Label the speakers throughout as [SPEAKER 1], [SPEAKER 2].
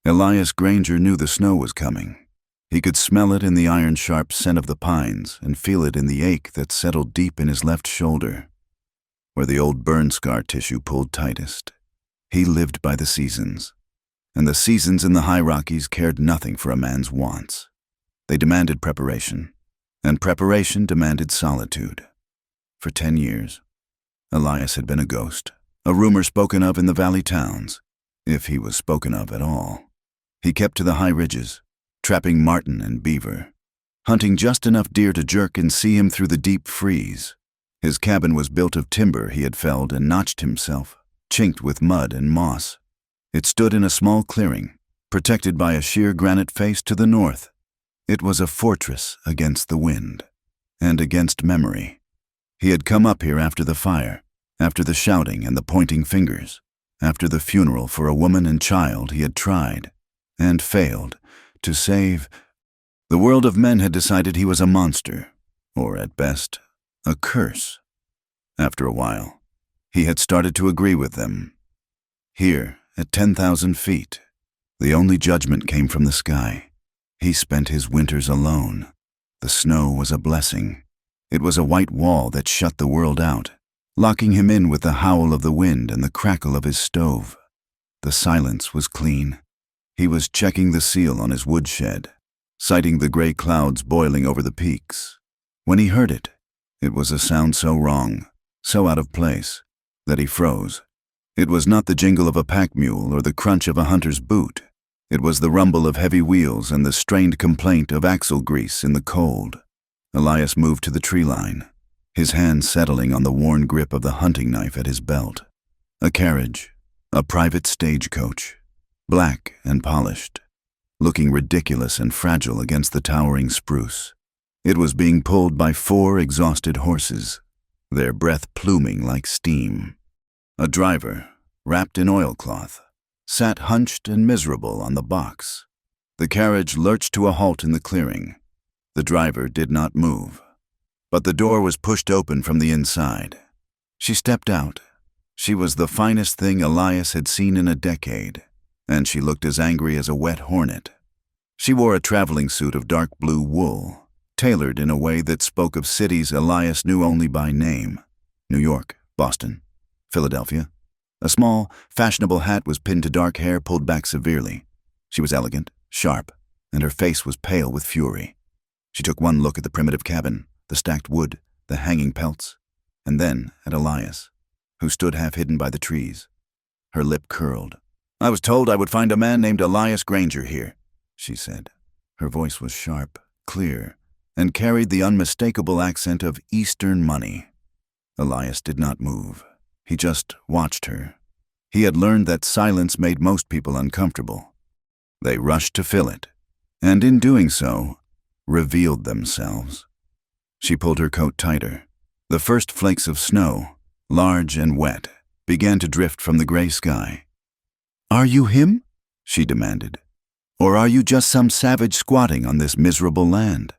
[SPEAKER 1] Elias Granger knew the snow was coming. He could smell it in the iron-sharp scent of the pines and feel it in the ache that settled deep in his left shoulder, where the old burn scar tissue pulled tightest. He lived by the seasons, and the seasons in the high Rockies cared nothing for a man's wants. They demanded preparation, and preparation demanded solitude. For 10 years, Elias had been a ghost, a rumor spoken of in the valley towns, if he was spoken of at all. He kept to the high ridges, trapping marten and beaver, hunting just enough deer to jerk and see him through the deep freeze. His cabin was built of timber he had felled and notched himself, chinked with mud and moss. It stood in a small clearing, protected by a sheer granite face to the north. It was a fortress against the wind, and against memory. He had come up here after the fire, after the shouting and the pointing fingers, after the funeral for a woman and child he had tried, and failed, to save. The world of men had decided he was a monster, or at best, a curse. After a while, he had started to agree with them. Here, at 10,000 feet, the only judgment came from the sky. He spent his winters alone. The snow was a blessing. It was a white wall that shut the world out, locking him in with the howl of the wind and the crackle of his stove. The silence was clean. He was checking the seal on his woodshed, sighting the gray clouds boiling over the peaks. When he heard it, it was a sound so wrong, so out of place, that he froze. It was not the jingle of a pack mule or the crunch of a hunter's boot. It was the rumble of heavy wheels and the strained complaint of axle grease in the cold. Elias moved to the tree line, his hand settling on the worn grip of the hunting knife at his belt. A carriage, a private stagecoach, black and polished, looking ridiculous and fragile against the towering spruce. It was being pulled by 4 exhausted horses, their breath pluming like steam. A driver, wrapped in oilcloth, sat hunched and miserable on the box. The carriage lurched to a halt in the clearing. The driver did not move, but the door was pushed open from the inside. She stepped out. She was the finest thing Elias had seen in a decade, and she looked as angry as a wet hornet. She wore a traveling suit of dark blue wool, tailored in a way that spoke of cities Elias knew only by name: New York, Boston, Philadelphia. A small, fashionable hat was pinned to dark hair pulled back severely. She was elegant, sharp, and her face was pale with fury. She took one look at the primitive cabin, the stacked wood, the hanging pelts, and then at Elias, who stood half hidden by the trees. Her lip curled. "I was told I would find a man named Elias Granger here," she said. Her voice was sharp, clear, and carried the unmistakable accent of Eastern money. Elias did not move. He just watched her. He had learned that silence made most people uncomfortable. They rushed to fill it, and in doing so, revealed themselves. She pulled her coat tighter. The first flakes of snow, large and wet, began to drift from the gray sky. "Are you him?" she demanded. "Or are you just some savage squatting on this miserable land?"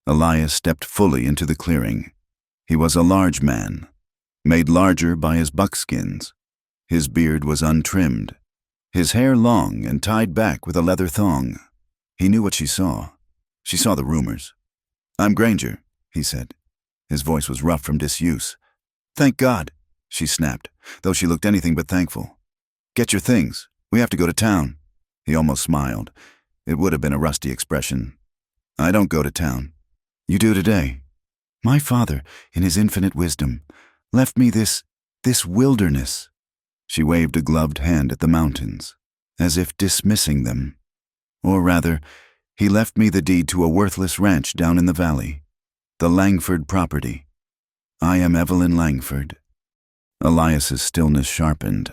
[SPEAKER 1] Elias stepped fully into the clearing. He was a large man, made larger by his buckskins. His beard was untrimmed, his hair long and tied back with a leather thong. He knew what she saw. She saw the rumors. "I'm Granger," he said. His voice was rough from disuse. "Thank God," she snapped, though she looked anything but thankful. "Get your things. We have to go to town." He almost smiled. It would have been a rusty expression. "I don't go to town." "You do today. My father, in his infinite wisdom, left me this wilderness." She waved a gloved hand at the mountains, as if dismissing them. "Or rather, he left me the deed to a worthless ranch down in the valley, the Langford property. I am Evelyn Langford." Elias's stillness sharpened.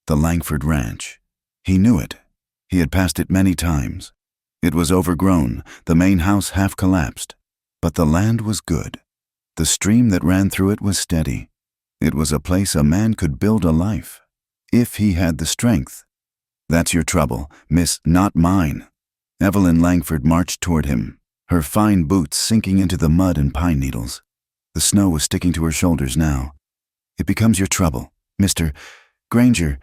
[SPEAKER 1] The Langford Ranch. He knew it. He had passed it many times. It was overgrown, the main house half collapsed. But the land was good. The stream that ran through it was steady. It was a place a man could build a life, if he had the strength. "That's your trouble, miss, not mine." Evelyn Langford marched toward him, her fine boots sinking into the mud and pine needles. The snow was sticking to her shoulders now. "It becomes your trouble, Mr. Granger,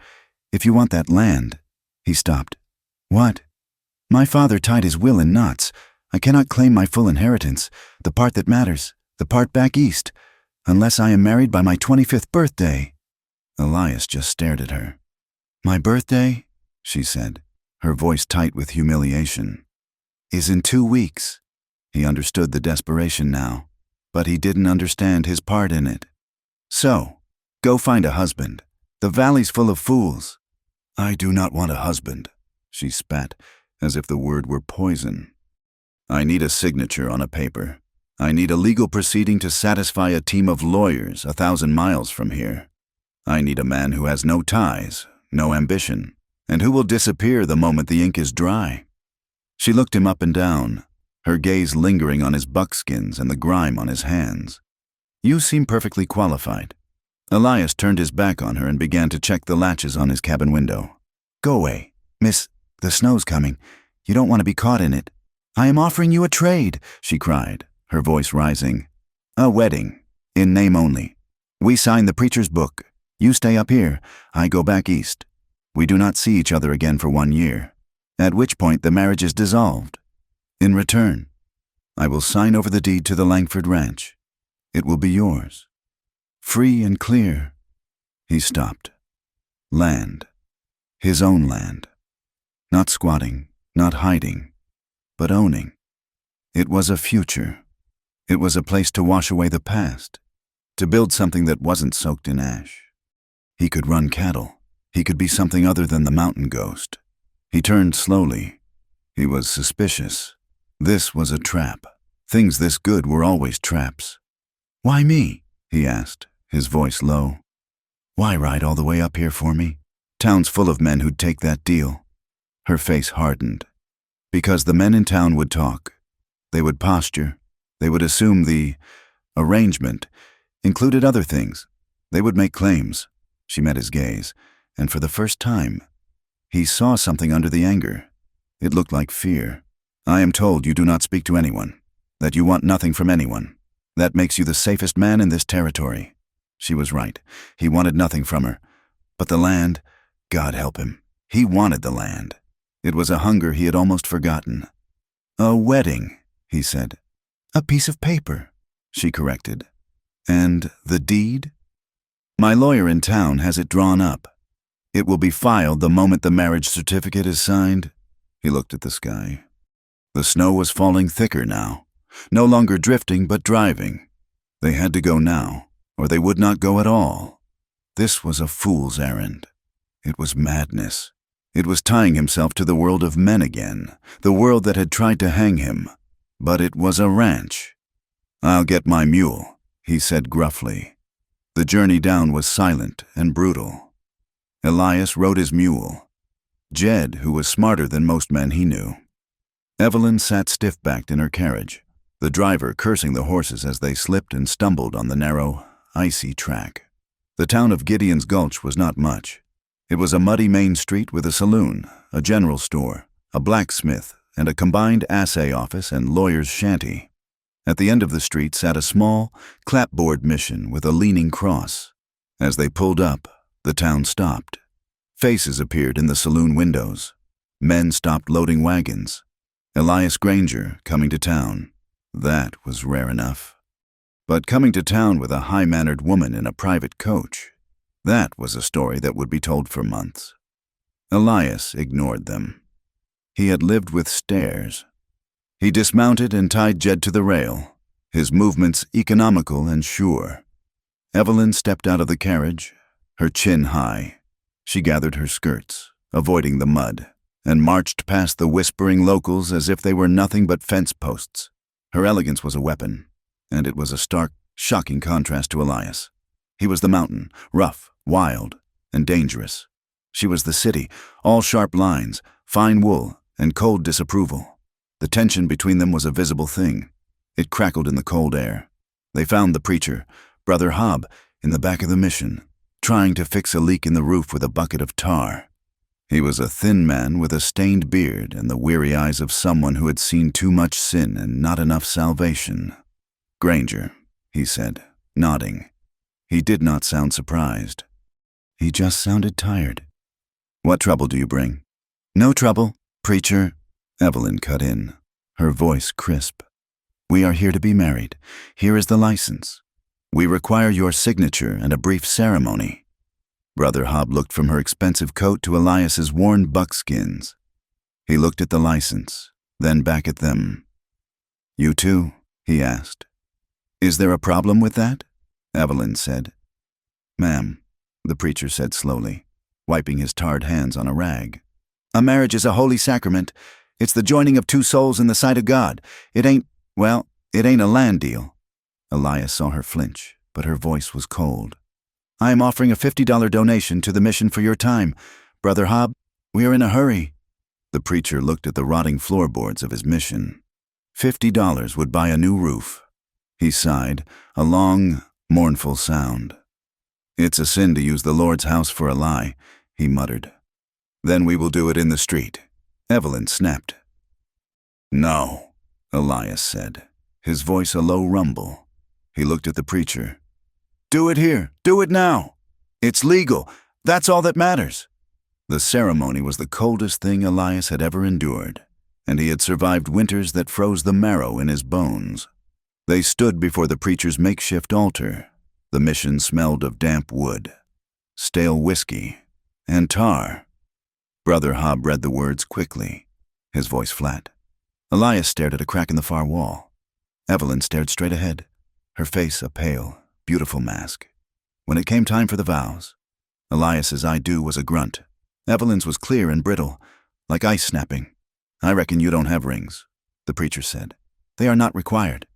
[SPEAKER 1] if you want that land." He stopped. What? My father tied his will in knots. I cannot claim my full inheritance, the part that matters, the part back east, unless I am married by my 25th birthday. Elias just stared at her. My birthday, she said, her voice tight with humiliation, is in 2 weeks. He understood the desperation now, but he didn't understand his part in it. So, go find a husband. The valley's full of fools. I do not want a husband, she spat, as if the word were poison. I need a signature on a paper. I need a legal proceeding to satisfy a team of lawyers 1,000 miles from here. I need a man who has no ties, no ambition, and who will disappear the moment the ink is dry. She looked him up and down, her gaze lingering on his buckskins and the grime on his hands. You seem perfectly qualified. Elias turned his back on her and began to check the latches on his cabin window. Go away, miss. The snow's coming. You don't want to be caught in it. I am offering you a trade, she cried, her voice rising. A wedding, in name only. We sign the preacher's book. You stay up here. I go back east. We do not see each other again for 1 year, at which point the marriage is dissolved. In return, I will sign over the deed to the Langford Ranch. It will be yours. Free and clear. He stopped. Land. His own land. Not squatting, not hiding, but owning. It was a future. It was a place to wash away the past, to build something that wasn't soaked in ash. He could run cattle. He could be something other than the mountain ghost. He turned slowly. He was suspicious. This was a trap. Things this good were always traps. Why me? He asked, his voice low. Why ride all the way up here for me? Town's full of men who'd take that deal. Her face hardened. Because the men in town would talk. They would posture. They would assume the arrangement included other things. They would make claims. She met his gaze, and for the first time, he saw something under the anger. It looked like fear. I am told you do not speak to anyone, that you want nothing from anyone. That makes you the safest man in this territory. She was right. He wanted nothing from her. But the land, God help him. He wanted the land. It was a hunger he had almost forgotten. A wedding, he said. A piece of paper, she corrected. And the deed? My lawyer in town has it drawn up. It will be filed the moment the marriage certificate is signed. He looked at the sky. The snow was falling thicker now, no longer drifting but driving. They had to go now, or they would not go at all. This was a fool's errand. It was madness. It was tying himself to the world of men again, the world that had tried to hang him. But it was a ranch. I'll get my mule, he said gruffly. The journey down was silent and brutal. Elias rode his mule. Jed, who was smarter than most men he knew. Evelyn sat stiff-backed in her carriage, the driver cursing the horses as they slipped and stumbled on the narrow, icy track. The town of Gideon's Gulch was not much. It was a muddy main street with a saloon, a general store, a blacksmith, and a combined assay office and lawyer's shanty. At the end of the street sat a small, clapboard mission with a leaning cross. As they pulled up, the town stopped. Faces appeared in the saloon windows. Men stopped loading wagons. Elias Granger coming to town. That was rare enough. But coming to town with a high-mannered woman in a private coach, that was a story that would be told for months. Elias ignored them. He had lived with stares. He dismounted and tied Jed to the rail, his movements economical and sure. Evelyn stepped out of the carriage, her chin high. She gathered her skirts, avoiding the mud, and marched past the whispering locals as if they were nothing but fence posts. Her elegance was a weapon, and it was a stark, shocking contrast to Elias. He was the mountain, rough, wild, and dangerous. She was the city, all sharp lines, fine wool, and cold disapproval. The tension between them was a visible thing. It crackled in the cold air. They found the preacher, Brother Hobb, in the back of the mission, trying to fix a leak in the roof with a bucket of tar. He was a thin man with a stained beard and the weary eyes of someone who had seen too much sin and not enough salvation. Granger, he said, nodding. He did not sound surprised. He just sounded tired. What trouble do you bring? No trouble, Preacher, Evelyn cut in, her voice crisp. We are here to be married. Here is the license. We require your signature and a brief ceremony. Brother Hob looked from her expensive coat to Elias's worn buckskins. He looked at the license, then back at them. You too? He asked. Is there a problem with that? Evelyn said. Ma'am, the preacher said slowly, wiping his tarred hands on a rag. A marriage is a holy sacrament. It's the joining of two souls in the sight of God. It ain't a land deal. Elias saw her flinch, but her voice was cold. I am offering a $50 donation to the mission for your time. Brother Hob, we are in a hurry. The preacher looked at the rotting floorboards of his mission. $50 would buy a new roof. He sighed, a long, mournful sound. It's a sin to use the Lord's house for a lie, he muttered. Then we will do it in the street. Evelyn snapped. No, Elias said, his voice a low rumble. He looked at the preacher. Do it here. Do it now. It's legal. That's all that matters. The ceremony was the coldest thing Elias had ever endured, and he had survived winters that froze the marrow in his bones. They stood before the preacher's makeshift altar. The mission smelled of damp wood, stale whiskey, and tar. Brother Hob read the words quickly, his voice flat. Elias stared at a crack in the far wall. Evelyn stared straight ahead, her face a pale, beautiful mask. When it came time for the vows, Elias's I do was a grunt. Evelyn's was clear and brittle, like ice snapping. I reckon you don't have rings, the preacher said. They are not required.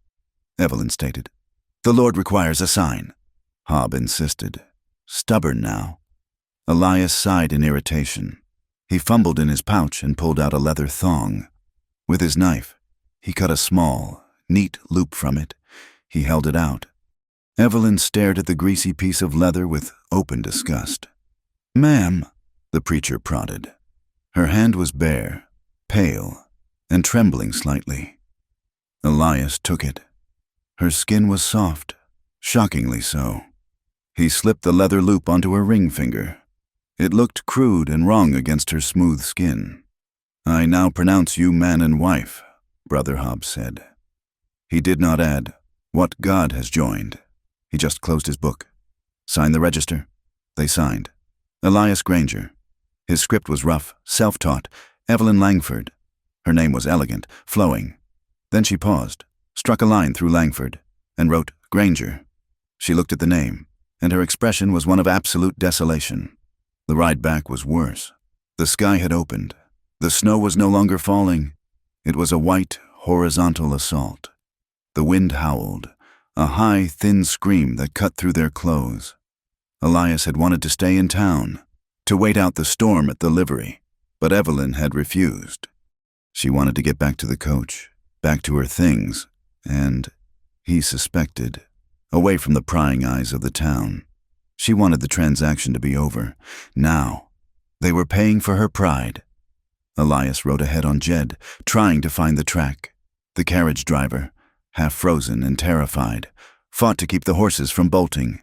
[SPEAKER 1] Evelyn stated. The Lord requires a sign. Hob insisted. Stubborn now. Elias sighed in irritation. He fumbled in his pouch and pulled out a leather thong. With his knife, he cut a small, neat loop from it. He held it out. Evelyn stared at the greasy piece of leather with open disgust. Ma'am, the preacher prodded. Her hand was bare, pale, and trembling slightly. Elias took it. Her skin was soft, shockingly so. He slipped the leather loop onto her ring finger. It looked crude and wrong against her smooth skin. I now pronounce you man and wife, Brother Hob said. He did not add, what God has joined. He just closed his book. Sign the register. They signed. Elias Granger. His script was rough, self-taught. Evelyn Langford. Her name was elegant, flowing. Then she paused, struck a line through Langford, and wrote Granger. She looked at the name, and her expression was one of absolute desolation. The ride back was worse. The sky had opened. The snow was no longer falling. It was a white, horizontal assault. The wind howled, a high, thin scream that cut through their clothes. Elias had wanted to stay in town, to wait out the storm at the livery, but Evelyn had refused. She wanted to get back to the coach, back to her things, and, he suspected, away from the prying eyes of the town. She wanted the transaction to be over. Now, they were paying for her pride. Elias rode ahead on Jed, trying to find the track. The carriage driver, half frozen and terrified, fought to keep the horses from bolting.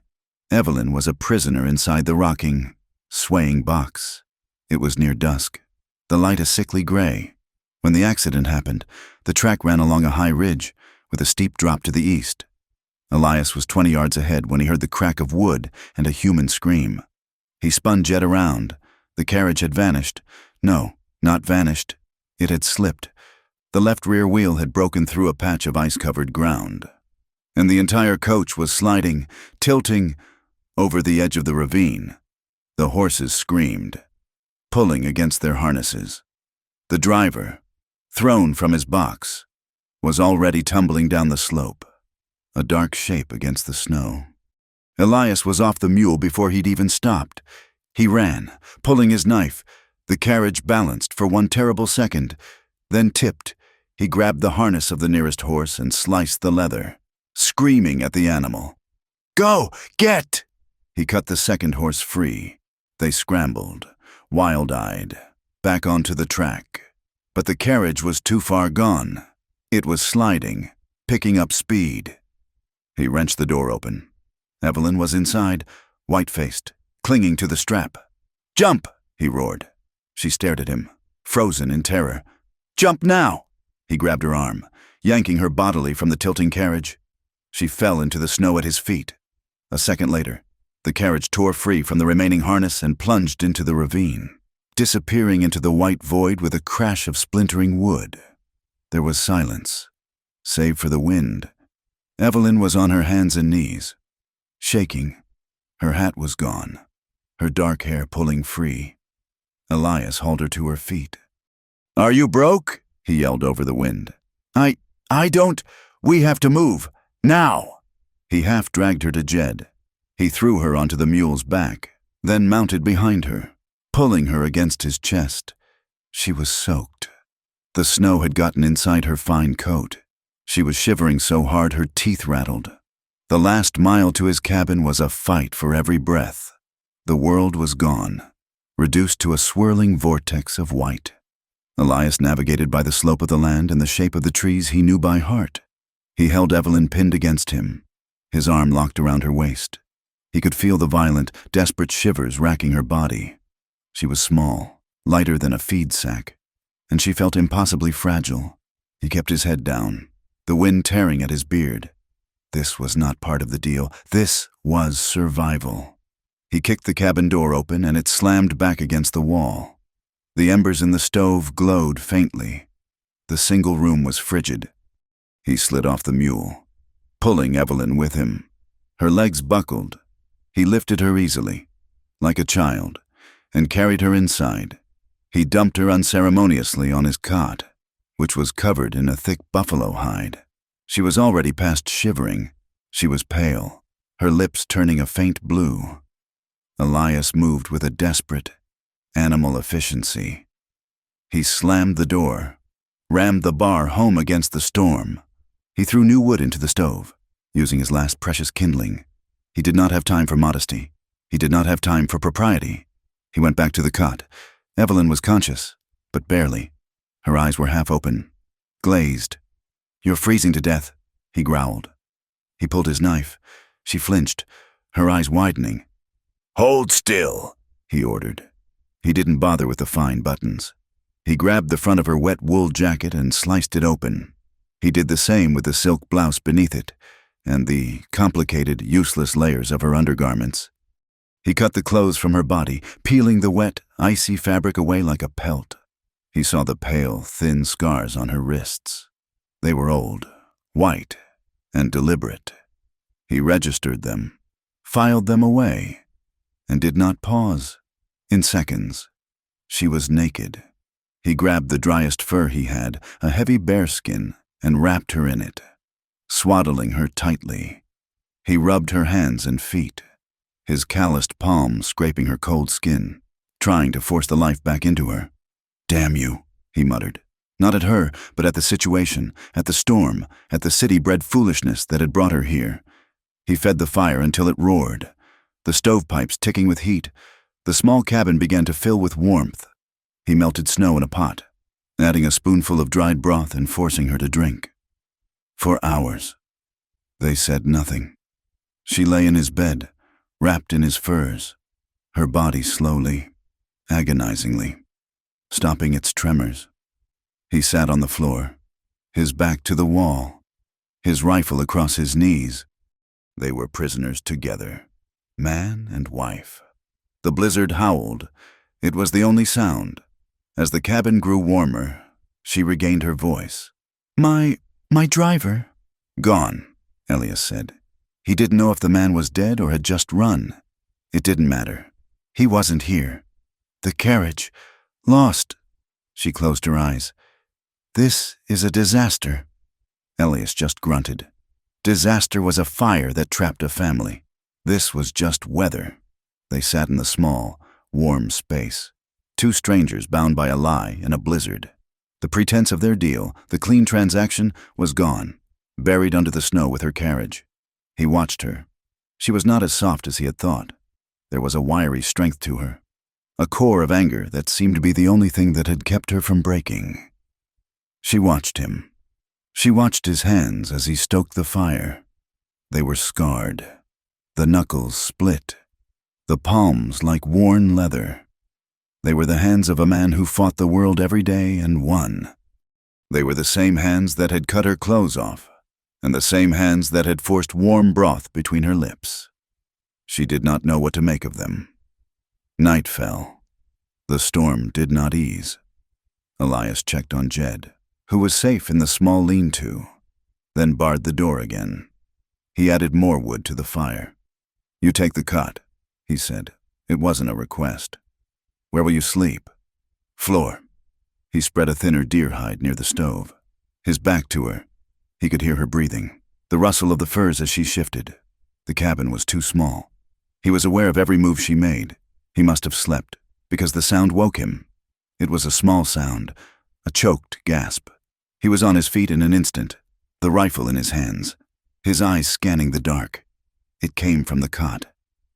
[SPEAKER 1] Evelyn was a prisoner inside the rocking, swaying box. It was near dusk, the light a sickly gray. When the accident happened, the track ran along a high ridge, with a steep drop to the east. Elias was 20 yards ahead when he heard the crack of wood and a human scream. He spun Jed around. The carriage had vanished. No, not vanished. It had slipped. The left rear wheel had broken through a patch of ice-covered ground. And the entire coach was sliding, tilting, over the edge of the ravine. The horses screamed, pulling against their harnesses. The driver, thrown from his box, was already tumbling down the slope, a dark shape against the snow. Elias was off the mule before he'd even stopped. He ran, pulling his knife. The carriage balanced for one terrible second, then tipped. He grabbed the harness of the nearest horse and sliced the leather, screaming at the animal. Go! Get! He cut the second horse free. They scrambled, wild-eyed, back onto the track. But the carriage was too far gone. It was sliding, picking up speed. He wrenched the door open. Evelyn was inside, white-faced, clinging to the strap. Jump! He roared. She stared at him, frozen in terror. "Jump now!" He grabbed her arm, yanking her bodily from the tilting carriage. She fell into the snow at his feet. A second later, the carriage tore free from the remaining harness and plunged into the ravine, disappearing into the white void with a crash of splintering wood. There was silence, save for the wind. Evelyn was on her hands and knees, shaking. Her hat was gone, her dark hair pulling free. Elias hauled her to her feet. "Are you broke?" he yelled over the wind. I don't. We have to move. Now!" He half dragged her to Jed. He threw her onto the mule's back, then mounted behind her, pulling her against his chest. She was soaked. The snow had gotten inside her fine coat. She was shivering so hard her teeth rattled. The last mile to his cabin was a fight for every breath. The world was gone, reduced to a swirling vortex of white. Elias navigated by the slope of the land and the shape of the trees he knew by heart. He held Evelyn pinned against him, his arm locked around her waist. He could feel the violent, desperate shivers racking her body. She was small, lighter than a feed sack, and she felt impossibly fragile. He kept his head down, the wind tearing at his beard. This was not part of the deal. This was survival. He kicked the cabin door open and it slammed back against the wall. The embers in the stove glowed faintly. The single room was frigid. He slid off the mule, pulling Evelyn with him. Her legs buckled. He lifted her easily, like a child, and carried her inside. He dumped her unceremoniously on his cot, which was covered in a thick buffalo hide. She was already past shivering. She was pale, her lips turning a faint blue. Elias moved with a desperate, animal efficiency. He slammed the door, rammed the bar home against the storm. He threw new wood into the stove, using his last precious kindling. He did not have time for modesty. He did not have time for propriety. He went back to the cot. Evelyn was conscious, but barely. Her eyes were half open, glazed. "You're freezing to death," he growled. He pulled his knife. She flinched, her eyes widening. "Hold still," he ordered. He didn't bother with the fine buttons. He grabbed the front of her wet wool jacket and sliced it open. He did the same with the silk blouse beneath it and the complicated, useless layers of her undergarments. He cut the clothes from her body, peeling the wet, icy fabric away like a pelt. He saw the pale, thin scars on her wrists. They were old, white, and deliberate. He registered them, filed them away, and did not pause. In seconds, she was naked. He grabbed the driest fur he had, a heavy bearskin, and wrapped her in it, swaddling her tightly. He rubbed her hands and feet, his calloused palms scraping her cold skin, trying to force the life back into her. "Damn you," he muttered. Not at her, but at the situation, at the storm, at the city-bred foolishness that had brought her here. He fed the fire until it roared, the stovepipes ticking with heat. The small cabin began to fill with warmth. He melted snow in a pot, adding a spoonful of dried broth and forcing her to drink. For hours, they said nothing. She lay in his bed, wrapped in his furs, her body slowly, agonizingly, stopping its tremors. He sat on the floor, his back to the wall, his rifle across his knees. They were prisoners together, man and wife. The blizzard howled. It was the only sound. As the cabin grew warmer, she regained her voice. My driver." "Gone," Elias said. He didn't know if the man was dead or had just run. It didn't matter. He wasn't here. "The carriage. Lost." She closed her eyes. "This is a disaster." Elias just grunted. Disaster was a fire that trapped a family. This was just weather. They sat in the small, warm space. Two strangers bound by a lie in a blizzard. The pretense of their deal, the clean transaction, was gone, buried under the snow with her carriage. He watched her. She was not as soft as he had thought. There was a wiry strength to her, a core of anger that seemed to be the only thing that had kept her from breaking. She watched him. She watched his hands as he stoked the fire. They were scarred, the knuckles split, the palms like worn leather. They were the hands of a man who fought the world every day and won. They were the same hands that had cut her clothes off, and the same hands that had forced warm broth between her lips. She did not know what to make of them. Night fell. The storm did not ease. Elias checked on Jed, who was safe in the small lean-to, then barred the door again. He added more wood to the fire. "You take the cot," he said. It wasn't a request. "Where will you sleep?" "Floor." He spread a thinner deer hide near the stove. His back to her. He could hear her breathing, the rustle of the furs as she shifted. The cabin was too small. He was aware of every move she made. He must have slept, because the sound woke him. It was a small sound, a choked gasp. He was on his feet in an instant, the rifle in his hands, his eyes scanning the dark. It came from the cot.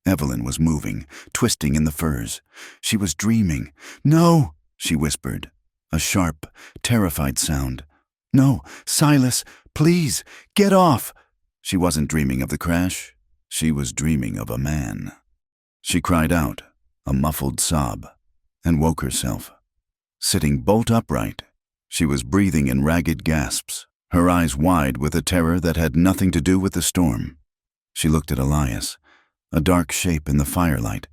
[SPEAKER 1] Evelyn was moving, twisting in the furs. She was dreaming. "No," she whispered, a sharp, terrified sound. "No, Silas, please, get off." She wasn't dreaming of the crash. She was dreaming of a man. She cried out, a muffled sob, and woke herself. Sitting bolt upright, she was breathing in ragged gasps, her eyes wide with a terror that had nothing to do with the storm. She looked at Elias, a dark shape in the firelight,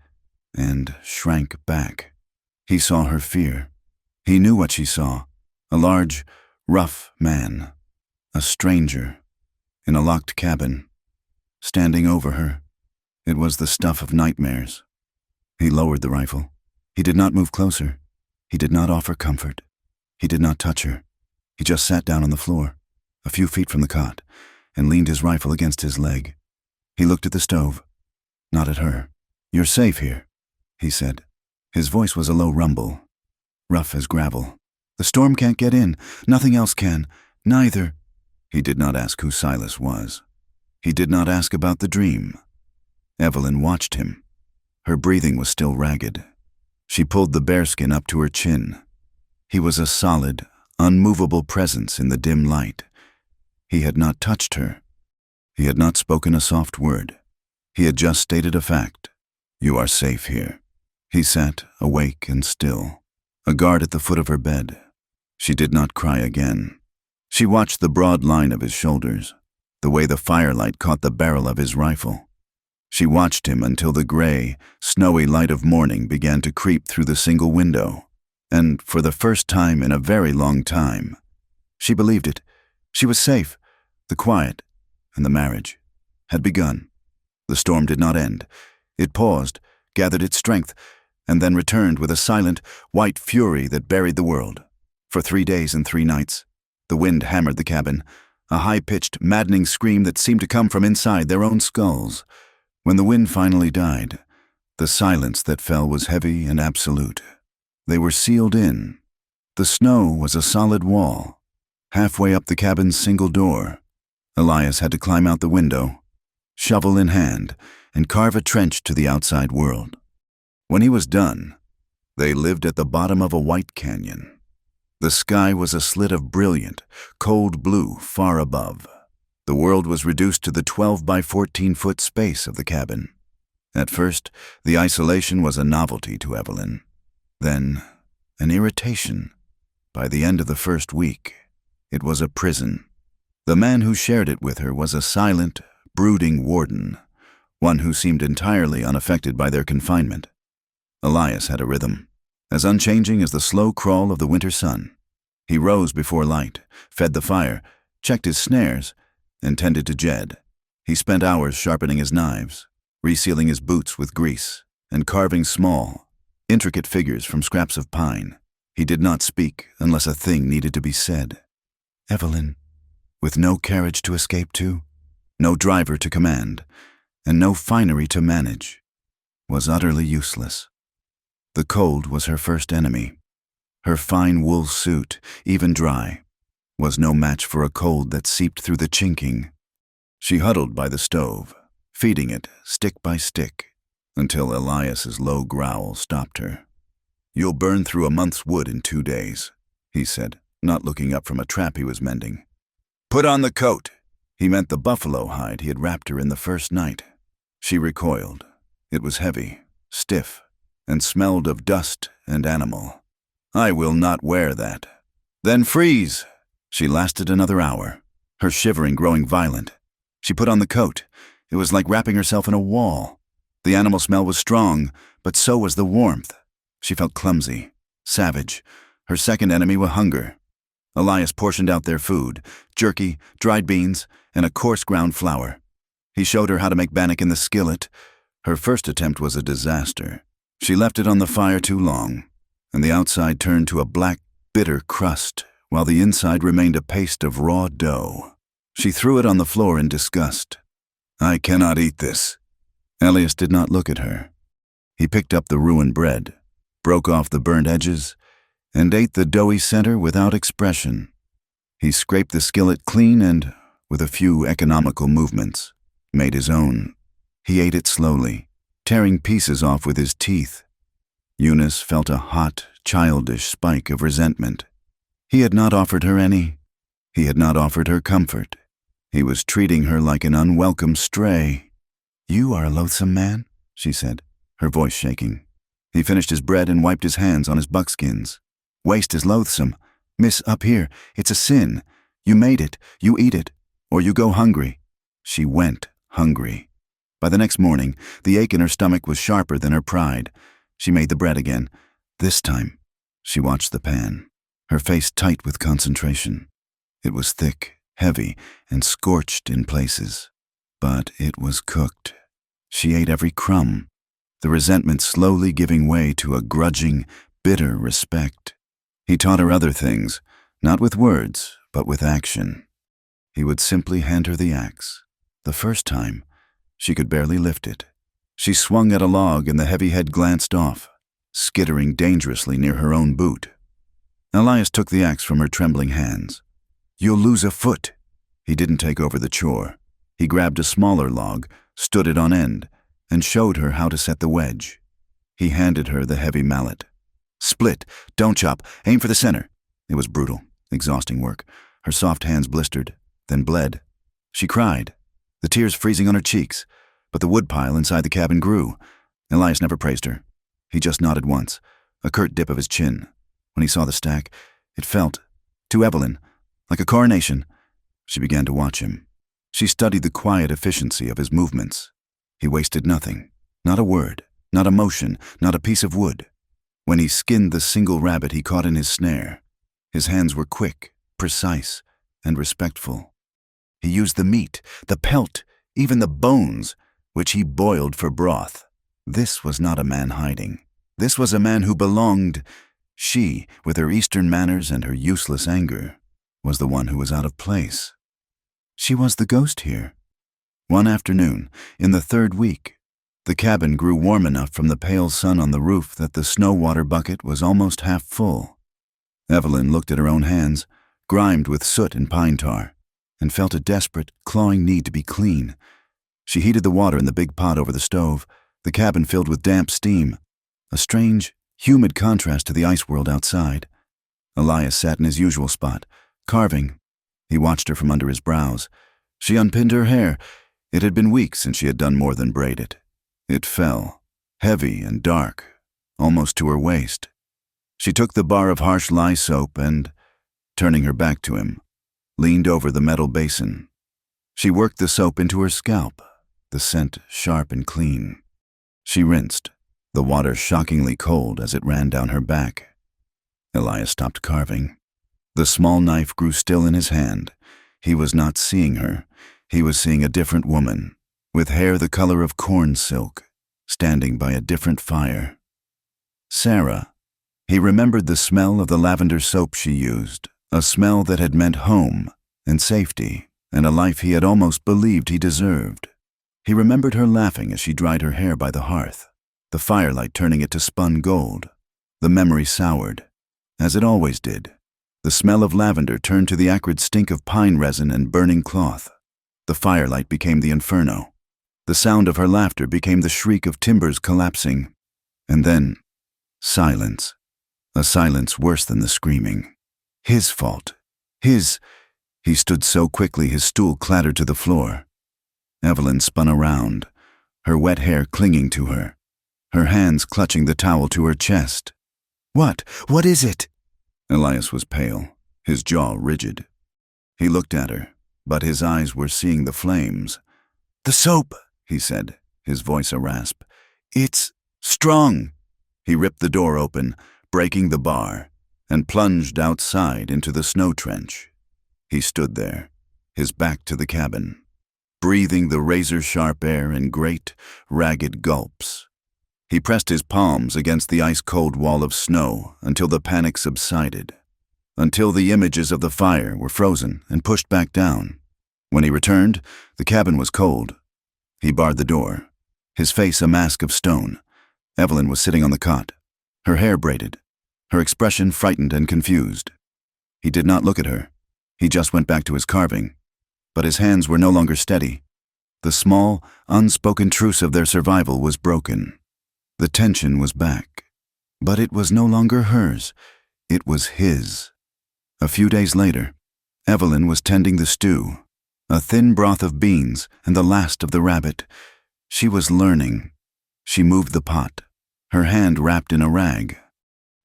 [SPEAKER 1] and shrank back. He saw her fear. He knew what she saw, a large, rough man, a stranger, in a locked cabin, standing over her. It was the stuff of nightmares. He lowered the rifle. He did not move closer. He did not offer comfort. He did not touch her. He just sat down on the floor, a few feet from the cot, and leaned his rifle against his leg. He looked at the stove, not at her. "You're safe here," he said. His voice was a low rumble, rough as gravel. "The storm can't get in. Nothing else can. Neither." He did not ask who Silas was. He did not ask about the dream. Evelyn watched him. Her breathing was still ragged. She pulled the bearskin up to her chin. He was a solid, unmovable presence in the dim light. He had not touched her. He had not spoken a soft word. He had just stated a fact. "You are safe here." He sat, awake and still, a guard at the foot of her bed. She did not cry again. She watched the broad line of his shoulders, the way the firelight caught the barrel of his rifle. She watched him until the gray, snowy light of morning began to creep through the single window, and for the first time in a very long time, she believed it. She was safe. The quiet and the marriage had begun. The storm did not end. It paused, gathered its strength, and then returned with a silent, white fury that buried the world. For 3 days and 3 nights, the wind hammered the cabin, a high-pitched, maddening scream that seemed to come from inside their own skulls. When the wind finally died, the silence that fell was heavy and absolute. They were sealed in. The snow was a solid wall, halfway up the cabin's single door. Elias had to climb out the window, shovel in hand, and carve a trench to the outside world. When he was done, they lived at the bottom of a white canyon. The sky was a slit of brilliant, cold blue far above. The world was reduced to the 12 by 14-foot space of the cabin. At first, the isolation was a novelty to Evelyn. Then, an irritation. By the end of the first week, it was a prison. The man who shared it with her was a silent, brooding warden, one who seemed entirely unaffected by their confinement. Elias had a rhythm, as unchanging as the slow crawl of the winter sun. He rose before light, fed the fire, checked his snares, and tended to Jed. He spent hours sharpening his knives, resealing his boots with grease, and carving small, intricate figures from scraps of pine. He did not speak unless a thing needed to be said. Evelyn, with no carriage to escape to, no driver to command, and no finery to manage, was utterly useless. The cold was her first enemy. Her fine wool suit, even dry, was no match for a cold that seeped through the chinking. She huddled by the stove, feeding it stick by stick, until Elias's low growl stopped her. "You'll burn through a month's wood in 2 days," he said, not looking up from a trap he was mending. "Put on the coat." He meant the buffalo hide he had wrapped her in the first night. She recoiled. It was heavy, stiff, and smelled of dust and animal. "I will not wear that." "Then freeze." She lasted another hour, her shivering growing violent. She put on the coat. It was like wrapping herself in a wall. The animal smell was strong, but so was the warmth. She felt clumsy, savage. Her second enemy was hunger. Elias portioned out their food, jerky, dried beans, and a coarse ground flour. He showed her how to make bannock in the skillet. Her first attempt was a disaster. She left it on the fire too long, and the outside turned to a black, bitter crust, while the inside remained a paste of raw dough. She threw it on the floor in disgust. "I cannot eat this." Elias did not look at her. He picked up the ruined bread, broke off the burnt edges, and ate the doughy center without expression. He scraped the skillet clean and, with a few economical movements, made his own. He ate it slowly, tearing pieces off with his teeth. Eunice felt a hot, childish spike of resentment. He had not offered her any. He had not offered her comfort. He was treating her like an unwelcome stray. "You are a loathsome man," she said, her voice shaking. He finished his bread and wiped his hands on his buckskins. "Waste is loathsome. Miss, up here, it's a sin. You made it, you eat it, or you go hungry." She went hungry. By the next morning, the ache in her stomach was sharper than her pride. She made the bread again. This time, she watched the pan, her face tight with concentration. It was thick, heavy, and scorched in places. But it was cooked. She ate every crumb, the resentment slowly giving way to a grudging, bitter respect. He taught her other things, not with words, but with action. He would simply hand her the axe. The first time, she could barely lift it. She swung at a log and the heavy head glanced off, skittering dangerously near her own boot. Elias took the axe from her trembling hands. "You'll lose a foot." He didn't take over the chore. He grabbed a smaller log, stood it on end, and showed her how to set the wedge. He handed her the heavy mallet. "Split, don't chop, aim for the center." It was brutal, exhausting work. Her soft hands blistered, then bled. She cried, the tears freezing on her cheeks, but the woodpile inside the cabin grew. Elias never praised her. He just nodded once, a curt dip of his chin. When he saw the stack, it felt, to Evelyn, like a coronation. She began to watch him. She studied the quiet efficiency of his movements. He wasted nothing, not a word, not a motion, not a piece of wood. When he skinned the single rabbit he caught in his snare, his hands were quick, precise, and respectful. He used the meat, the pelt, even the bones, which he boiled for broth. This was not a man hiding. This was a man who belonged. She, with her Eastern manners and her useless anger, was the one who was out of place. She was the ghost here. One afternoon, in the third week, the cabin grew warm enough from the pale sun on the roof that the snow water bucket was almost half full. Evelyn looked at her own hands, grimed with soot and pine tar, and felt a desperate, clawing need to be clean. She heated the water in the big pot over the stove, the cabin filled with damp steam, a strange, humid contrast to the ice world outside. Elias sat in his usual spot, carving. He watched her from under his brows. She unpinned her hair. It had been weeks since she had done more than braid it. It fell, heavy and dark, almost to her waist. She took the bar of harsh lye soap and, turning her back to him, leaned over the metal basin. She worked the soap into her scalp, the scent sharp and clean. She rinsed, the water shockingly cold as it ran down her back. Elias stopped carving. The small knife grew still in his hand. He was not seeing her. He was seeing a different woman, with hair the color of corn silk, standing by a different fire. Sarah. He remembered the smell of the lavender soap she used, a smell that had meant home and safety and a life he had almost believed he deserved. He remembered her laughing as she dried her hair by the hearth, the firelight turning it to spun gold. The memory soured, as it always did. The smell of lavender turned to the acrid stink of pine resin and burning cloth. The firelight became the inferno. The sound of her laughter became the shriek of timbers collapsing. And then, silence. A silence worse than the screaming. His fault. His. He stood so quickly his stool clattered to the floor. Evelyn spun around, her wet hair clinging to her. her hands clutching the towel to her chest. "What? What is it?" Elias was pale, his jaw rigid. He looked at her, but his eyes were seeing the flames. "The soap," he said, his voice a rasp. "It's strong." He ripped the door open, breaking the bar, and plunged outside into the snow trench. He stood there, his back to the cabin, breathing the razor-sharp air in great, ragged gulps. He pressed his palms against the ice-cold wall of snow until the panic subsided, until the images of the fire were frozen and pushed back down. When he returned, the cabin was cold. He barred the door, his face a mask of stone. Evelyn was sitting on the cot, her hair braided, her expression frightened and confused. He did not look at her. He just went back to his carving. But his hands were no longer steady. The small, unspoken truce of their survival was broken. The tension was back. But it was no longer hers. It was his. A few days later, Evelyn was tending the stew, a thin broth of beans and the last of the rabbit. She was learning. She moved the pot, her hand wrapped in a rag.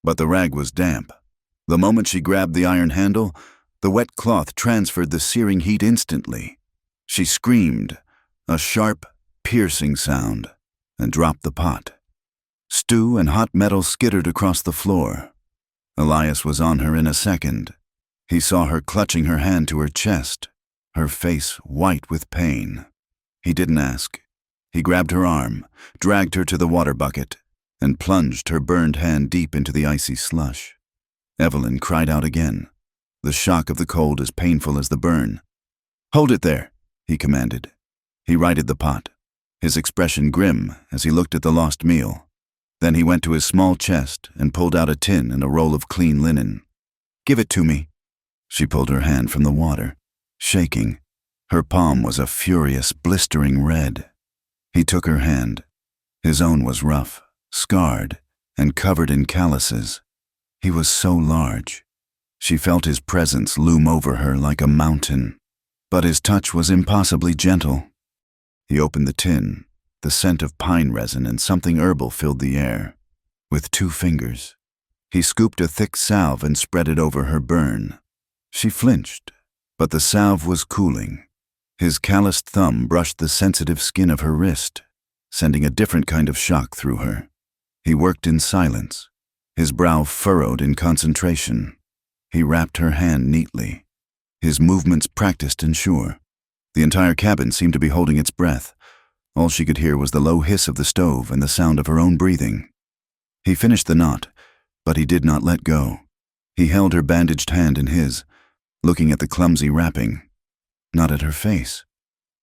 [SPEAKER 1] But the rag was damp. The moment she grabbed the iron handle, the wet cloth transferred the searing heat instantly. She screamed, a sharp, piercing sound, and dropped the pot. Stew and hot metal skittered across the floor. Elias was on her in a second. He saw her clutching her hand to her chest, her face white with pain. He didn't ask. He grabbed her arm, dragged her to the water bucket, and plunged her burned hand deep into the icy slush. Evelyn cried out again, the shock of the cold as painful as the burn. "Hold it there," he commanded. He righted the pot, his expression grim as he looked at the lost meal. Then he went to his small chest and pulled out a tin and a roll of clean linen. "Give it to me." She pulled her hand from the water, shaking. Her palm was a furious, blistering red. He took her hand. His own was rough, scarred, and covered in calluses. He was so large. She felt his presence loom over her like a mountain, but his touch was impossibly gentle. He opened the tin. The scent of pine resin and something herbal filled the air. With 2 fingers, he scooped a thick salve and spread it over her burn. She flinched, but the salve was cooling. His calloused thumb brushed the sensitive skin of her wrist, sending a different kind of shock through her. He worked in silence, his brow furrowed in concentration. He wrapped her hand neatly, his movements practiced and sure. The entire cabin seemed to be holding its breath. All she could hear was the low hiss of the stove and the sound of her own breathing. He finished the knot, but he did not let go. He held her bandaged hand in his, looking at the clumsy wrapping, not at her face.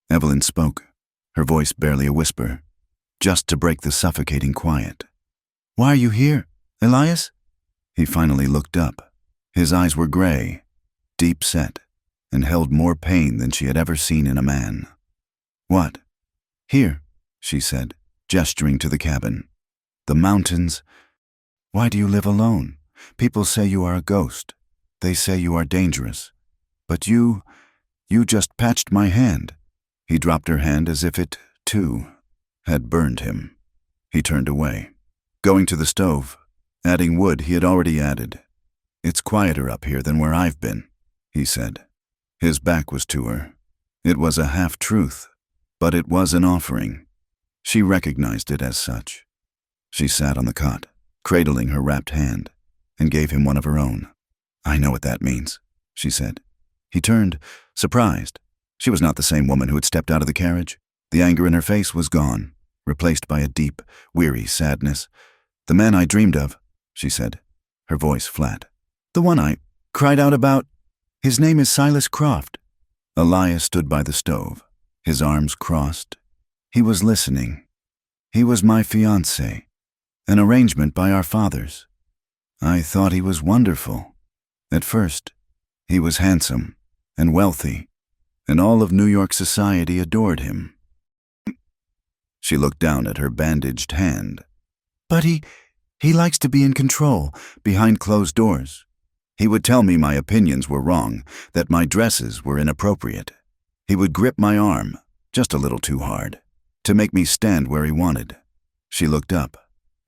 [SPEAKER 1] Evelyn spoke, her voice barely a whisper, just to break the suffocating quiet. "Why are you here, Elias?" He finally looked up. His eyes were gray, deep set, and held more pain than she had ever seen in a man. "What?" "Here," she said, gesturing to the cabin. "The mountains. Why do you live alone? People say you are a ghost. They say you are dangerous. But you just patched my hand." He dropped her hand as if it, too, had burned him. He turned away, going to the stove, adding wood he had already added. "It's quieter up here than where I've been," he said. His back was to her. It was a half-truth, but it was an offering. She recognized it as such. She sat on the cot, cradling her wrapped hand, and gave him one of her own. "I know what that means," she said. He turned, surprised. She was not the same woman who had stepped out of the carriage. The anger in her face was gone, replaced by a deep, weary sadness. "The man I dreamed of," she said, her voice flat. "The one I cried out about. His name is Silas Croft." Elias stood by the stove, his arms crossed. He was listening. "He was my fiancé, an arrangement by our fathers. I thought he was wonderful. At first, he was handsome and wealthy, and all of New York society adored him." She looked down at her bandaged hand. "But he likes to be in control, behind closed doors. He would tell me my opinions were wrong, that my dresses were inappropriate. He would grip my arm, just a little too hard, to make me stand where he wanted." She looked up,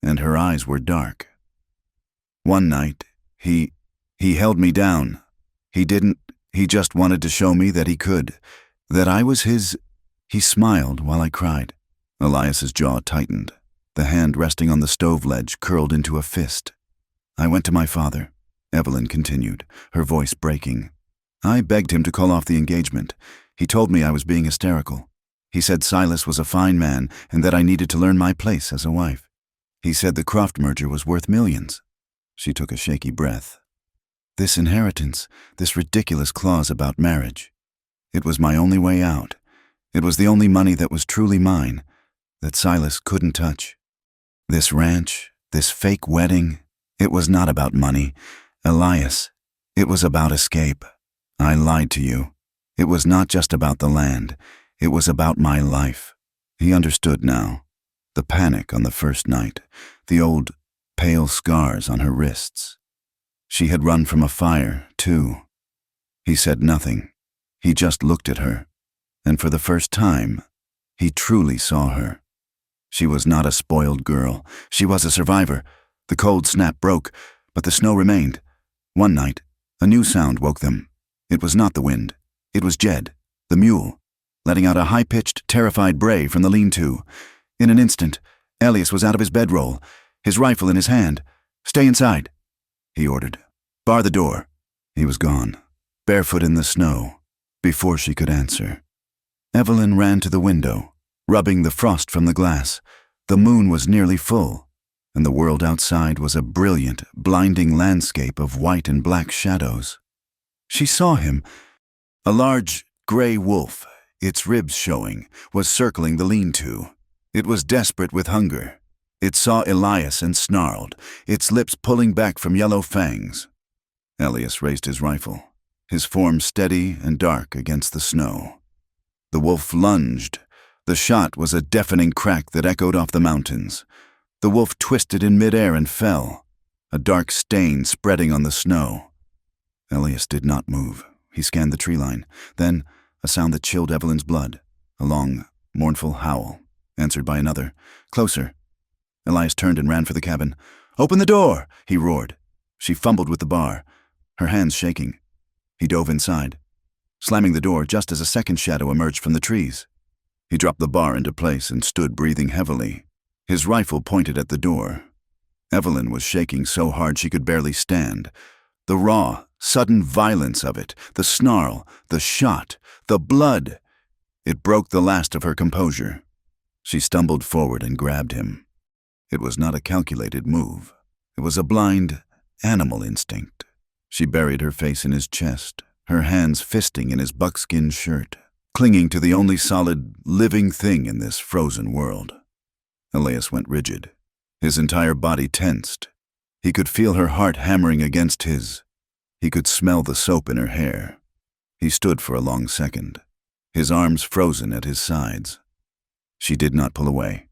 [SPEAKER 1] and her eyes were dark. One night, he held me down. He just wanted to show me that he could, that I was his. He smiled while I cried. Elias's jaw tightened. The hand resting on the stove ledge curled into a fist. I went to my father, Evelyn continued, her voice breaking. I begged him to call off the engagement. He told me I was being hysterical. He said Silas was a fine man and that I needed to learn my place as a wife. He said the Croft merger was worth millions. She took a shaky breath. This inheritance, this ridiculous clause about marriage. It was my only way out. It was the only money that was truly mine, that Silas couldn't touch. This ranch, this fake wedding, it was not about money. Elias, it was about escape. I lied to you. It was not just about the land. It was about my life. He understood now. The panic on the first night, the old pale scars on her wrists. She had run from a fire, too. He said nothing. He just looked at her. And for the first time, he truly saw her. She was not a spoiled girl. She was a survivor. The cold snap broke, but the snow remained. One night, a new sound woke them. It was not the wind. It was Jed, the mule, letting out a high-pitched, terrified bray from the lean-to. In an instant, Elias was out of his bedroll, his rifle in his hand. "Stay inside," he ordered. "Bar the door." He was gone, barefoot in the snow, before she could answer. Evelyn ran to the window, rubbing the frost from the glass. The moon was nearly full, and the world outside was a brilliant, blinding landscape of white and black shadows. She saw him. A large, gray wolf, its ribs showing, was circling the lean-to. It was desperate with hunger. It saw Elias and snarled, its lips pulling back from yellow fangs. Elias raised his rifle, his form steady and dark against the snow. The wolf lunged. The shot was a deafening crack that echoed off the mountains. The wolf twisted in midair and fell, a dark stain spreading on the snow. Elias did not move. He scanned the tree line. Then, a sound that chilled Evelyn's blood. A long, mournful howl, answered by another. Closer. Elias turned and ran for the cabin. "Open the door!" he roared. She fumbled with the bar, her hands shaking. He dove inside, slamming the door just as a second shadow emerged from the trees. He dropped the bar into place and stood breathing heavily, his rifle pointed at the door. Evelyn was shaking so hard she could barely stand. The raw, sudden violence of it, the snarl, the shot, the blood. It broke the last of her composure. She stumbled forward and grabbed him. It was not a calculated move. It was a blind, animal instinct. She buried her face in his chest, her hands fisting in his buckskin shirt, clinging to the only solid, living thing in this frozen world. Elias went rigid. His entire body tensed. He could feel her heart hammering against his. He could smell the soap in her hair. He stood for a long second, his arms frozen at his sides. She did not pull away.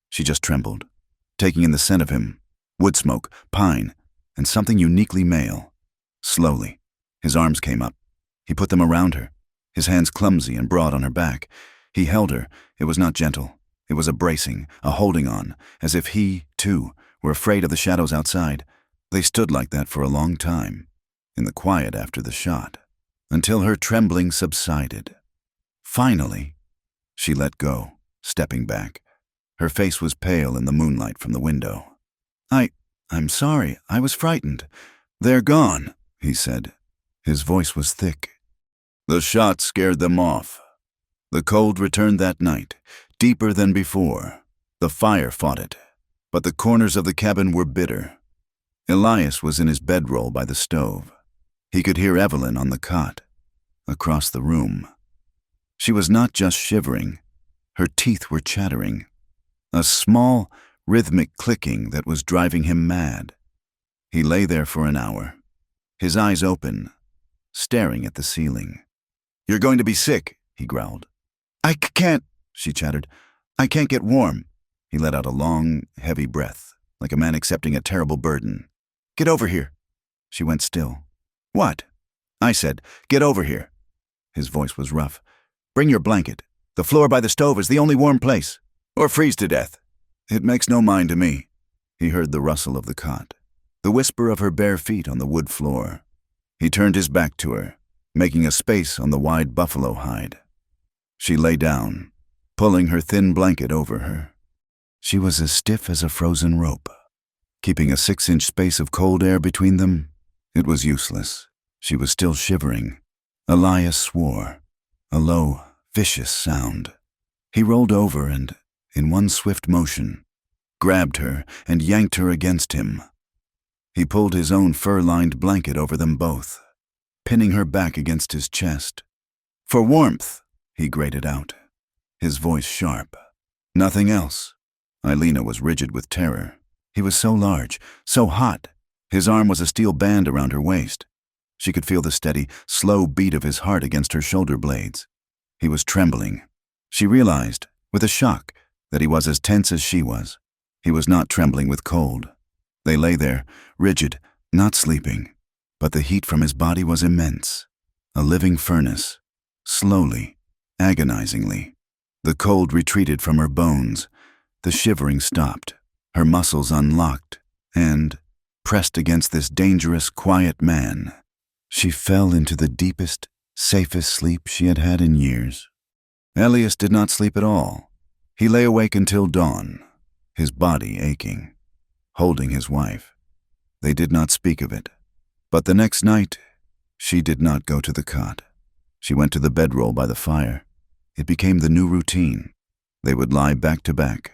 [SPEAKER 1] She just trembled, taking in the scent of him, wood smoke, pine, and something uniquely male. Slowly, his arms came up. He put them around her, his hands clumsy and broad on her back. He held her. It was not gentle. It was a bracing, a holding on, as if he, too, were afraid of the shadows outside. They stood like that for a long time, in the quiet after the shot, until her trembling subsided. Finally, she let go, stepping back. Her face was pale in the moonlight from the window. I'm sorry, I was frightened. They're gone, he said. His voice was thick. The shot scared them off. The cold returned that night, deeper than before. The fire fought it, but the corners of the cabin were bitter. Elias was in his bedroll by the stove. He could hear Evelyn on the cot, across the room. She was not just shivering. Her teeth were chattering. A small, rhythmic clicking that was driving him mad. He lay there for an hour, his eyes open, staring at the ceiling. "You're going to be sick," he growled. "I can't," she chattered. "I can't get warm." He let out a long, heavy breath, like a man accepting a terrible burden. "Get over here." She went still. "What?" I said, "Get over here." His voice was rough. "Bring your blanket. The floor by the stove is the only warm place. Or freeze to death. It makes no mind to me." He heard the rustle of the cot, the whisper of her bare feet on the wood floor. He turned his back to her, making a space on the wide buffalo hide. She lay down, pulling her thin blanket over her. She was as stiff as a frozen rope. Keeping a 6-inch space of cold air between them, it was useless. She was still shivering. Elias swore, a low, vicious sound. He rolled over and, in one swift motion, grabbed her and yanked her against him. He pulled his own fur-lined blanket over them both, pinning her back against his chest. "For warmth," he grated out, his voice sharp. Nothing else. Eilina was rigid with terror. He was so large, so hot. His arm was a steel band around her waist. She could feel the steady, slow beat of his heart against her shoulder blades. He was trembling. She realized, with a shock, that he was as tense as she was. He was not trembling with cold. They lay there, rigid, not sleeping, but the heat from his body was immense, a living furnace. Slowly, agonizingly, the cold retreated from her bones. The shivering stopped, her muscles unlocked, and, pressed against this dangerous, quiet man, she fell into the deepest, safest sleep she had had in years. Elias did not sleep at all. He lay awake until dawn, his body aching, holding his wife. They did not speak of it. But the next night, she did not go to the cot. She went to the bedroll by the fire. It became the new routine. They would lie back to back,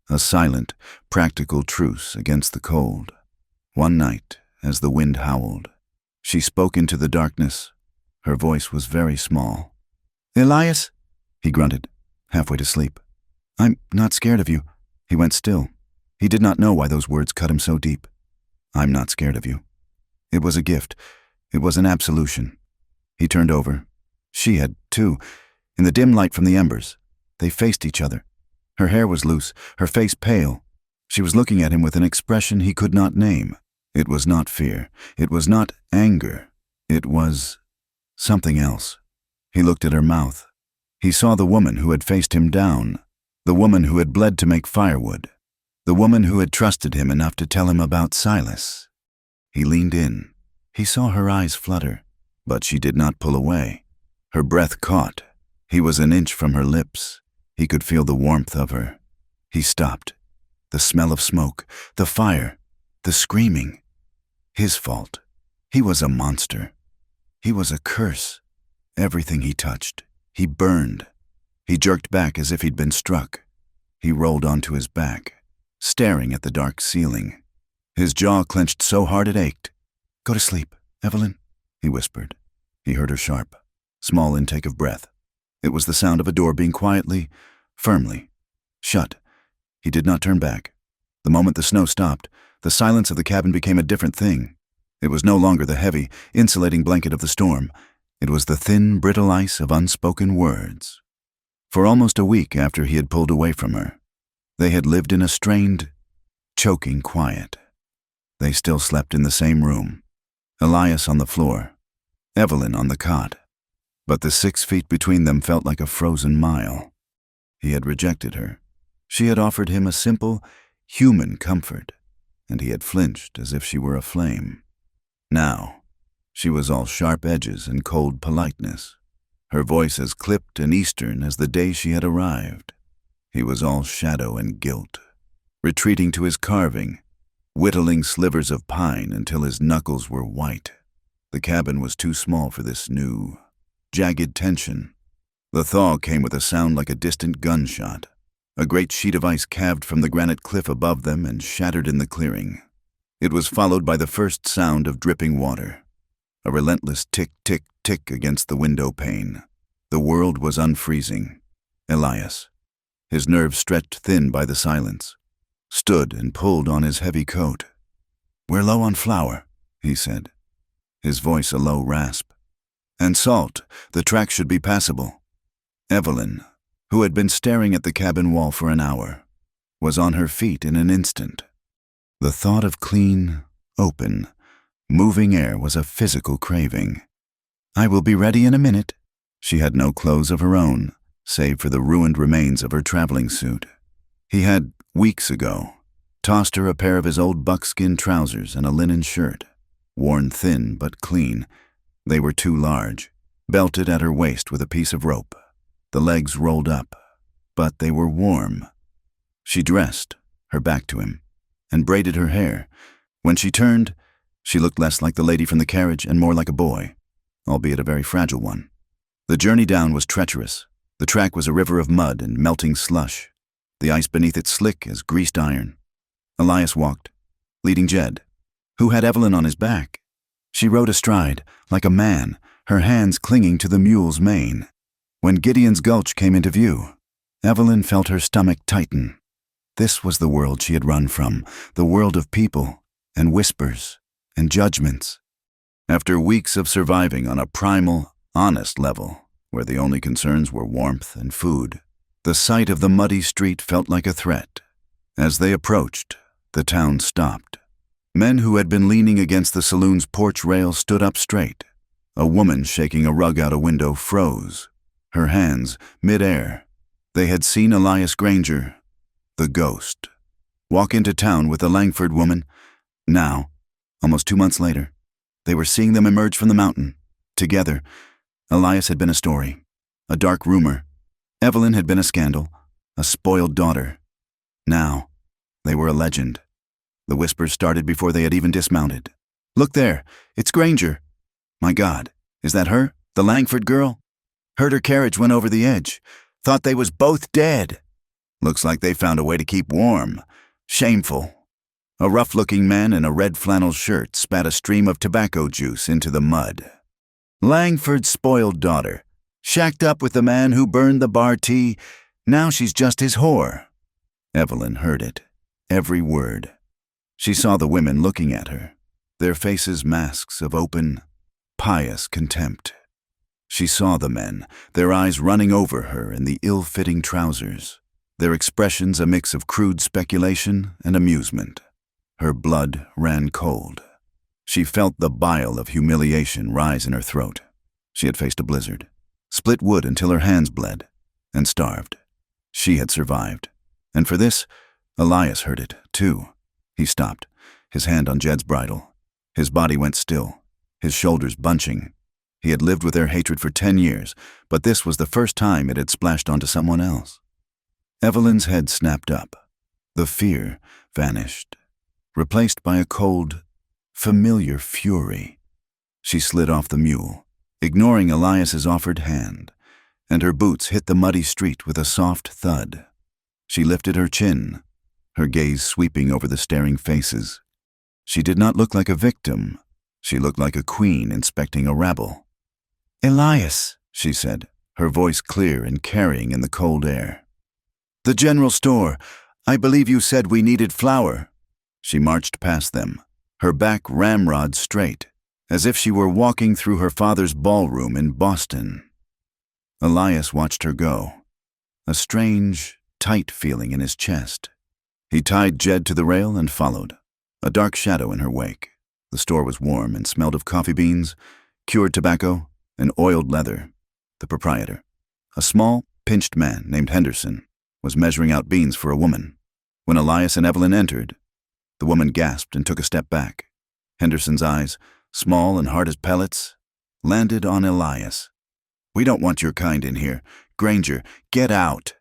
[SPEAKER 1] a silent, practical truce against the cold. One night, as the wind howled, she spoke into the darkness. Her voice was very small. "Elias," he grunted, halfway to sleep. "I'm not scared of you." He went still. He did not know why those words cut him so deep. "I'm not scared of you." It was a gift. It was an absolution. He turned over. She had, too, in the dim light from the embers. They faced each other. Her hair was loose, her face pale. She was looking at him with an expression he could not name. It was not fear. It was not anger. It was something else. He looked at her mouth. He saw the woman who had faced him down, the woman who had bled to make firewood, the woman who had trusted him enough to tell him about Silas. He leaned in. He saw her eyes flutter, but she did not pull away. Her breath caught. He was an inch from her lips. He could feel the warmth of her. He stopped. The smell of smoke, the fire, the screaming. His fault. He was a monster. He was a curse. Everything he touched, he burned. He jerked back as if he'd been struck. He rolled onto his back, staring at the dark ceiling. His jaw clenched so hard it ached. "Go to sleep, Evelyn," he whispered. He heard her sharp, small intake of breath. It was the sound of a door being quietly, firmly shut. He did not turn back. The moment the snow stopped, the silence of the cabin became a different thing. It was no longer the heavy, insulating blanket of the storm. It was the thin, brittle ice of unspoken words. For almost a week after he had pulled away from her, they had lived in a strained, choking quiet. They still slept in the same room, Elias on the floor, Evelyn on the cot. But the 6 feet between them felt like a frozen mile. He had rejected her. She had offered him a simple, human comfort, and he had flinched as if she were a flame. Now, she was all sharp edges and cold politeness, her voice as clipped and eastern as the day she had arrived. He was all shadow and guilt, retreating to his carving, whittling slivers of pine until his knuckles were white. The cabin was too small for this new, jagged tension. The thaw came with a sound like a distant gunshot. A great sheet of ice calved from the granite cliff above them and shattered in the clearing. It was followed by the first sound of dripping water, a relentless tick, tick, tick against the window pane. The world was unfreezing. Elias, his nerves stretched thin by the silence, stood and pulled on his heavy coat. "We're low on flour," he said, his voice a low rasp. "And salt. The track should be passable." Evelyn, who had been staring at the cabin wall for an hour, was on her feet in an instant. The thought of clean, open, moving air was a physical craving. "I will be ready in a minute." She had no clothes of her own, save for the ruined remains of her traveling suit. He had, weeks ago, tossed her a pair of his old buckskin trousers and a linen shirt, worn thin but clean. They were too large, belted at her waist with a piece of rope, the legs rolled up, but they were warm. She dressed, her back to him, and braided her hair. When she turned, she looked less like the lady from the carriage and more like a boy, albeit a very fragile one. The journey down was treacherous. The track was a river of mud and melting slush, the ice beneath it slick as greased iron. Elias walked, leading Jed, who had Evelyn on his back. She rode astride, like a man, her hands clinging to the mule's mane. When Gideon's Gulch came into view, Evelyn felt her stomach tighten. This was the world she had run from, the world of people and whispers and judgments. After weeks of surviving on a primal, honest level, where the only concerns were warmth and food, the sight of the muddy street felt like a threat. As they approached, the town stopped. Men who had been leaning against the saloon's porch rail stood up straight. A woman shaking a rug out a window froze, her hands mid-air. They had seen Elias Granger, the ghost, walk into town with the Langford woman. Now, almost 2 months later, they were seeing them emerge from the mountain, together. Elias had been a story, a dark rumor. Evelyn had been a scandal, a spoiled daughter. Now, they were a legend. The whispers started before they had even dismounted. "Look there, it's Granger." "My God, is that her, the Langford girl? Heard her carriage went over the edge. Thought they was both dead. Looks like they found a way to keep warm. Shameful." A rough-looking man in a red flannel shirt spat a stream of tobacco juice into the mud. "Langford's spoiled daughter. Shacked up with the man who burned the bar tea. Now she's just his whore." Evelyn heard it, every word. She saw the women looking at her, their faces masks of open, pious contempt. She saw the men, their eyes running over her in the ill-fitting trousers, their expressions a mix of crude speculation and amusement. Her blood ran cold. She felt the bile of humiliation rise in her throat. She had faced a blizzard, split wood until her hands bled, and starved. She had survived. And for this, Elias heard it, too. He stopped, his hand on Jed's bridle. His body went still, his shoulders bunching. He had lived with their hatred for 10 years, but this was the first time it had splashed onto someone else. Evelyn's head snapped up. The fear vanished, replaced by a cold, familiar fury. She slid off the mule, ignoring Elias's offered hand, and her boots hit the muddy street with a soft thud. She lifted her chin, her gaze sweeping over the staring faces. She did not look like a victim. She looked like a queen inspecting a rabble. "Elias," she said, her voice clear and carrying in the cold air. "The general store. I believe you said we needed flour." She marched past them, her back ramrod straight, as if she were walking through her father's ballroom in Boston. Elias watched her go, a strange, tight feeling in his chest. He tied Jed to the rail and followed, a dark shadow in her wake. The store was warm and smelled of coffee beans, cured tobacco, and oiled leather. The proprietor, a small, pinched man named Henderson, was measuring out beans for a woman. When Elias and Evelyn entered, the woman gasped and took a step back. Henderson's eyes, small and hard as pellets, landed on Elias. "We don't want your kind in here. Granger, get out."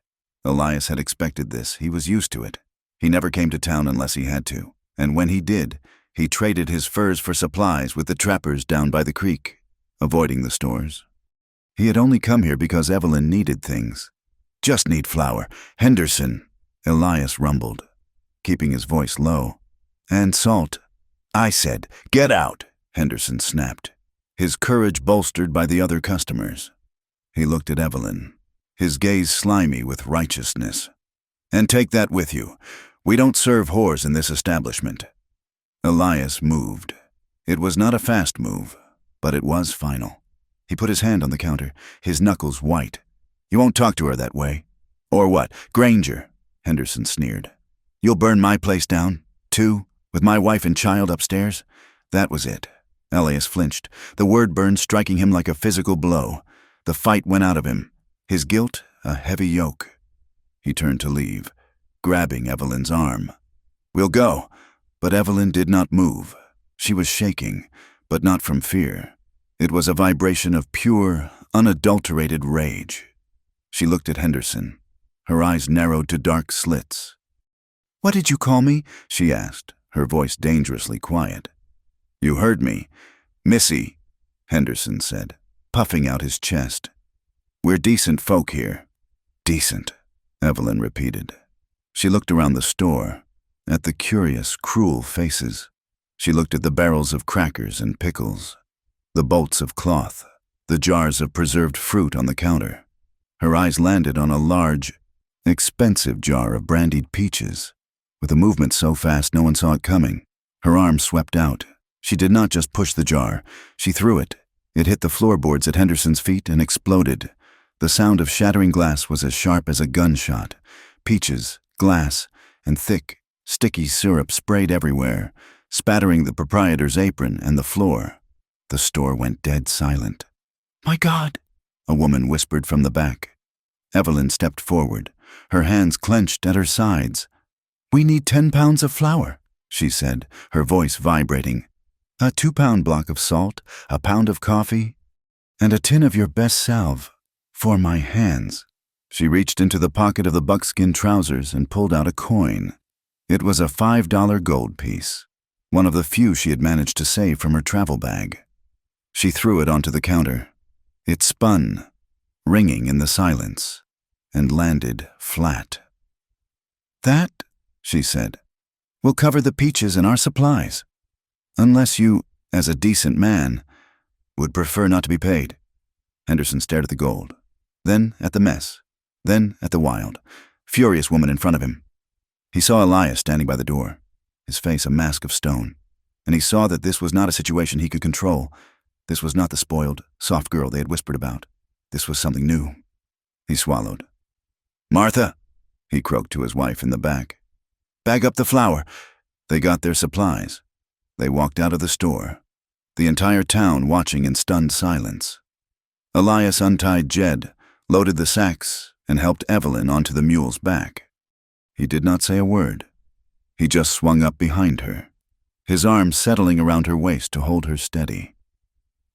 [SPEAKER 1] Elias had expected this. He was used to it. He never came to town unless he had to, and when he did, he traded his furs for supplies with the trappers down by the creek, avoiding the stores. He had only come here because Evelyn needed things. "Just need flour. Henderson," Elias rumbled, keeping his voice low. "And salt." "I said, get out," Henderson snapped, his courage bolstered by the other customers. He looked at Evelyn, his gaze slimy with righteousness. "And take that with you. We don't serve whores in this establishment." Elias moved. It was not a fast move, but it was final. He put his hand on the counter, his knuckles white. "You won't talk to her that way." "Or what, Granger?" Henderson sneered. "You'll burn my place down, too, with my wife and child upstairs?" That was it. Elias flinched, the word burn striking him like a physical blow. The fight went out of him, his guilt a heavy yoke. He turned to leave, grabbing Evelyn's arm. "We'll go." But Evelyn did not move. She was shaking, but not from fear. It was a vibration of pure, unadulterated rage. She looked at Henderson. Her eyes narrowed to dark slits. "What did you call me?" she asked, her voice dangerously quiet. "You heard me. Missy," Henderson said, puffing out his chest. "We're decent folk here." "Decent," Evelyn repeated. She looked around the store, at the curious, cruel faces. She looked at the barrels of crackers and pickles, the bolts of cloth, the jars of preserved fruit on the counter. Her eyes landed on a large, expensive jar of brandied peaches. With a movement so fast no one saw it coming, her arm swept out. She did not just push the jar, she threw it. It hit the floorboards at Henderson's feet and exploded. The sound of shattering glass was as sharp as a gunshot. Peaches, glass, and thick, sticky syrup sprayed everywhere, spattering the proprietor's apron and the floor. The store went dead silent. "My God," a woman whispered from the back. Evelyn stepped forward, her hands clenched at her sides. "We need 10 pounds of flour," she said, her voice vibrating. "A 2-pound block of salt, a pound of coffee, and a tin of your best salve for my hands." She reached into the pocket of the buckskin trousers and pulled out a coin. It was a $5 gold piece, one of the few she had managed to save from her travel bag. She threw it onto the counter. It spun, ringing in the silence, and landed flat. "That," she said, "will cover the peaches and our supplies. Unless you, as a decent man, would prefer not to be paid." Henderson stared at the gold, then at the mess, then at the wild, furious woman in front of him. He saw Elias standing by the door, his face a mask of stone, and he saw that this was not a situation he could control. This was not the spoiled, soft girl they had whispered about. This was something new. He swallowed. "Martha," he croaked to his wife in the back. "Bag up the flour." They got their supplies. They walked out of the store, the entire town watching in stunned silence. Elias untied Jed, loaded the sacks, and helped Evelyn onto the mule's back. He did not say a word. He just swung up behind her, his arm settling around her waist to hold her steady.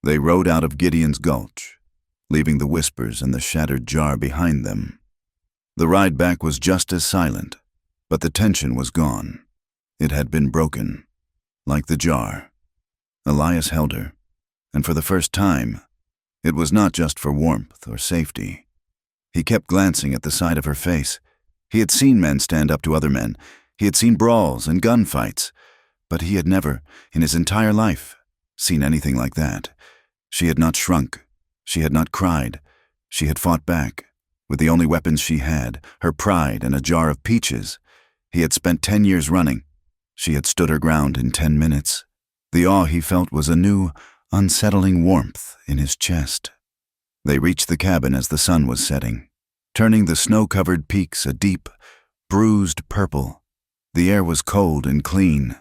[SPEAKER 1] They rode out of Gideon's Gulch, leaving the whispers and the shattered jar behind them. The ride back was just as silent, but the tension was gone. It had been broken, like the jar. Elias held her, and for the first time, it was not just for warmth or safety. He kept glancing at the side of her face. He had seen men stand up to other men. He had seen brawls and gunfights, but he had never, in his entire life, seen anything like that. She had not shrunk. She had not cried. She had fought back, with the only weapons she had, her pride and a jar of peaches. He had spent 10 years running. She had stood her ground in 10 minutes. The awe he felt was a new, unsettling warmth in his chest. They reached the cabin as the sun was setting, turning the snow-covered peaks a deep, bruised purple. The air was cold and clean.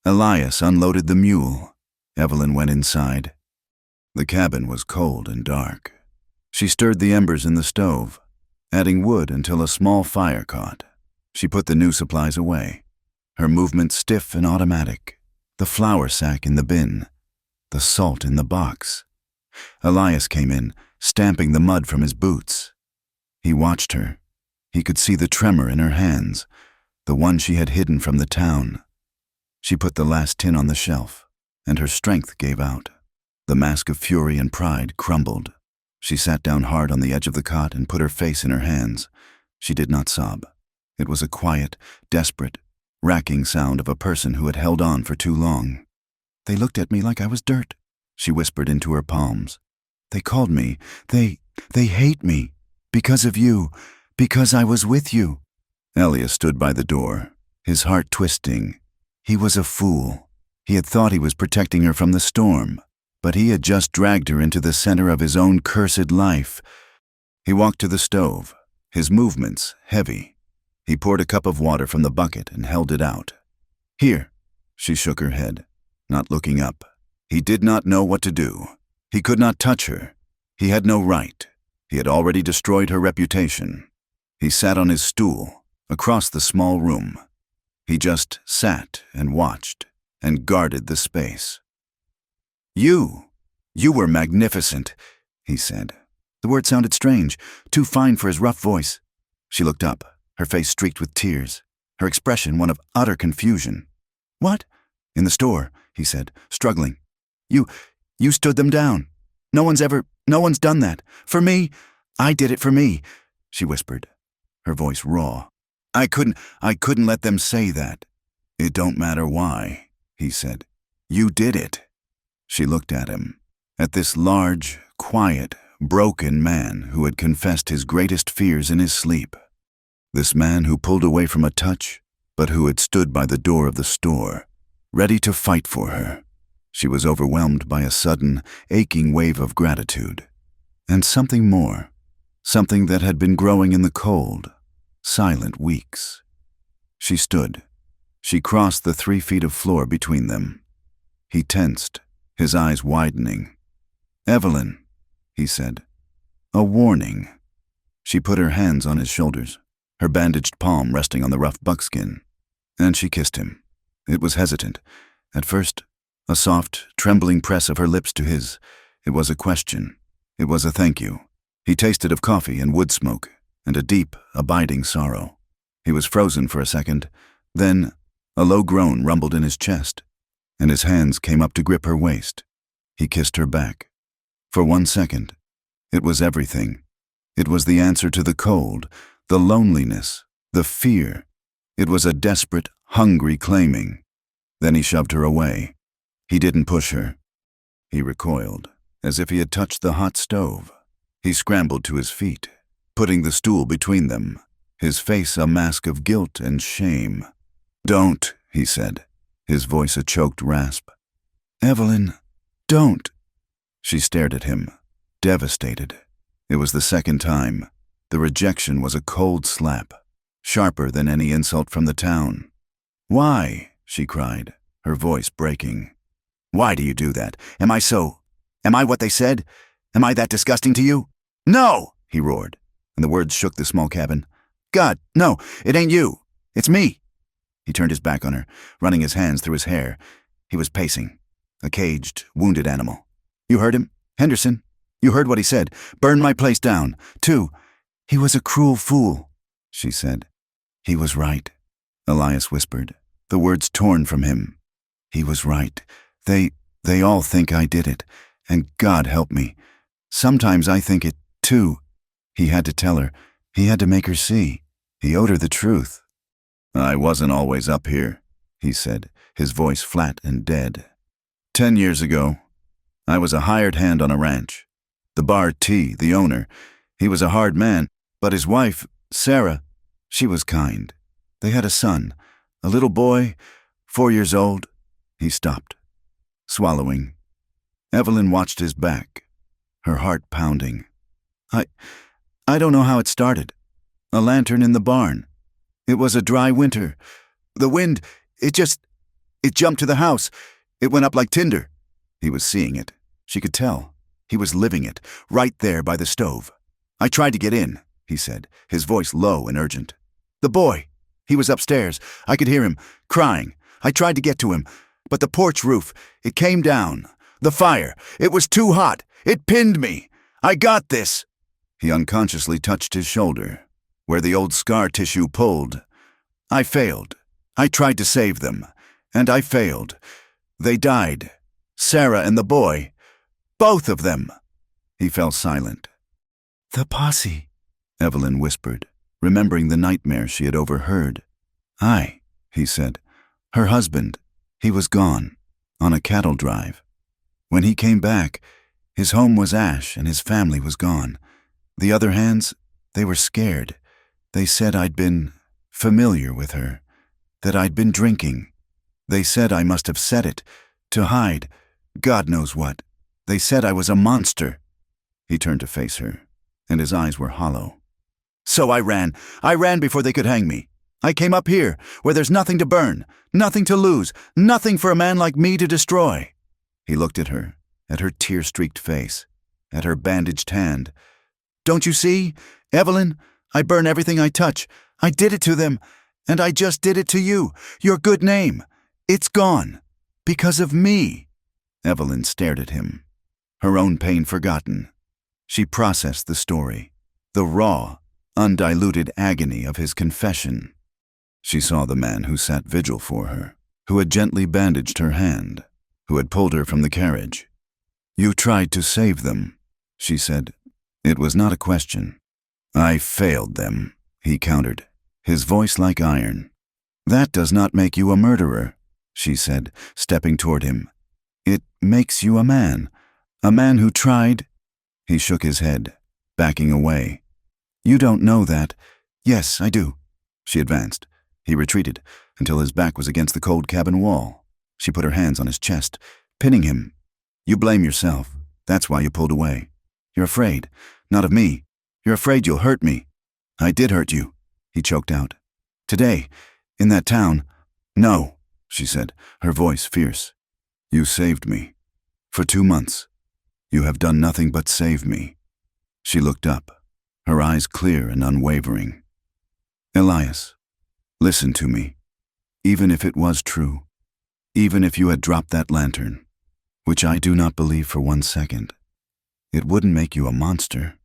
[SPEAKER 1] Elias unloaded the mule. Evelyn went inside. The cabin was cold and dark. She stirred the embers in the stove, adding wood until a small fire caught. She put the new supplies away, her movement stiff and automatic, the flour sack in the bin, the salt in the box. Elias came in, stamping the mud from his boots. He watched her. He could see the tremor in her hands, the one she had hidden from the town. She put the last tin on the shelf, and her strength gave out. The mask of fury and pride crumbled. She sat down hard on the edge of the cot and put her face in her hands. She did not sob. It was a quiet, desperate, racking sound of a person who had held on for too long. "They looked at me like I was dirt," she whispered into her palms. "They called me. They hate me. Because of you. Because I was with you." Elias stood by the door, his heart twisting. He was a fool. He had thought he was protecting her from the storm, but he had just dragged her into the center of his own cursed life. He walked to the stove, his movements heavy. He poured a cup of water from the bucket and held it out. "Here." She shook her head, not looking up. He did not know what to do. He could not touch her. He had no right. He had already destroyed her reputation. He sat on his stool, across the small room. He just sat and watched and guarded the space. You were magnificent," he said. The word sounded strange, too fine for his rough voice. She looked up, her face streaked with tears, her expression one of utter confusion. "What?" "In the store," he said, struggling. You stood them down. No one's done that. For me, I did it for me," she whispered, her voice raw. I couldn't let them say that." "It don't matter why," he said. "You did it." She looked at him, at this large, quiet, broken man who had confessed his greatest fears in his sleep. This man who pulled away from a touch, but who had stood by the door of the store, ready to fight for her. She was overwhelmed by a sudden, aching wave of gratitude. And something more, something that had been growing in the cold, silent weeks. She stood. She crossed the 3 feet of floor between them. He tensed, his eyes widening. "Evelyn," he said. "A warning." She put her hands on his shoulders, her bandaged palm resting on the rough buckskin, and she kissed him. It was hesitant. At first, a soft, trembling press of her lips to his. It was a question. It was a thank you. He tasted of coffee and wood smoke, and a deep, abiding sorrow. He was frozen for a second. Then, a low groan rumbled in his chest, and his hands came up to grip her waist. He kissed her back. For 1 second, it was everything. It was the answer to the cold, the loneliness, the fear. It was a desperate, hungry claiming. Then he shoved her away. He didn't push her. He recoiled, as if he had touched the hot stove. He scrambled to his feet, putting the stool between them, his face a mask of guilt and shame. "Don't," he said, his voice a choked rasp. "Evelyn, don't." She stared at him, devastated. It was the second time. The rejection was a cold slap, sharper than any insult from the town. "Why?" she cried, her voice breaking. "Why do you do that? Am I what they said? Am I that disgusting to you?" "No!" he roared, and the words shook the small cabin. "God, no, it ain't you. It's me." He turned his back on her, running his hands through his hair. He was pacing, a caged, wounded animal. "You heard him, Henderson? You heard what he said. Burn my place down, too. He was a cruel fool," she said. "He was right," Elias whispered, the words torn from him. "He was right. They all think I did it, and God help me. Sometimes I think it, too." He had to tell her. He had to make her see. He owed her the truth. "I wasn't always up here," he said, his voice flat and dead. 10 years ago, I was a hired hand on a ranch. The Bar T, the owner, he was a hard man, but his wife, Sarah, she was kind. They had a son, a little boy, 4 years old." He stopped, swallowing. Evelyn watched his back, her heart pounding. I don't know how it started. A lantern in the barn. It was a dry winter. The wind, it jumped to the house. It went up like tinder." He was seeing it. She could tell. He was living it, right there by the stove. "I tried to get in," he said, his voice low and urgent. "The boy, he was upstairs. I could hear him, crying. I tried to get to him, but the porch roof, it came down. The fire, it was too hot. It pinned me. I got this." He unconsciously touched his shoulder, where the old scar tissue pulled. "I failed. I tried to save them, and I failed. They died. Sarah and the boy. Both of them." He fell silent. "The posse," Evelyn whispered, remembering the nightmare she had overheard. "Aye," he said. "Her husband, he was gone, on a cattle drive. When he came back, his home was ash and his family was gone. The other hands, they were scared. They said I'd been familiar with her, that I'd been drinking. They said I must have said it, to hide, God knows what. They said I was a monster." He turned to face her, and his eyes were hollow. "So I ran. I ran before they could hang me. I came up here, where there's nothing to burn, nothing to lose, nothing for a man like me to destroy." He looked at her tear-streaked face, at her bandaged hand. "Don't you see? Evelyn, I burn everything I touch. I did it to them, And I just did it to you. Your good name. It's gone. Because of me." Evelyn stared at him, her own pain forgotten. She processed the story, the raw, undiluted agony of his confession. She saw the man who sat vigil for her, who had gently bandaged her hand, who had pulled her from the carriage. "You tried to save them," she said. It was not a question. "I failed them," he countered, his voice like iron. "That does not make you a murderer," she said, stepping toward him. "It makes you a man who tried—" He shook his head, backing away. "You don't know that." "Yes, I do." She advanced. He retreated until his back was against the cold cabin wall. She put her hands on his chest, pinning him. "You blame yourself. That's why you pulled away. You're afraid. Not of me. You're afraid you'll hurt me." "I did hurt you," he choked out. "Today, in that town." "No," she said, her voice fierce. "You saved me. For 2 months. You have done nothing but save me." She looked up, her eyes clear and unwavering. "Elias, listen to me. Even if it was true, even if you had dropped that lantern, which I do not believe for 1 second, it wouldn't make you a monster."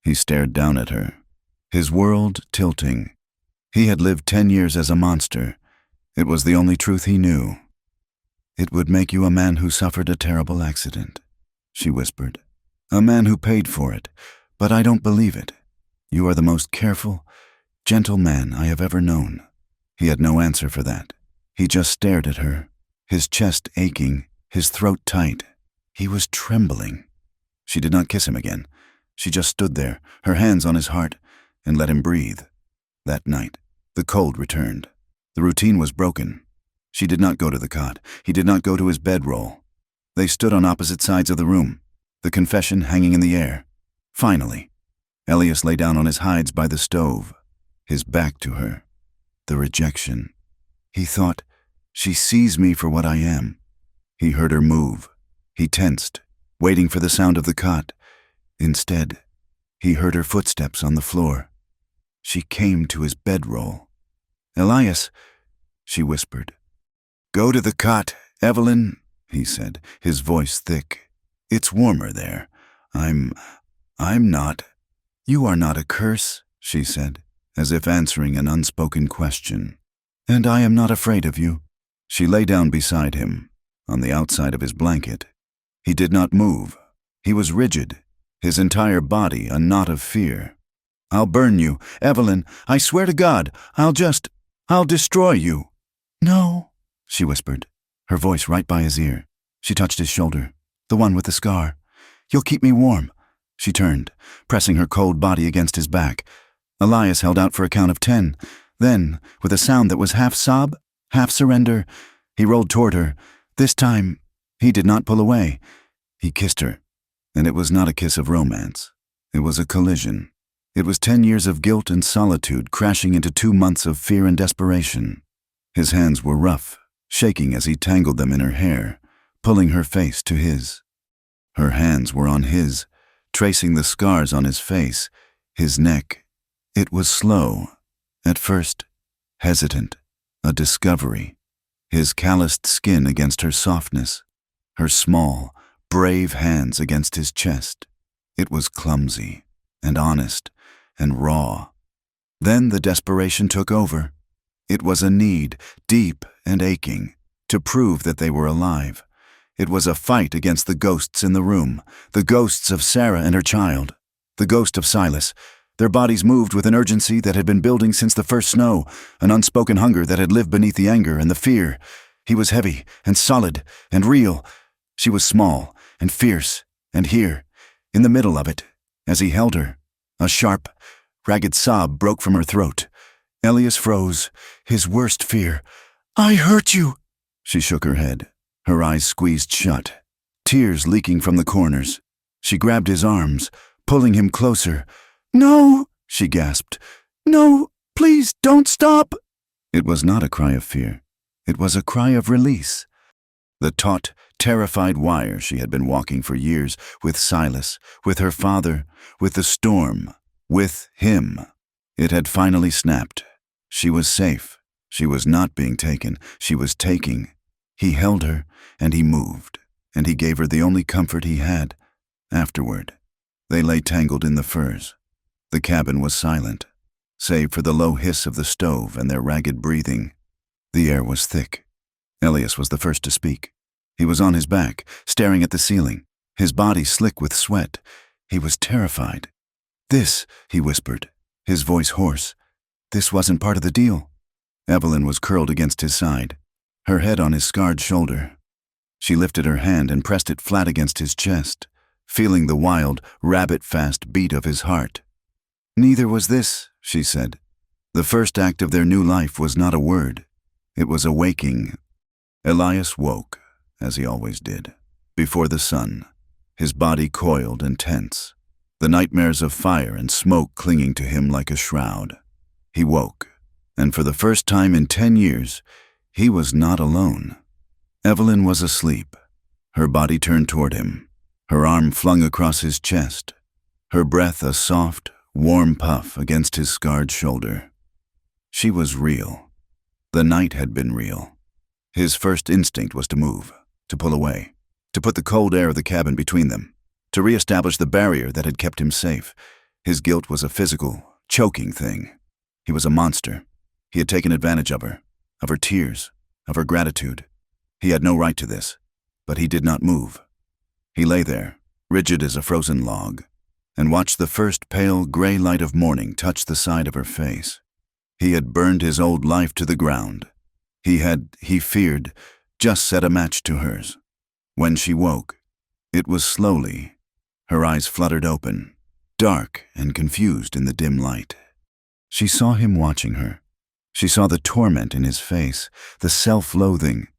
[SPEAKER 1] He stared down at her, his world tilting. He had lived 10 years as a monster. It was the only truth he knew. "It would make you a man who suffered a terrible accident," she whispered. "A man who paid for it, but I don't believe it. You are the most careful, gentle man I have ever known." He had no answer for that. He just stared at her, his chest aching, his throat tight. He was trembling. She did not kiss him again. She just stood there, her hands on his heart, and let him breathe. That night, the cold returned. The routine was broken. She did not go to the cot. He did not go to his bedroll. They stood on opposite sides of the room, the confession hanging in the air. Finally, Elias lay down on his hides by the stove, his back to her. The rejection. He thought, "She sees me for what I am." He heard her move. He tensed, waiting for the sound of the cot. Instead, he heard her footsteps on the floor. She came to his bedroll. "Elias," she whispered. "Go to the cot, Evelyn," he said, his voice thick. "It's warmer there. I'm not." "You are not a curse," she said, as if answering an unspoken question. "And I am not afraid of you." She lay down beside him, on the outside of his blanket. He did not move. He was rigid, his entire body a knot of fear. "I'll burn you, Evelyn. I swear to God, I'll destroy you." "No," she whispered, her voice right by his ear. She touched his shoulder, the one with the scar. "You'll keep me warm." She turned, pressing her cold body against his back. Elias held out for a count of 10. Then, with a sound that was half sob, half surrender, he rolled toward her. This time, he did not pull away. He kissed her, and it was not a kiss of romance. It was a collision. It was 10 years of guilt and solitude crashing into 2 months of fear and desperation. His hands were rough, shaking as he tangled them in her hair, pulling her face to his. Her hands were on his, tracing the scars on his face, his neck. It was slow, at first, hesitant, a discovery. His calloused skin against her softness, her small, brave hands against his chest. It was clumsy, and honest, and raw. Then the desperation took over. It was a need, deep and aching, to prove that they were alive. It was a fight against the ghosts in the room, the ghosts of Sarah and her child, the ghost of Silas. Their bodies moved with an urgency that had been building since the first snow, an unspoken hunger that had lived beneath the anger and the fear. He was heavy and solid and real. She was small and fierce, and here, in the middle of it, as he held her, a sharp, ragged sob broke from her throat. Elias froze, his worst fear. "I hurt you." She shook her head, her eyes squeezed shut, tears leaking from the corners. She grabbed his arms, pulling him closer. "No," she gasped. "No, please don't stop." It was not a cry of fear. It was a cry of release. The taut, terrified wire she had been walking for years, with Silas, with her father, with the storm, with him. It had finally snapped. She was safe. She was not being taken. She was taking. He held her, and he moved, and he gave her the only comfort he had. Afterward, they lay tangled in the furs. The cabin was silent, save for the low hiss of the stove and their ragged breathing. The air was thick. Elias was the first to speak. He was on his back, staring at the ceiling, his body slick with sweat. He was terrified. "This," he whispered, his voice hoarse. "This wasn't part of the deal." Evelyn was curled against his side, her head on his scarred shoulder. She lifted her hand and pressed it flat against his chest, feeling the wild, rabbit-fast beat of his heart. "Neither was this," she said. The first act of their new life was not a word. It was a waking. Elias woke, as he always did, before the sun, his body coiled and tense, the nightmares of fire and smoke clinging to him like a shroud. He woke, and for the first time in 10 years, he was not alone. Evelyn was asleep, her body turned toward him, her arm flung across his chest, her breath a soft, warm puff against his scarred shoulder. She was real. The night had been real. His first instinct was to move, to pull away, to put the cold air of the cabin between them, to reestablish the barrier that had kept him safe. His guilt was a physical, choking thing. He was a monster. He had taken advantage of her tears, of her gratitude. He had no right to this, but he did not move. He lay there, rigid as a frozen log, and watched the first pale gray light of morning touch the side of her face. He had burned his old life to the ground. He feared, just set a match to hers. When she woke, it was slowly. Her eyes fluttered open, dark and confused in the dim light. She saw him watching her. She saw the torment in his face, the self-loathing.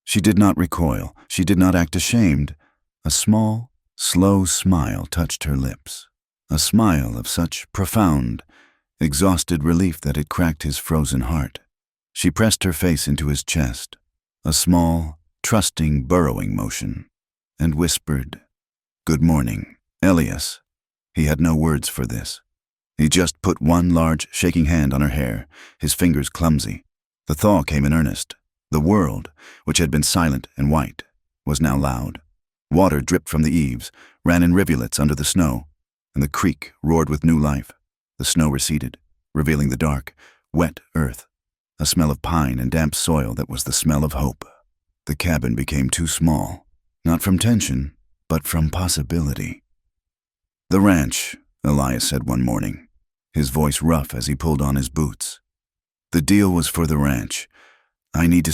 [SPEAKER 1] She did not recoil. She did not act ashamed. A small, slow smile touched her lips, a smile of such profound, exhausted relief that it cracked his frozen heart. She pressed her face into his chest, a small, trusting, burrowing motion, and whispered, "Good morning, Elias." He had no words for this. He just put one large, shaking hand on her hair, his fingers clumsy. The thaw came in earnest. The world, which had been silent and white, was now loud. Water dripped from the eaves, ran in rivulets under the snow, and the creek roared with new life. The snow receded, revealing the dark, wet earth, a smell of pine and damp soil that was the smell of hope. The cabin became too small, not from tension, but from possibility. "The ranch," Elias said one morning, his voice rough as he pulled on his boots. "The deal was for the ranch. We need to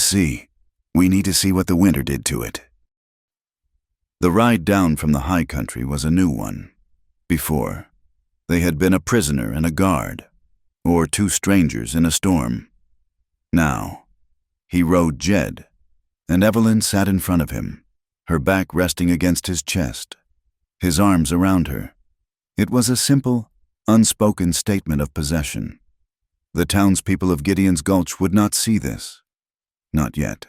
[SPEAKER 1] see what the winter did to it." The ride down from the high country was a new one. Before, they had been a prisoner and a guard, or two strangers in a storm. Now, he rode Jed, and Evelyn sat in front of him, her back resting against his chest, his arms around her. It was a simple, unspoken statement of possession. The townspeople of Gideon's Gulch would not see this. Not yet.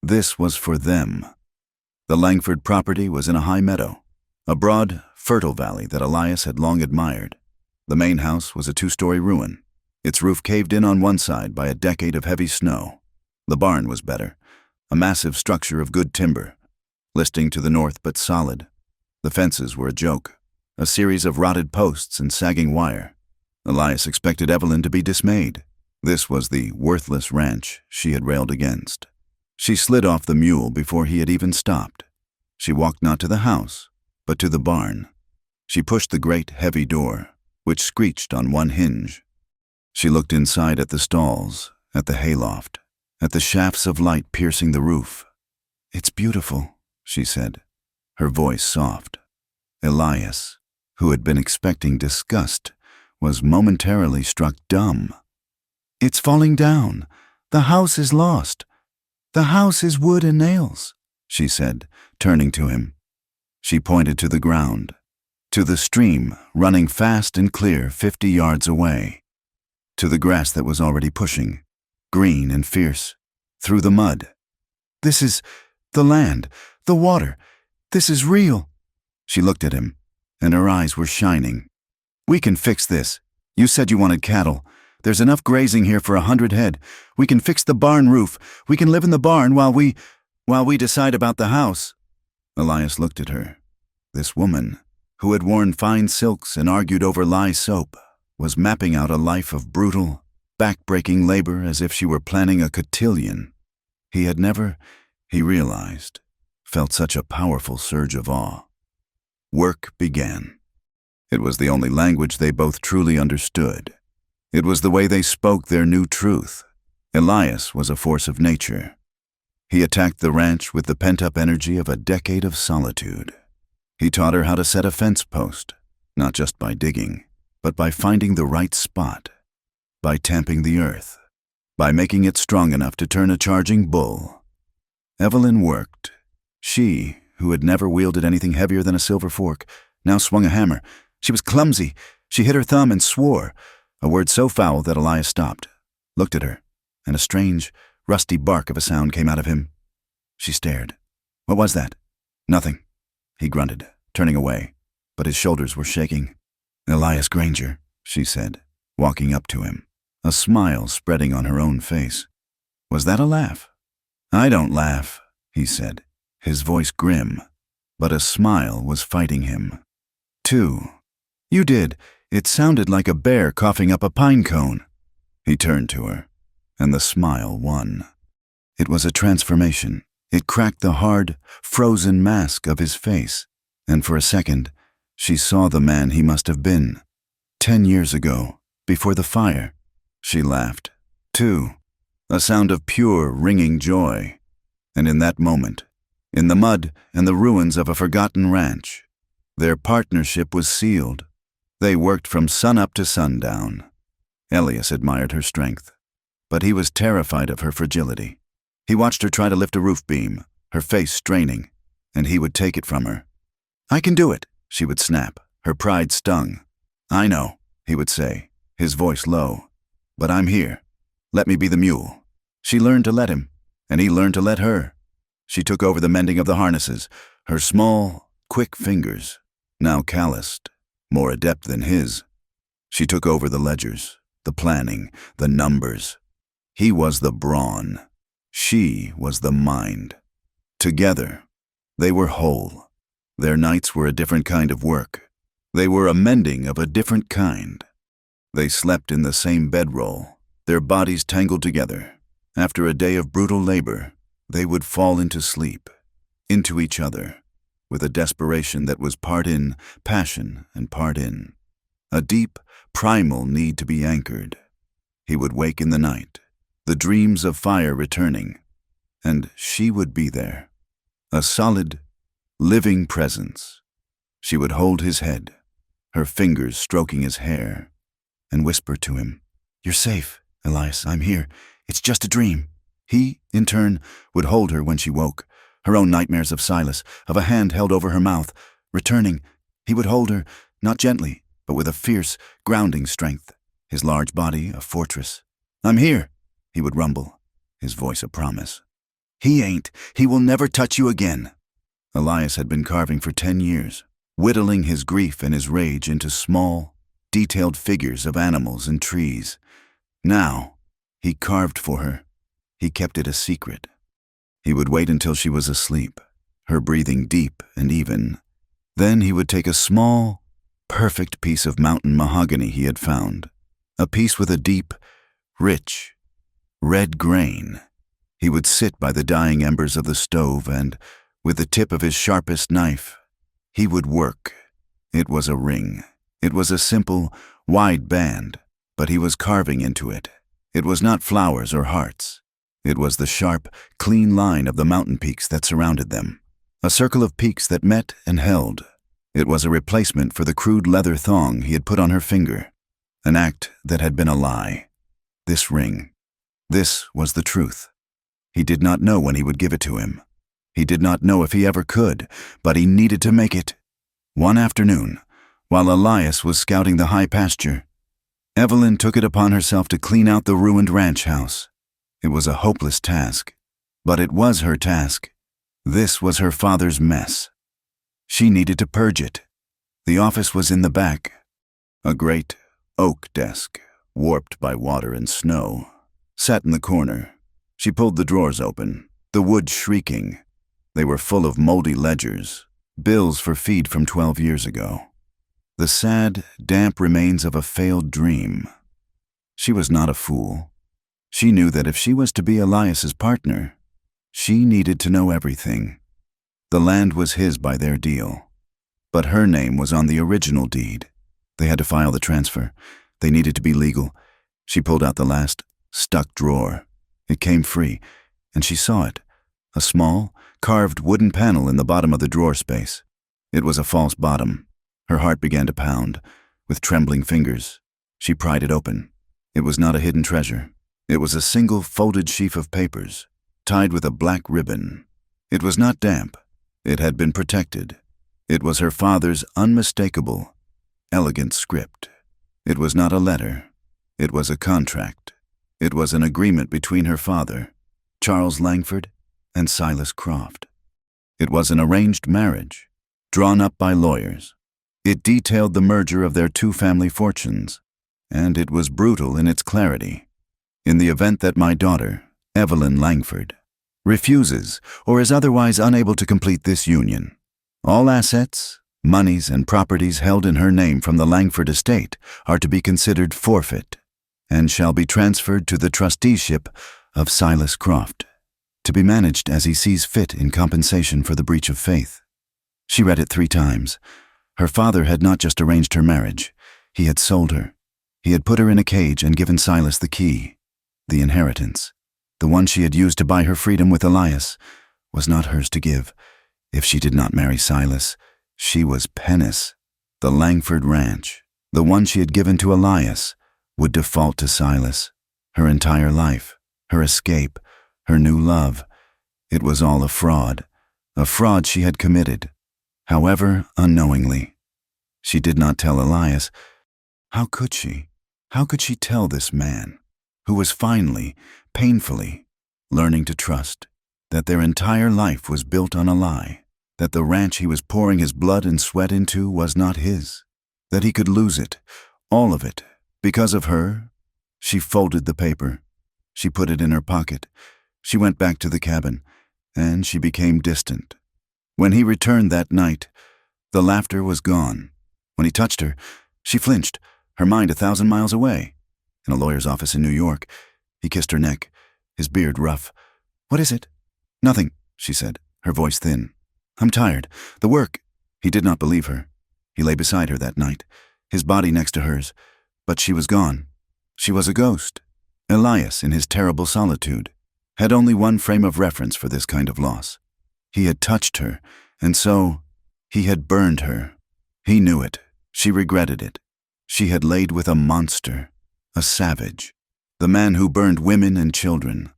[SPEAKER 1] This was for them. The Langford property was in a high meadow, a broad, fertile valley that Elias had long admired. The main house was a 2-story ruin, its roof caved in on one side by a decade of heavy snow. The barn was better, a massive structure of good timber, listing to the north but solid. The fences were a joke, a series of rotted posts and sagging wire. Elias expected Evelyn to be dismayed. This was the worthless ranch she had railed against. She slid off the mule before he had even stopped. She walked not to the house, but to the barn. She pushed the great, heavy door, which screeched on one hinge. She looked inside at the stalls, at the hayloft, at the shafts of light piercing the roof. "It's beautiful," she said, her voice soft. Elias, who had been expecting disgust, was momentarily struck dumb. "It's falling down. The house is lost. The house is wood and nails," she said, turning to him. She pointed to the ground, to the stream running fast and clear 50 yards away, to the grass that was already pushing, green and fierce, through the mud. "This is the land, the water. This is real." She looked at him, and her eyes were shining. "We can fix this. You said you wanted cattle. There's enough grazing here for 100 head. We can fix the barn roof. We can live in the barn while we decide about the house." Elias looked at her. This woman, who had worn fine silks and argued over lye soap, was mapping out a life of brutal, back-breaking labor as if she were planning a cotillion. He had never, he realized, felt such a powerful surge of awe. Work began. It was the only language they both truly understood. It was the way they spoke their new truth. Elias was a force of nature. He attacked the ranch with the pent-up energy of a decade of solitude. He taught her how to set a fence post, not just by digging, but by finding the right spot, by tamping the earth, by making it strong enough to turn a charging bull. Evelyn worked. She, who had never wielded anything heavier than a silver fork, now swung a hammer. She was clumsy. She hit her thumb and swore, a word so foul that Elias stopped, looked at her, and a strange, rusty bark of a sound came out of him. She stared. "What was that?" "Nothing," he grunted, turning away, but his shoulders were shaking. "Elias Granger," she said, walking up to him, a smile spreading on her own face. "Was that a laugh?" "I don't laugh," he said, his voice grim, but a smile was fighting him. "Two. You did. It sounded like a bear coughing up a pine cone." He turned to her, and the smile won. It was a transformation. It cracked the hard, frozen mask of his face, and for a second, she saw the man he must have been. 10 years ago, before the fire. She laughed. Two. A sound of pure, ringing joy. And in that moment, in the mud and the ruins of a forgotten ranch, their partnership was sealed. They worked from sunup to sundown. Elias admired her strength, but he was terrified of her fragility. He watched her try to lift a roof beam, her face straining, and he would take it from her. "I can do it," she would snap, her pride stung. "I know," he would say, his voice low, "but I'm here. Let me be the mule." She learned to let him, and he learned to let her. She took over the mending of the harnesses, her small, quick fingers, now calloused, more adept than his. She took over the ledgers, the planning, the numbers. He was the brawn. She was the mind. Together, they were whole. Their nights were a different kind of work. They were a mending of a different kind. They slept in the same bedroll, their bodies tangled together. After a day of brutal labor, they would fall into sleep, into each other, with a desperation that was part in passion and part in. A deep, primal need to be anchored. He would wake in the night, the dreams of fire returning, and she would be there, a solid, living presence. She would hold his head, her fingers stroking his hair, and whisper to him, "You're safe, Elias, I'm here. It's just a dream." He, in turn, would hold her when she woke, her own nightmares of Silas, of a hand held over her mouth. Returning, he would hold her, not gently, but with a fierce, grounding strength, his large body a fortress. "I'm here," he would rumble, his voice a promise. "He ain't. He will never touch you again." Elias had been carving for 10 years, whittling his grief and his rage into small, detailed figures of animals and trees. Now, he carved for her. He kept it a secret. He would wait until she was asleep, her breathing deep and even. Then he would take a small, perfect piece of mountain mahogany he had found, a piece with a deep, rich, red grain. He would sit by the dying embers of the stove and, with the tip of his sharpest knife, he would work. It was a ring. It was a simple, wide band, but he was carving into it. It was not flowers or hearts. It was the sharp, clean line of the mountain peaks that surrounded them, a circle of peaks that met and held. It was a replacement for the crude leather thong he had put on her finger, an act that had been a lie. This ring, this was the truth. He did not know when he would give it to him. He did not know if he ever could, but he needed to make it. One afternoon, while Elias was scouting the high pasture, Evelyn took it upon herself to clean out the ruined ranch house. It was a hopeless task, but it was her task. This was her father's mess. She needed to purge it. The office was in the back, a great oak desk warped by water and snow, sat in the corner. She pulled the drawers open, the wood shrieking. They were full of moldy ledgers, bills for feed from 12 years ago. The sad, damp remains of a failed dream. She was not a fool. She knew that if she was to be Elias's partner, she needed to know everything. The land was his by their deal, but her name was on the original deed. They had to file the transfer. They needed to be legal. She pulled out the last, stuck drawer. It came free, and she saw it, a small, carved wooden panel in the bottom of the drawer space. It was a false bottom. Her heart began to pound. With trembling fingers, she pried it open. It was not a hidden treasure. It was a single folded sheaf of papers, tied with a black ribbon. It was not damp. It had been protected. It was her father's unmistakable, elegant script. It was not a letter. It was a contract. It was an agreement between her father, Charles Langford, and Silas Croft. It was an arranged marriage, drawn up by lawyers. It detailed the merger of their two family fortunes, and it was brutal in its clarity. In the event that my daughter, Evelyn Langford, refuses or is otherwise unable to complete this union, all assets, monies, and properties held in her name from the Langford estate are to be considered forfeit and shall be transferred to the trusteeship of Silas Croft, to be managed as he sees fit in compensation for the breach of faith. She read it 3 times. Her father had not just arranged her marriage. He had sold her. He had put her in a cage and given Silas the key. The inheritance, the one she had used to buy her freedom with Elias, was not hers to give. If she did not marry Silas, she was penniless. The Langford ranch, the one she had given to Elias, would default to Silas. Her entire life, her escape, her new love, it was all a fraud she had committed, however unknowingly. She did not tell Elias. How could she? How could she tell this man, who was finally, painfully, learning to trust, that their entire life was built on a lie, that the ranch he was pouring his blood and sweat into was not his, that he could lose it, all of it, because of her? She folded the paper. She put it in her pocket. She went back to the cabin, and she became distant. When he returned that night, the laughter was gone. When he touched her, she flinched, her mind 1,000 miles away. In a lawyer's office in New York, he kissed her neck, his beard rough. "What is it?" "Nothing," she said, her voice thin. "I'm tired. The work." He did not believe her. He lay beside her that night, his body next to hers, but she was gone. She was a ghost. Elias, in his terrible solitude, had only one frame of reference for this kind of loss. He had touched her, and so he had burned her. He knew it. She regretted it. She had laid with a monster, a savage, the man who burned women and children.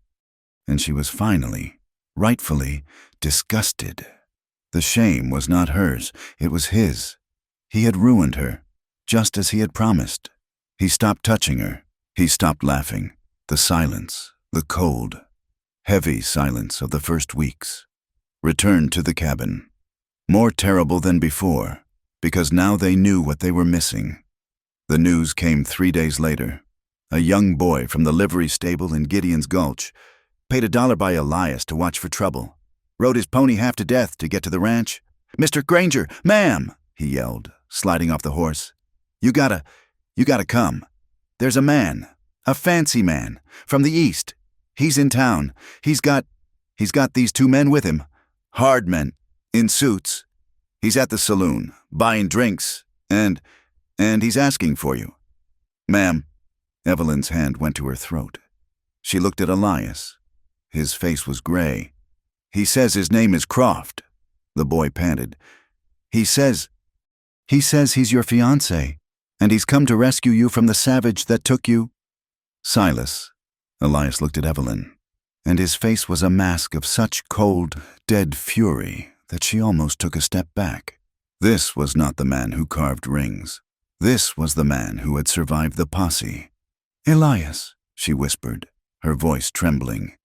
[SPEAKER 1] And she was finally, rightfully, disgusted. The shame was not hers, it was his. He had ruined her, just as he had promised. He stopped touching her. He stopped laughing. The silence, the cold, heavy silence of the first weeks, returned to the cabin. More terrible than before, because now they knew what they were missing. The news came 3 days later. A young boy from the livery stable in Gideon's Gulch, paid $1 by Elias to watch for trouble, rode his pony half to death to get to the ranch. "Mr. Granger, ma'am," he yelled, sliding off the horse. You gotta come. There's a man, a fancy man, from the east. He's in town. He's got these 2 men with him, hard men, in suits. He's at the saloon, buying drinks, and he's asking for you." "Ma'am." Evelyn's hand went to her throat. She looked at Elias. His face was gray. "He says his name is Croft," the boy panted. He says he's your fiancé, and he's come to rescue you from the savage that took you." "Silas." Elias looked at Evelyn, and his face was a mask of such cold, dead fury that she almost took a step back. This was not the man who carved rings. This was the man who had survived the posse. "Elias," she whispered, her voice trembling.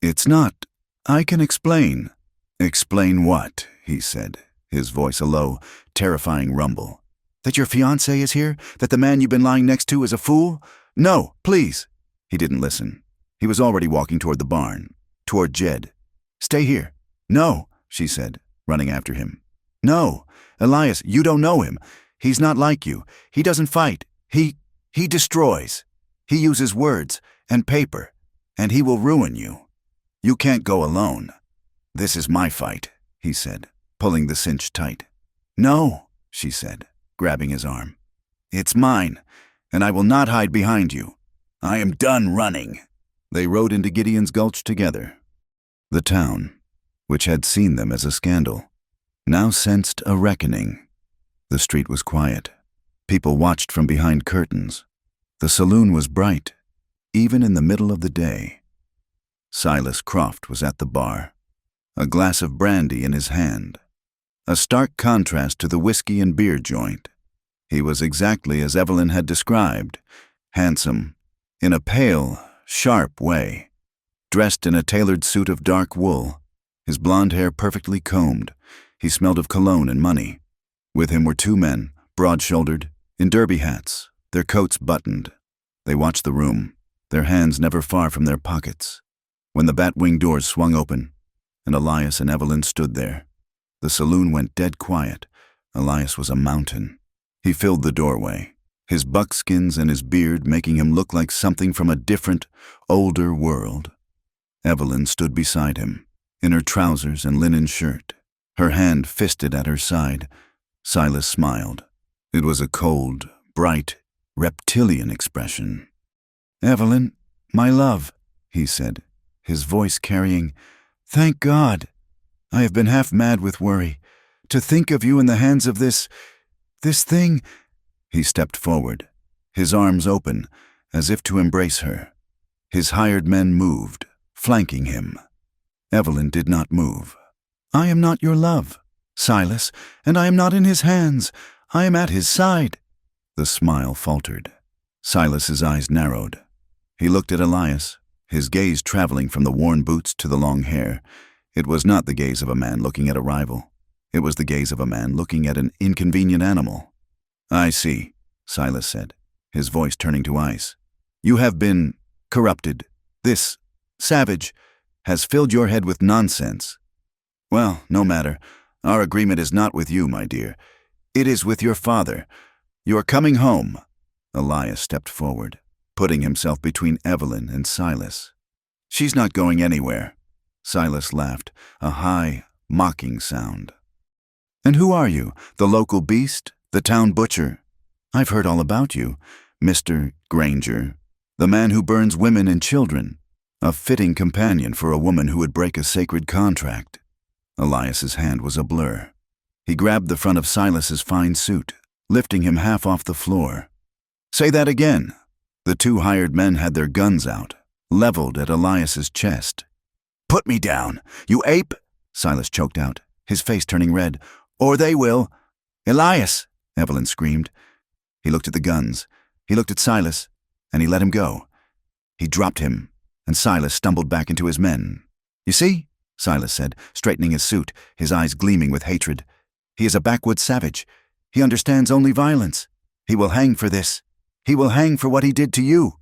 [SPEAKER 1] "It's not. I can explain." "Explain what?" he said, his voice a low, terrifying rumble. "That your fiancé is here? That the man you've been lying next to is a fool? No, please. He didn't listen. He was already walking toward the barn, toward Jed. Stay here. No, she said, running after him. No, Elias, you don't know him. He's not like you. He doesn't fight. He destroys. He uses words and paper, and he will ruin you. You can't go alone. This is my fight, he said, pulling the cinch tight. No, she said, grabbing his arm. It's mine, and I will not hide behind you. I am done running. They rode into Gideon's Gulch together. The town, which had seen them as a scandal, now sensed a reckoning. The street was quiet. People watched from behind curtains. The saloon was bright, even in the middle of the day. Silas Croft was at the bar, a glass of brandy in his hand, a stark contrast to the whiskey and beer joint. He was exactly as Evelyn had described, handsome, in a pale, sharp way, dressed in a tailored suit of dark wool, his blonde hair perfectly combed. He smelled of cologne and money. With him were two men, broad-shouldered, in derby hats, their coats buttoned. They watched the room, their hands never far from their pockets. When the bat-wing doors swung open, and Elias and Evelyn stood there, the saloon went dead quiet. Elias was a mountain. He filled the doorway, his buckskins and his beard making him look like something from a different, older world. Evelyn stood beside him, in her trousers and linen shirt, her hand fisted at her side. Silas smiled. It was a cold, bright, reptilian expression. "Evelyn, my love," he said, his voice carrying, "Thank God. I have been half mad with worry. To think of you in the hands of this thing." He stepped forward, his arms open, as if to embrace her. His hired men moved, flanking him. Evelyn did not move. "I am not your love, Silas, and I am not in his hands. I am at his side." The smile faltered. Silas's eyes narrowed. He looked at Elias, his gaze traveling from the worn boots to the long hair. It was not the gaze of a man looking at a rival. It was the gaze of a man looking at an inconvenient animal. "I see," Silas said, his voice turning to ice. "You have been corrupted. This savage has filled your head with nonsense. Well, no matter. Our agreement is not with you, my dear. It is with your father. You are coming home." Elias stepped forward, putting himself between Evelyn and Silas. "She's not going anywhere." Silas laughed, a high, mocking sound. "And who are you? The local beast? The town butcher? I've heard all about you, Mr. Granger, the man who burns women and children. A fitting companion for a woman who would break a sacred contract." Elias's hand was a blur. He grabbed the front of Silas's fine suit, lifting him half off the floor. "Say that again." The two hired men had their guns out, leveled at Elias's chest. "Put me down, you ape," Silas choked out, his face turning red. "Or they will." "Elias!" Evelyn screamed. He looked at the guns. He looked at Silas, and he let him go. He dropped him, and Silas stumbled back into his men. "You see?" Silas said, straightening his suit, his eyes gleaming with hatred. "He is a backwoods savage. He understands only violence. He will hang for this. He will hang for what he did to you,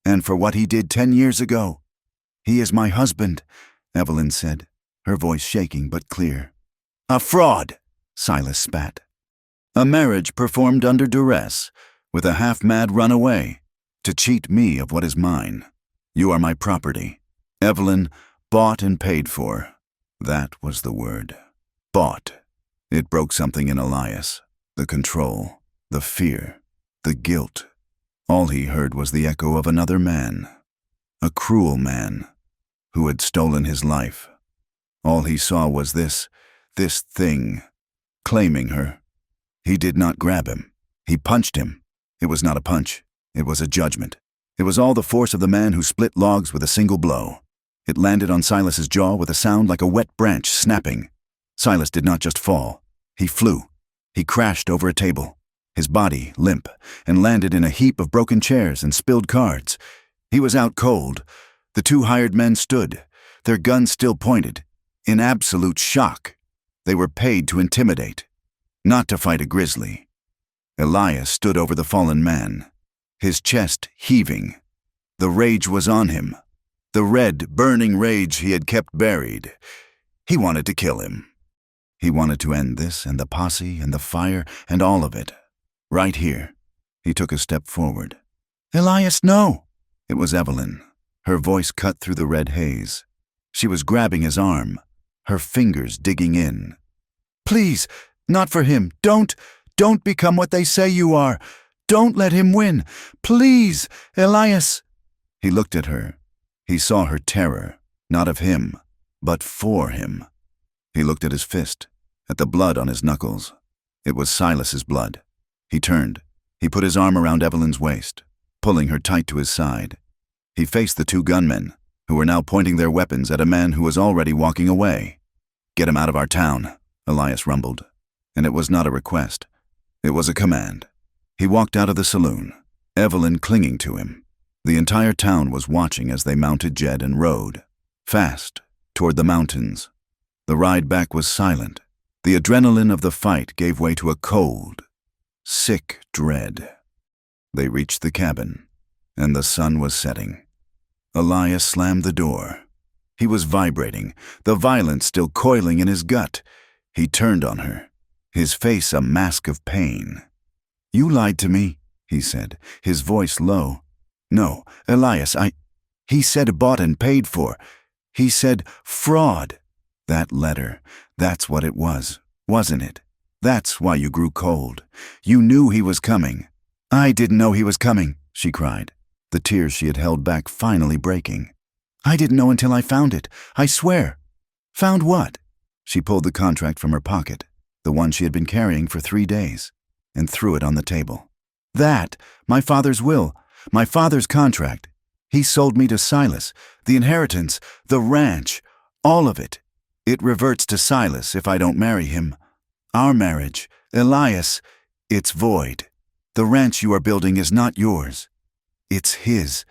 [SPEAKER 1] and for what he did 10 years ago." "He is my husband," Evelyn said, her voice shaking but clear. "A fraud," Silas spat. "A marriage performed under duress, with a half-mad runaway, to cheat me of what is mine. You are my property. Evelyn, bought and paid for." That was the word. Bought. It broke something in Elias. The control, the fear, the guilt. All he heard was the echo of another man. A cruel man, who had stolen his life. All he saw was this thing, claiming her. He did not grab him. He punched him. It was not a punch. It was a judgment. It was all the force of the man who split logs with a single blow. It landed on Silas's jaw with a sound like a wet branch snapping. Silas did not just fall. He flew. He crashed over a table, his body limp, and landed in a heap of broken chairs and spilled cards. He was out cold. The two hired men stood, their guns still pointed, in absolute shock. They were paid to intimidate, not to fight a grizzly. Elias stood over the fallen man. his chest heaving. The rage was on him. The red, burning rage he had kept buried. He wanted to kill him. He wanted to end this and the posse and the fire and all of it. Right here. He took a step forward. "Elias, no!" It was Evelyn. Her voice cut through the red haze. She was grabbing his arm, her fingers digging in. "Please, not for him. Don't become what they say you are. Don't let him win. Please, Elias." He looked at her. He saw her terror, not of him, but for him. He looked at his fist, at the blood on his knuckles. It was Silas's blood. He turned. He put his arm around Evelyn's waist, pulling her tight to his side. He faced the two gunmen, who were now pointing their weapons at a man who was already walking away. "Get him out of our town," Elias rumbled. And it was not a request. It was a command. He walked out of the saloon, Evelyn clinging to him. The entire town was watching as they mounted Jed and rode, fast, toward the mountains. The ride back was silent. The adrenaline of the fight gave way to a cold, sick dread. They reached the cabin, and the sun was setting. Elias slammed the door. He was vibrating, the violence still coiling in his gut. He turned on her, his face a mask of pain. "You lied to me," he said, his voice low. "No, Elias, He said bought and paid for. He said fraud. That letter, that's what it was, wasn't it? That's why you grew cold. You knew he was coming." "I didn't know he was coming," she cried, the tears she had held back finally breaking. "I didn't know until I found it, I swear." "Found what?" She pulled the contract from her pocket, the one she had been carrying for 3 days, and threw it on the table. "That, my father's will, my father's contract. He sold me to Silas, the inheritance, the ranch, all of it. It reverts to Silas if I don't marry him. Our marriage, Elias, it's void. The ranch you are building is not yours. It's his."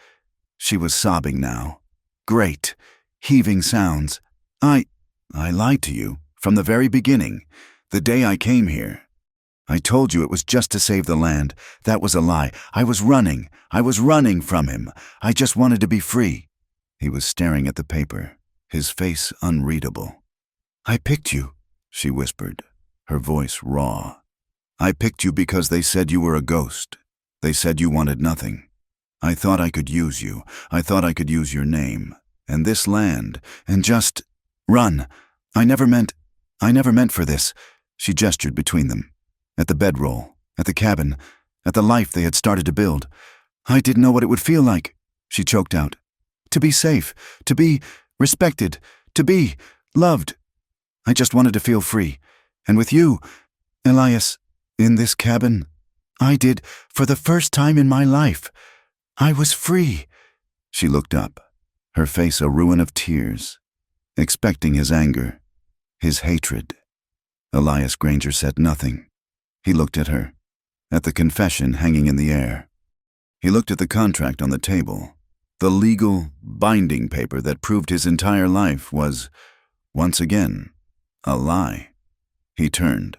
[SPEAKER 1] She was sobbing now. Great, heaving sounds. I lied to you, from the very beginning, the day I came here. I told you it was just to save the land. That was a lie. I was running from him. I just wanted to be free." He was staring at the paper, his face unreadable. "I picked you," she whispered, her voice raw. "I picked you because they said you were a ghost. They said you wanted nothing. I thought I could use you. I thought I could use your name, and this land, and just run. I never meant for this." She gestured between them, at the bedroll, at the cabin, at the life they had started to build. "I didn't know what it would feel like," she choked out. "To be safe, to be respected, to be loved. I just wanted to feel free. And with you, Elias, in this cabin, I did, for the first time in my life. I was free." She looked up, her face a ruin of tears, expecting his anger, his hatred. Elias Granger said nothing. He looked at her, at the confession hanging in the air. He looked at the contract on the table. The legal, binding paper that proved his entire life was, once again, a lie. He turned.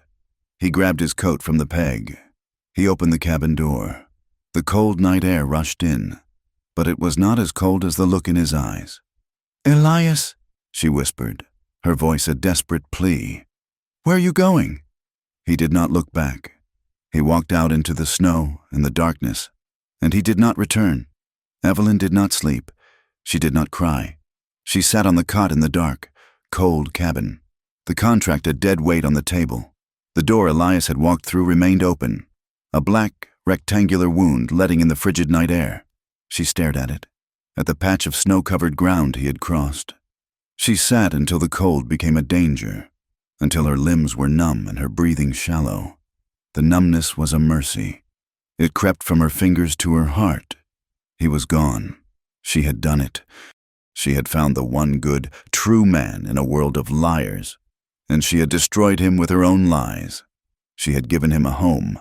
[SPEAKER 1] He grabbed his coat from the peg. He opened the cabin door. The cold night air rushed in, but it was not as cold as the look in his eyes. "Elias," she whispered, her voice a desperate plea. "Where are you going?" He did not look back. He walked out into the snow and the darkness, and he did not return. Evelyn did not sleep. She did not cry. She sat on the cot in the dark, cold cabin, the contract a dead weight on the table. The door Elias had walked through remained open, a black, rectangular wound letting in the frigid night air. She stared at it, at the patch of snow-covered ground he had crossed. She sat until the cold became a danger, until her limbs were numb and her breathing shallow. The numbness was a mercy. It crept from her fingers to her heart. He was gone. She had done it. She had found the one good, true man in a world of liars, and she had destroyed him with her own lies. She had given him a home,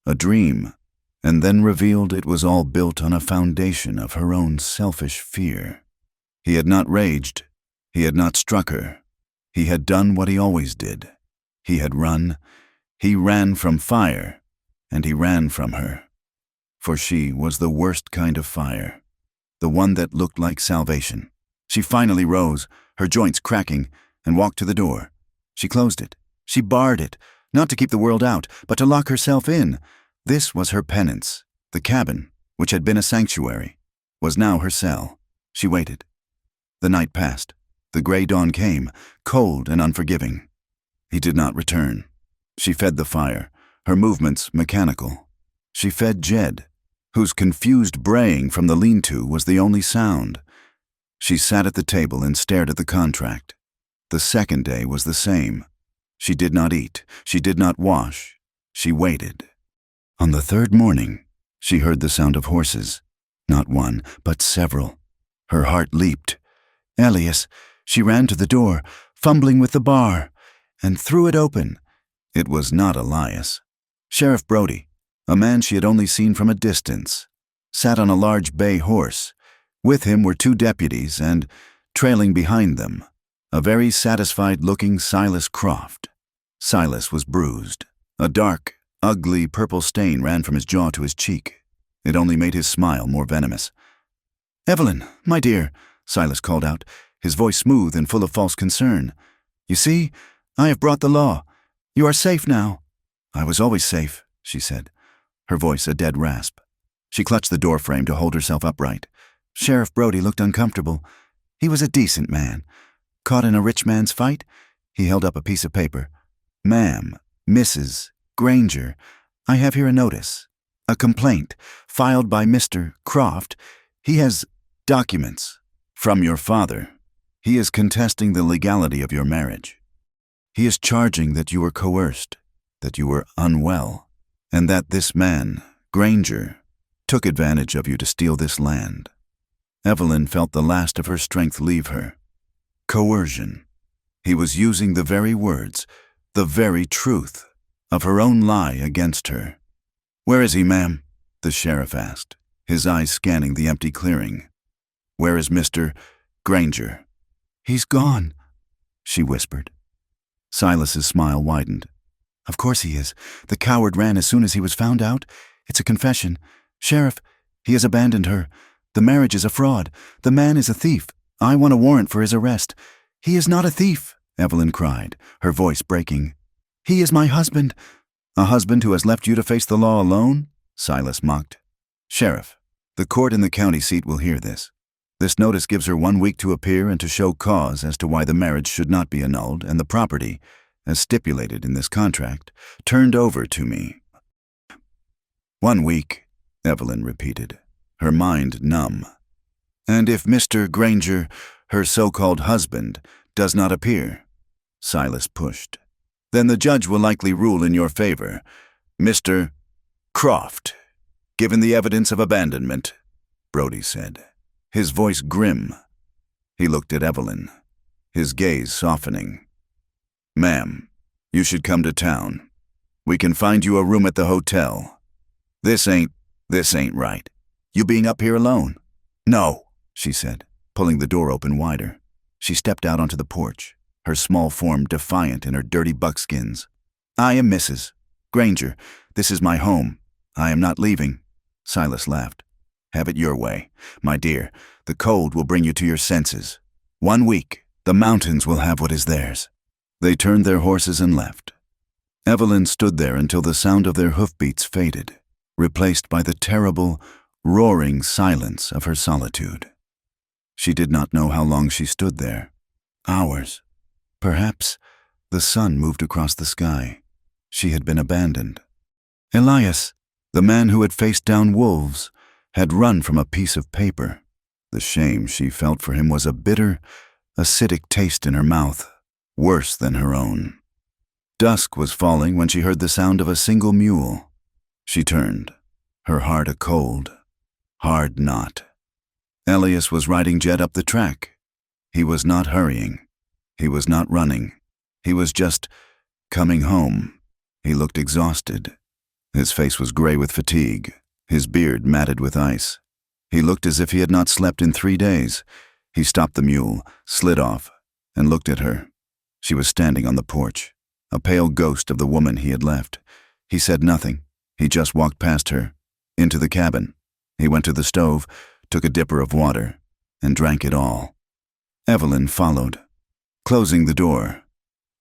[SPEAKER 1] a dream, and then revealed it was all built on a foundation of her own selfish fear. He had not raged. He had not struck her. He had done what he always did. He had run. He ran from fire, and he ran from her. for she was the worst kind of fire, the one that looked like salvation. She finally rose, her joints cracking, and walked to the door. She closed it. She barred it, not to keep the world out, but to lock herself in. This was her penance. The cabin, which had been a sanctuary, was now her cell. She waited. The night passed. The gray dawn came, cold and unforgiving. He did not return. She fed the fire, her movements mechanical. She fed Jed, whose confused braying from the lean-to was the only sound. She sat at the table and stared at the contract. The second day was the same. She did not eat. She did not wash. She waited. On the third morning, she heard the sound of horses. Not one, but several. Her heart leaped. Elias! She ran to the door, fumbling with the bar, and threw it open. It was not Elias. Sheriff Brody, a man she had only seen from a distance, sat on a large bay horse. With him were two deputies and, trailing behind them, a very satisfied-looking Silas Croft. Silas was bruised. A dark, ugly purple stain ran from his jaw to his cheek. It only made his smile more venomous. "Evelyn, my dear," Silas called out, his voice smooth and full of false concern. "You see, I have brought the law. You are safe now." "I was always safe," she said, her voice a dead rasp. She clutched the door frame to hold herself upright. Sheriff Brody looked uncomfortable. He was a decent man. Caught in a rich man's fight? He held up a piece of paper. "Ma'am, Mrs. Granger, I have here a notice. A complaint filed by Mr. Croft. He has documents from your father. He is contesting the legality of your marriage. He is charging that you were coerced, that you were unwell, and that this man, Granger, took advantage of you to steal this land." Evelyn felt the last of her strength leave her. Coercion. He was using the very words, the very truth, of her own lie against her. "Where is he, ma'am?" the sheriff asked, his eyes scanning the empty clearing. "Where is Mr. Granger?" "He's gone," she whispered. Silas's smile widened. "Of course he is. The coward ran as soon as he was found out. It's a confession. Sheriff, he has abandoned her. The marriage is a fraud. The man is a thief. I want a warrant for his arrest." "He is not a thief," Evelyn cried, her voice breaking. "He is my husband." "A husband who has left you to face the law alone?" Silas mocked. "Sheriff, the court in the county seat will hear this. This notice gives her 1 week to appear and to show cause as to why the marriage should not be annulled and the property, as stipulated in this contract, turned over to me." 1 week, Evelyn repeated, her mind numb. "And if Mr. Granger, her so-called husband, does not appear?" Silas pushed. "Then the judge will likely rule in your favor. Mr. Croft, given the evidence of abandonment," Brody said, his voice grim. He looked at Evelyn, his gaze softening. "Ma'am, you should come to town. We can find you a room at the hotel. This ain't right. You being up here alone?" "No," she said, pulling the door open wider. She stepped out onto the porch, her small form defiant in her dirty buckskins. "I am Mrs. Granger. This is my home. I am not leaving." Silas laughed. "Have it your way. My dear, the cold will bring you to your senses. 1 week, the mountains will have what is theirs." They turned their horses and left. Evelyn stood there until the sound of their hoofbeats faded, replaced by the terrible, roaring silence of her solitude. She did not know how long she stood there. Hours. Perhaps the sun moved across the sky. She had been abandoned. Elias, the man who had faced down wolves, had run from a piece of paper. The shame she felt for him was a bitter, acidic taste in her mouth, worse than her own. Dusk was falling when she heard the sound of a single mule. She turned, her heart a cold, hard knot. Elias was riding Jed up the track. He was not hurrying. He was not running. He was just coming home. He looked exhausted. His face was gray with fatigue, his beard matted with ice. He looked as if he had not slept in 3 days. He stopped the mule, slid off, and looked at her. She was standing on the porch, a pale ghost of the woman he had left. He said nothing. He just walked past her, Into the cabin. He went to the stove, took a dipper of water, and drank it all. Evelyn followed, closing the door.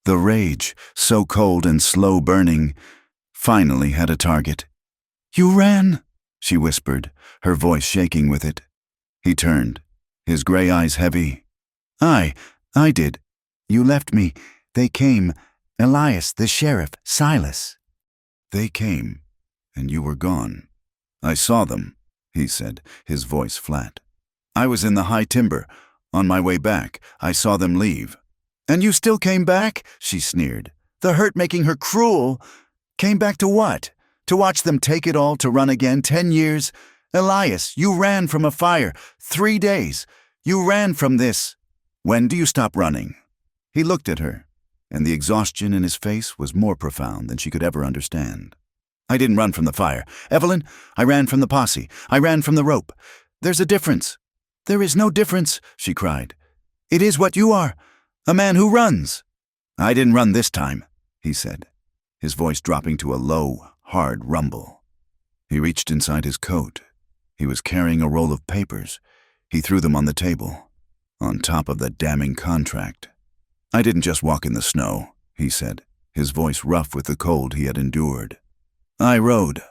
[SPEAKER 1] The rage, so cold and slow-burning, finally had a target. "You ran," she whispered, her voice shaking with it. He turned, his gray eyes heavy. I did. You left me. They came. Elias, the sheriff, Silas." "They came, and you were gone. I saw them," he said, his voice flat. "I was in the high timber. On my way back, I saw them leave." "And you still came back?" she sneered. "The hurt making her cruel. Came back to what? To watch them take it all, to run again 10 years? Elias, you ran from a fire. 3 days. You ran from this. When do you stop running?" He looked at her, and the exhaustion in his face was more profound than she could ever understand. "I didn't run from the fire. Evelyn, I ran from the posse. I ran from the rope. There's a difference." "There is no difference," she cried. "It is what you are, a man who runs." "I didn't run this time," he said, his voice dropping to a low, hard rumble. He reached inside his coat. He was carrying a roll of papers. He threw them on the table, on top of the damning contract. "I didn't just walk in the snow," he said, his voice rough with the cold he had endured. I rode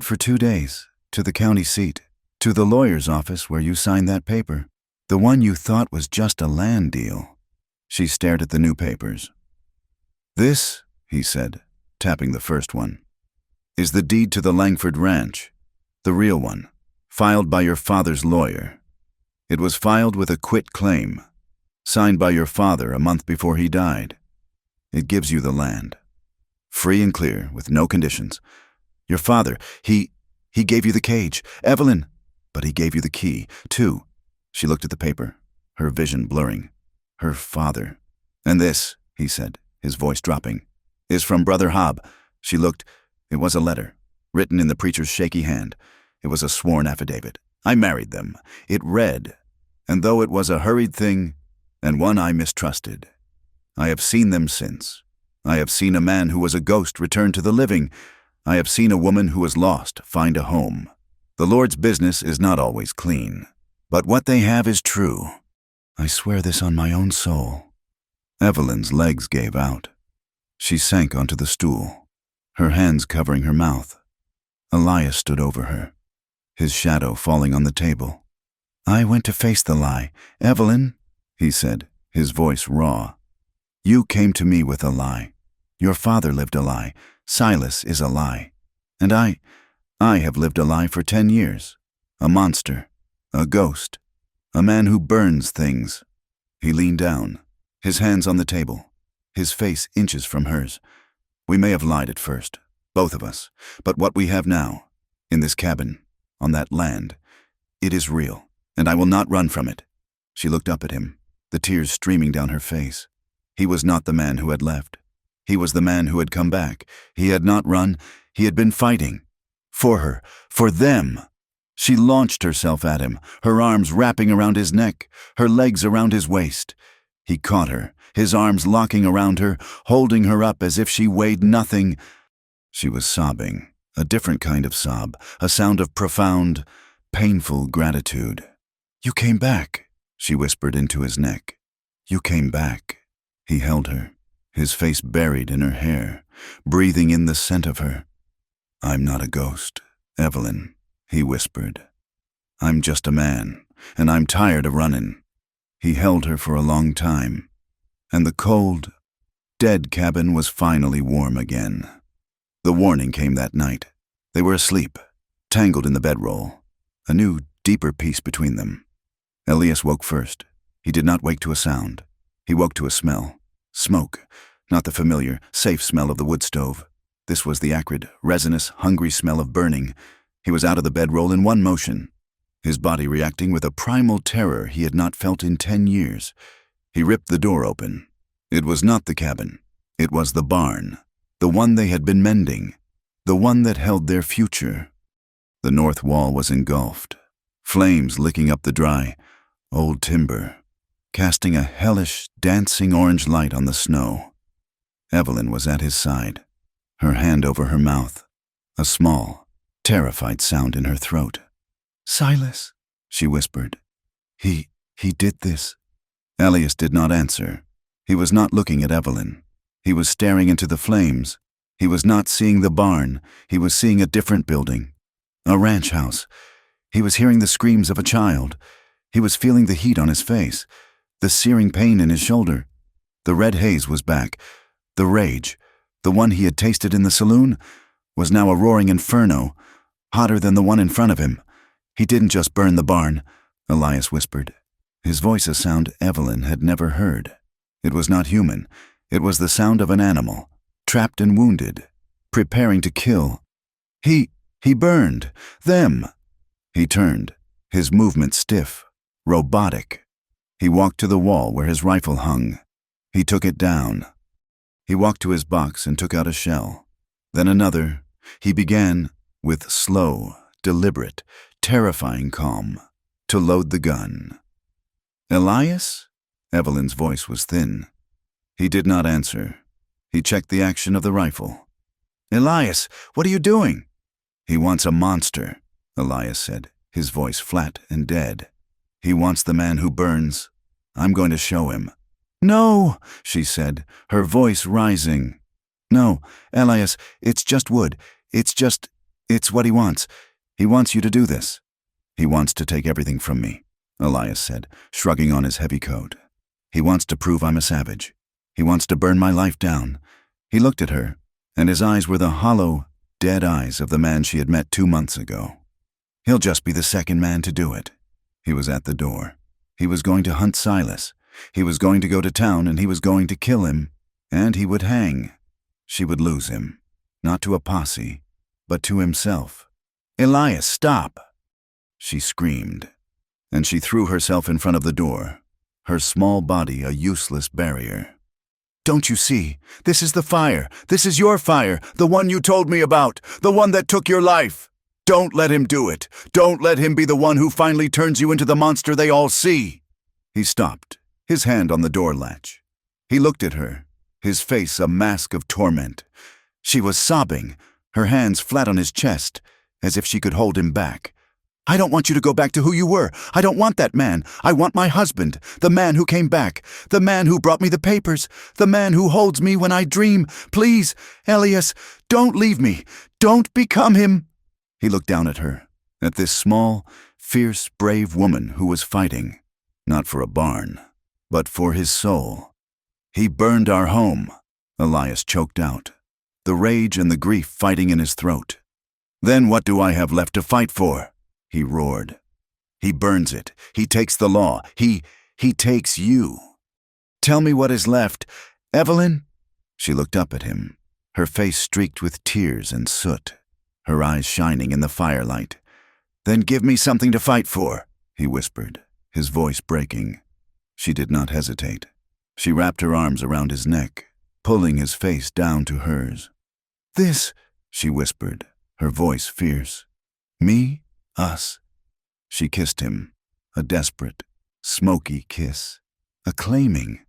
[SPEAKER 1] for 2 days, to the county seat, to the lawyer's office where you signed that paper, the one you thought was just a land deal." She stared at the new papers. "This," he said, tapping the first one, "is the deed to the Langford Ranch, the real one, filed by your father's lawyer. It was filed with a quit claim, signed by your father a month before he died. It gives you the land, free and clear, with no conditions. Your father, he gave you the cage, Evelyn, but he gave you the key, too." She looked at the paper, her vision blurring. Her father. "And this," he said, his voice dropping, "is from Brother Hobb." She looked. It was a letter, written in the preacher's shaky hand. It was a sworn affidavit. "I married them," it read, "and though it was a hurried thing, and one I mistrusted, I have seen them since. I have seen a man who was a ghost return to the living. I have seen a woman who was lost find a home. The Lord's business is not always clean, but what they have is true. I swear this on my own soul." Evelyn's legs gave out. She sank onto the stool, her hands covering her mouth. Elias stood over her, his shadow falling on the table. "I went to face the lie. Evelyn," he said, his voice raw. "You came to me with a lie. Your father lived a lie. Silas is a lie. And I have lived a lie for 10 years. A monster, a ghost, a man who burns things." He leaned down, his hands on the table, his face inches from hers. "We may have lied at first, both of us, but what we have now, in this cabin, on that land, it is real, and I will not run from it." She looked up at him, the tears streaming down her face. He was not the man who had left. He was the man who had come back. He had not run. He had been fighting. For her. For them. She launched herself at him, her arms wrapping around his neck, her legs around his waist. He caught her, his arms locking around her, holding her up as if she weighed nothing. She was sobbing, a different kind of sob, a sound of profound, painful gratitude. "You came back," she whispered into his neck. "You came back." He held her, his face buried in her hair, breathing in the scent of her. "I'm not a ghost, Evelyn," he whispered. "I'm just a man, and I'm tired of running." He held her for a long time, and the cold, dead cabin was finally warm again. The warning came that night. They were asleep, tangled in the bedroll, a new, deeper peace between them. Elias woke first. He did not wake to a sound. He woke to a smell. Smoke, not the familiar, safe smell of the wood stove. This was the acrid, resinous, hungry smell of burning. He was out of the bedroll in one motion, his body reacting with a primal terror he had not felt in 10 years. He ripped the door open. It was not the cabin. It was the barn, the one they had been mending, the one that held their future. The north wall was engulfed, flames licking up the dry, old timber, casting a hellish, dancing orange light on the snow. Evelyn was at his side, her hand over her mouth, a small, terrified sound in her throat. "Silas," she whispered. He did this." Elias did not answer. He was not looking at Evelyn. He was staring into the flames. He was not seeing the barn. He was seeing a different building. A ranch house. He was hearing the screams of a child. He was feeling the heat on his face, the searing pain in his shoulder. The red haze was back. The rage, the one he had tasted in the saloon, was now a roaring inferno, hotter than the one in front of him. "He didn't just burn the barn," Elias whispered. His voice a sound Evelyn had never heard. It was not human. It was the sound of an animal, trapped and wounded, preparing to kill. He burned them." He turned, his movement stiff, robotic. He walked to the wall where his rifle hung. He took it down. He walked to his box and took out a shell. Then another. He began, with slow, deliberate, terrifying calm, to load the gun. "Elias?" Evelyn's voice was thin. He did not answer. He checked the action of the rifle. "Elias, what are you doing?" "He wants a monster," Elias said, his voice flat and dead. "He wants the man who burns. I'm going to show him." "No," she said, her voice rising. "No, Elias, it's just wood. It's what he wants. He wants you to do this." "He wants to take everything from me," Elias said, shrugging on his heavy coat. "He wants to prove I'm a savage. He wants to burn my life down." He looked at her, and his eyes were the hollow, dead eyes of the man she had met 2 months ago. He'll just be the second man to do it. He was at the door. He was going to hunt Silas. He was going to go to town, and he was going to kill him. And he would hang. She would lose him, not to a posse, but to himself. "Elias, stop!" She screamed, and she threw herself in front of the door, her small body a useless barrier. "Don't you see? This is the fire. This is your fire, the one you told me about, the one that took your life. Don't let him do it. Don't let him be the one who finally turns you into the monster they all see." He stopped, his hand on the door latch. He looked at her, his face a mask of torment. She was sobbing, her hands flat on his chest, as if she could hold him back. "I don't want you to go back to who you were. I don't want that man. I want my husband, the man who came back, the man who brought me the papers, the man who holds me when I dream. Please, Elias, don't leave me. Don't become him." He looked down at her, at this small, fierce, brave woman who was fighting, not for a barn, but for his soul. "He burned our home," Elias choked out, the rage and the grief fighting in his throat. "Then what do I have left to fight for?" he roared. "He burns it. He takes the law. He takes you. Tell me what is left. Evelyn?" She looked up at him, her face streaked with tears and soot, her eyes shining in the firelight. "Then give me something to fight for," he whispered, his voice breaking. She did not hesitate. She wrapped her arms around his neck, pulling his face down to hers. "This," she whispered, her voice fierce. "Me? Us." She kissed him, a desperate, smoky kiss, a claiming.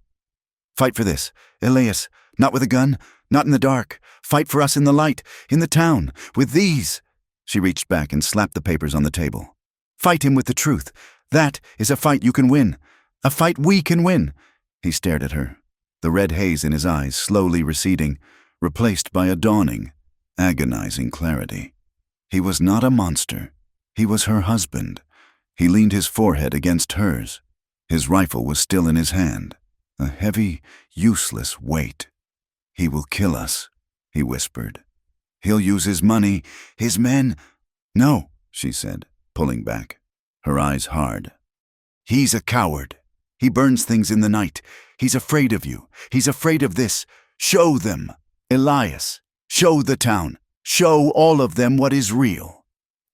[SPEAKER 1] "Fight for this, Elias, not with a gun, not in the dark. Fight for us in the light, in the town, with these." She reached back and slapped the papers on the table. "Fight him with the truth. That is a fight you can win. A fight we can win." He stared at her, the red haze in his eyes slowly receding, replaced by a dawning, agonizing clarity. He was not a monster. He was her husband. He leaned his forehead against hers. His rifle was still in his hand, a heavy, useless weight. "He will kill us," he whispered. "He'll use his money, his men." "No," she said, pulling back, her eyes hard. "He's a coward. He burns things in the night. He's afraid of you. He's afraid of this. Show them, Elias. Show the town. Show all of them what is real."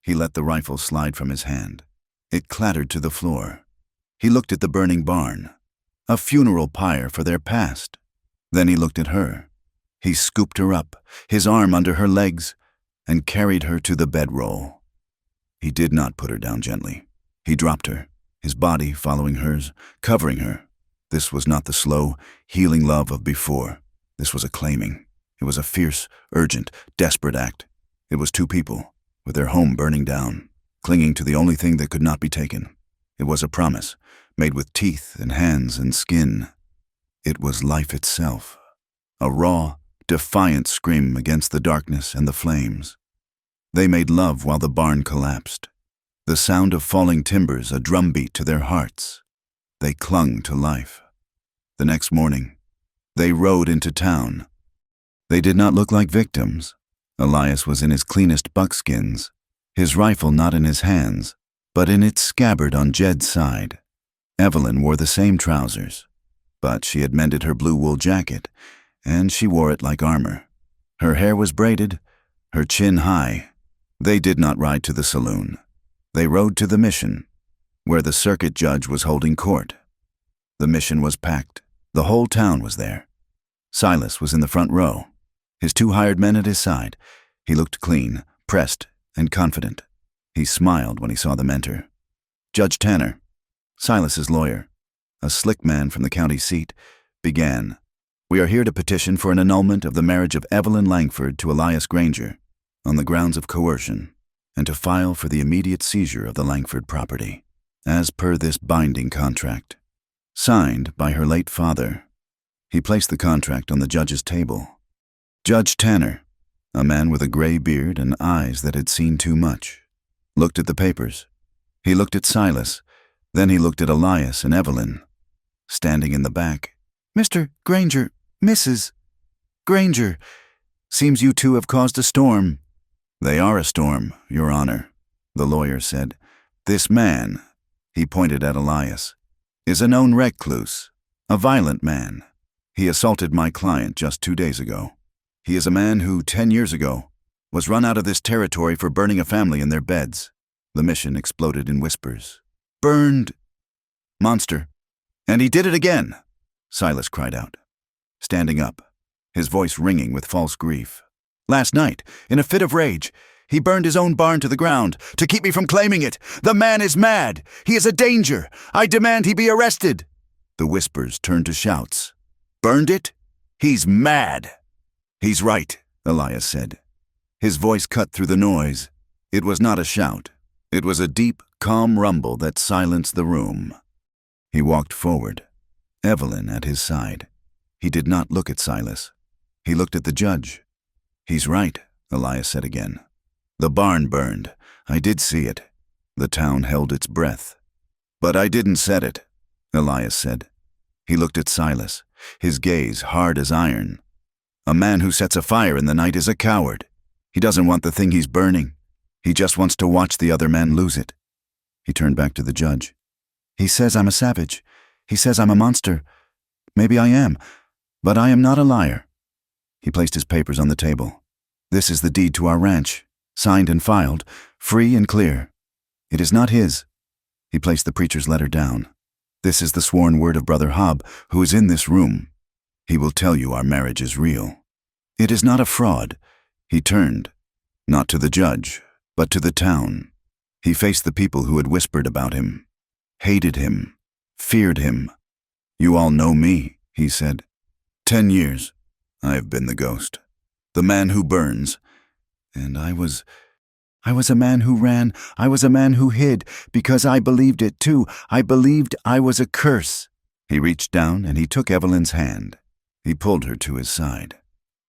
[SPEAKER 1] He let the rifle slide from his hand. It clattered to the floor. He looked at the burning barn, a funeral pyre for their past. Then he looked at her. He scooped her up, his arm under her legs, and carried her to the bedroll. He did not put her down gently. He dropped her, his body following hers, covering her. This was not the slow, healing love of before. This was a claiming. It was a fierce, urgent, desperate act. It was two people, with their home burning down, clinging to the only thing that could not be taken. It was a promise, made with teeth and hands and skin. It was life itself, a raw, defiant scream against the darkness and the flames. They made love while the barn collapsed, the sound of falling timbers a drumbeat to their hearts. They clung to life. The next morning, they rode into town. They did not look like victims. Elias was in his cleanest buckskins, his rifle not in his hands, but in its scabbard on Jed's side. Evelyn wore the same trousers, but she had mended her blue wool jacket, and she wore it like armor. Her hair was braided, her chin high. They did not ride to the saloon. They rode to the mission, where the circuit judge was holding court. The mission was packed. The whole town was there. Silas was in the front row, his 2 hired men at his side. He looked clean, pressed, and confident. He smiled when he saw them enter. Judge Tanner, Silas's lawyer, a slick man from the county seat, began, "We are here to petition for an annulment of the marriage of Evelyn Langford to Elias Granger on the grounds of coercion, and to file for the immediate seizure of the Langford property, as per this binding contract, signed by her late father." He placed the contract on the judge's table. Judge Tanner, a man with a gray beard and eyes that had seen too much, looked at the papers. He looked at Silas, then he looked at Elias and Evelyn, standing in the back. "Mr. Granger, Mrs. Granger, seems you two have caused a storm." "They are a storm, Your Honor," the lawyer said. "This man," he pointed at Elias, "is a known recluse, a violent man. He assaulted my client just 2 days ago. He is a man who, 10 years ago, was run out of this territory for burning a family in their beds." The mission exploded in whispers. "Burned! Monster! And he did it again!" Silas cried out, standing up, his voice ringing with false grief. "Last night, in a fit of rage, he burned his own barn to the ground to keep me from claiming it. The man is mad! He is a danger! I demand he be arrested!" The whispers turned to shouts. "Burned it? He's mad!" "He's right," Elias said. His voice cut through the noise. It was not a shout. It was a deep, calm rumble that silenced the room. He walked forward, Evelyn at his side. He did not look at Silas. He looked at the judge. "He's right," Elias said again. "The barn burned. I did see it." The town held its breath. "But I didn't set it," Elias said. He looked at Silas, his gaze hard as iron. "A man who sets a fire in the night is a coward. He doesn't want the thing he's burning. He just wants to watch the other man lose it." He turned back to the judge. "He says I'm a savage. He says I'm a monster. Maybe I am, but I am not a liar." He placed his papers on the table. "This is the deed to our ranch, signed and filed, free and clear. It is not his." He placed the preacher's letter down. "This is the sworn word of Brother Hobb, who is in this room. He will tell you our marriage is real. It is not a fraud." He turned, not to the judge, but to the town. He faced the people who had whispered about him, hated him, feared him. "You all know me," he said. 10 years, I have been the ghost, the man who burns. And I was a man who ran, I was a man who hid, because I believed it too. I believed I was a curse." He reached down and he took Evelyn's hand. He pulled her to his side.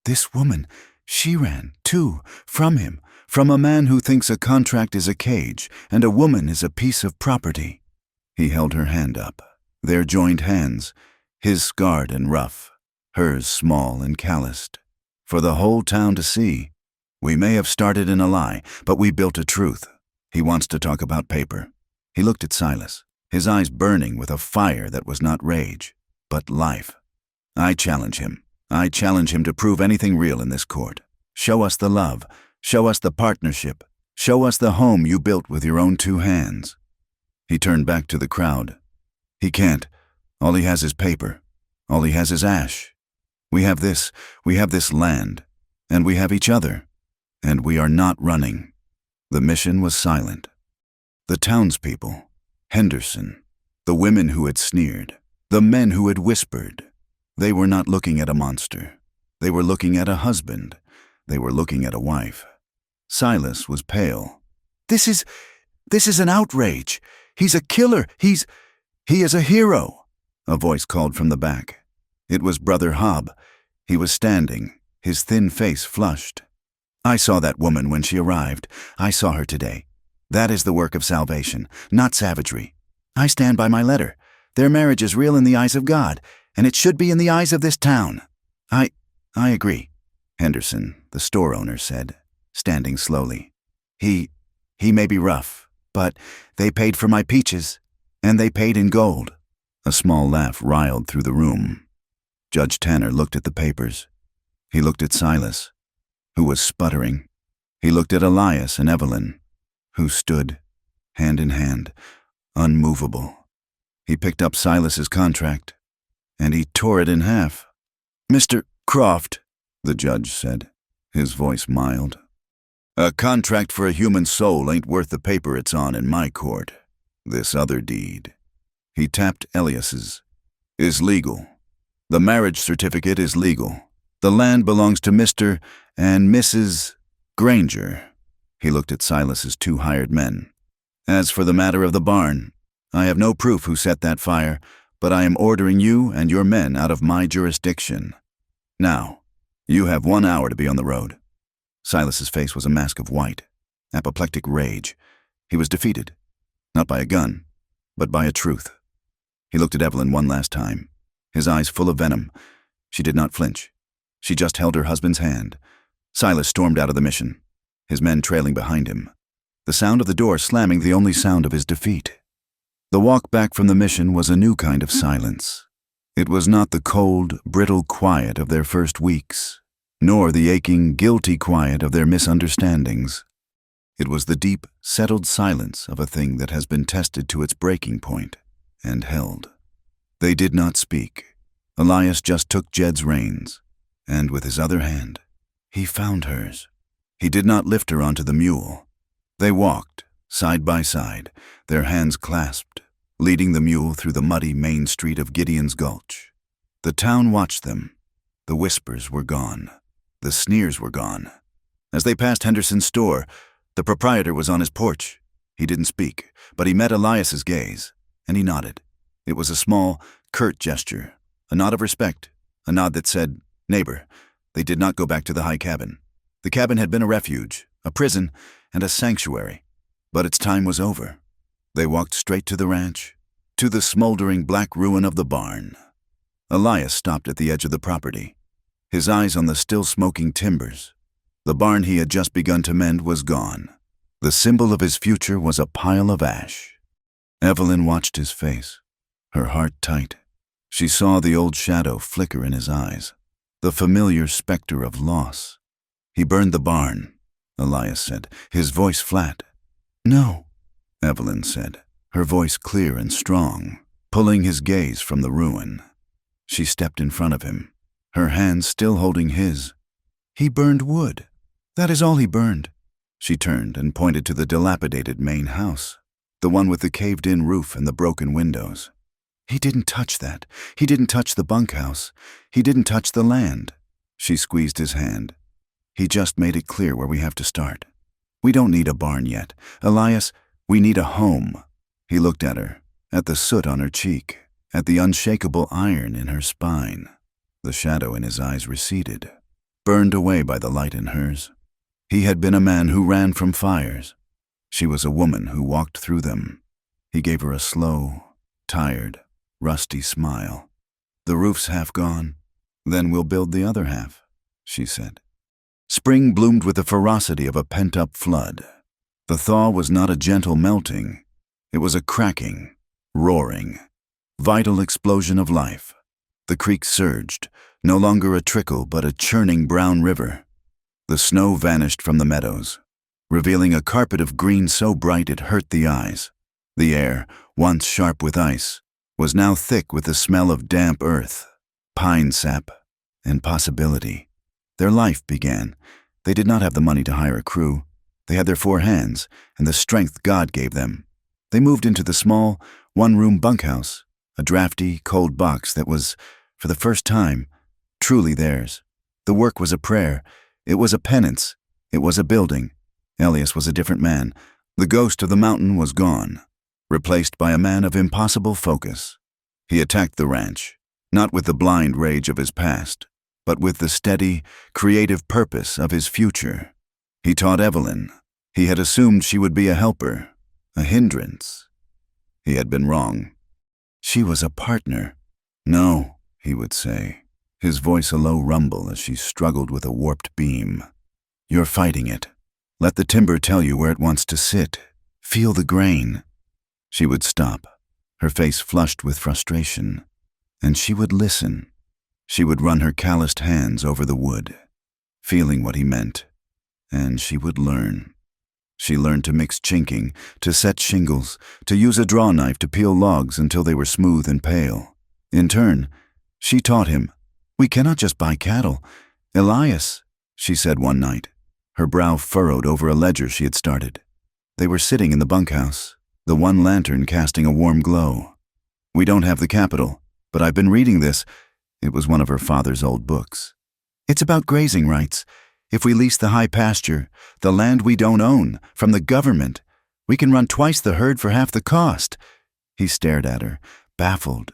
[SPEAKER 1] "This woman, she ran, too, from him, from a man who thinks a contract is a cage and a woman is a piece of property." He held her hand up, their joined hands, his scarred and rough, hers small and calloused, for the whole town to see. "We may have started in a lie, but we built a truth." He wants to talk about paper. He looked at Silas, his eyes burning with a fire that was not rage, but life. "I challenge him. I challenge him to prove anything real in this court. Show us the love. Show us the partnership. Show us the home you built with your own 2 hands. He turned back to the crowd. "He can't. All he has is paper. All he has is ash. We have this land, and we have each other, and we are not running." The mission was silent. The townspeople, Henderson, the women who had sneered, the men who had whispered, they were not looking at a monster. They were looking at a husband. They were looking at a wife. Silas was pale. This is an outrage. He's a killer. He is a hero," a voice called from the back. It was Brother Hob. He was standing, his thin face flushed. "I saw that woman when she arrived. I saw her today. That is the work of salvation, not savagery. I stand by my letter. Their marriage is real in the eyes of God, and it should be in the eyes of this town." I agree," Henderson, the store owner, said, standing slowly. He may be rough, but they paid for my peaches, and they paid in gold." A small laugh riled through the room. Judge Tanner looked at the papers. He looked at Silas, who was sputtering. He looked at Elias and Evelyn, who stood, hand in hand, unmovable. He picked up Silas's contract, and he tore it in half. "Mr. Croft," the judge said, his voice mild, "a contract for a human soul ain't worth the paper it's on in my court. This other deed," he tapped Elias's, "is legal. The marriage certificate is legal. The land belongs to Mr. and Mrs. Granger." He looked at Silas's 2 hired men. "As for the matter of the barn, I have no proof who set that fire, but I am ordering you and your men out of my jurisdiction. Now, you have 1 hour to be on the road." Silas's face was a mask of white, apoplectic rage. He was defeated, not by a gun, but by a truth. He looked at Evelyn one last time, his eyes full of venom. She did not flinch. She just held her husband's hand. Silas stormed out of the mission, his men trailing behind him, the sound of the door slamming the only sound of his defeat. The walk back from the mission was a new kind of silence. It was not the cold, brittle quiet of their first weeks, nor the aching, guilty quiet of their misunderstandings. It was the deep, settled silence of a thing that has been tested to its breaking point and held. They did not speak. Elias just took Jed's reins, and with his other hand, he found hers. He did not lift her onto the mule. They walked, side by side, their hands clasped, leading the mule through the muddy main street of Gideon's Gulch. The town watched them. The whispers were gone. The sneers were gone. As they passed Henderson's store, the proprietor was on his porch. He didn't speak, but he met Elias's gaze, and he nodded. It was a small, curt gesture, a nod of respect, a nod that said, "Neighbor." They did not go back to the high cabin. The cabin had been a refuge, a prison, and a sanctuary. But its time was over. They walked straight to the ranch, to the smoldering black ruin of the barn. Elias stopped at the edge of the property, his eyes on the still smoking timbers. The barn he had just begun to mend was gone. The symbol of his future was a pile of ash. Evelyn watched his face, her heart tight. She saw the old shadow flicker in his eyes, the familiar specter of loss. "He burned the barn," Elias said, his voice flat. "No," Evelyn said, her voice clear and strong, pulling his gaze from the ruin. She stepped in front of him, her hands still holding his. "He burned wood. That is all he burned." She turned and pointed to the dilapidated main house, the one with the caved-in roof and the broken windows. "He didn't touch that. He didn't touch the bunkhouse. He didn't touch the land." She squeezed his hand. "He just made it clear where we have to start. We don't need a barn yet. Elias, we need a home." He looked at her, at the soot on her cheek, at the unshakable iron in her spine. The shadow in his eyes receded, burned away by the light in hers. He had been a man who ran from fires. She was a woman who walked through them. He gave her a slow, tired, rusty smile. "The roof's half gone. Then we'll build the other half," she said. Spring bloomed with the ferocity of a pent-up flood. The thaw was not a gentle melting. It was a cracking, roaring, vital explosion of life. The creek surged, no longer a trickle but a churning brown river. The snow vanished from the meadows, revealing a carpet of green so bright it hurt the eyes. The air, once sharp with ice, was now thick with the smell of damp earth, pine sap, and possibility. Their life began. They did not have the money to hire a crew. They had their 4 hands and the strength God gave them. They moved into the small, one-room bunkhouse, a drafty, cold box that was, for the first time, truly theirs. The work was a prayer. It was a penance. It was a building. Elias was a different man. The ghost of the mountain was gone, replaced by a man of impossible focus. He attacked the ranch, not with the blind rage of his past, but with the steady, creative purpose of his future. He taught Evelyn. He had assumed she would be a helper, a hindrance. He had been wrong. She was a partner. No, he would say, his voice a low rumble as she struggled with a warped beam. You're fighting it. Let the timber tell you where it wants to sit. Feel the grain. She would stop, her face flushed with frustration, and she would listen. She would run her calloused hands over the wood, feeling what he meant, and she would learn. She learned to mix chinking, to set shingles, to use a draw knife to peel logs until they were smooth and pale. In turn, she taught him, we cannot just buy cattle. Elias, she said one night, her brow furrowed over a ledger she had started. They were sitting in the bunkhouse, the one lantern casting a warm glow. We don't have the capital, but I've been reading this. It was one of her father's old books. It's about grazing rights. If we lease the high pasture, the land we don't own, from the government, we can run twice the herd for half the cost. He stared at her, baffled.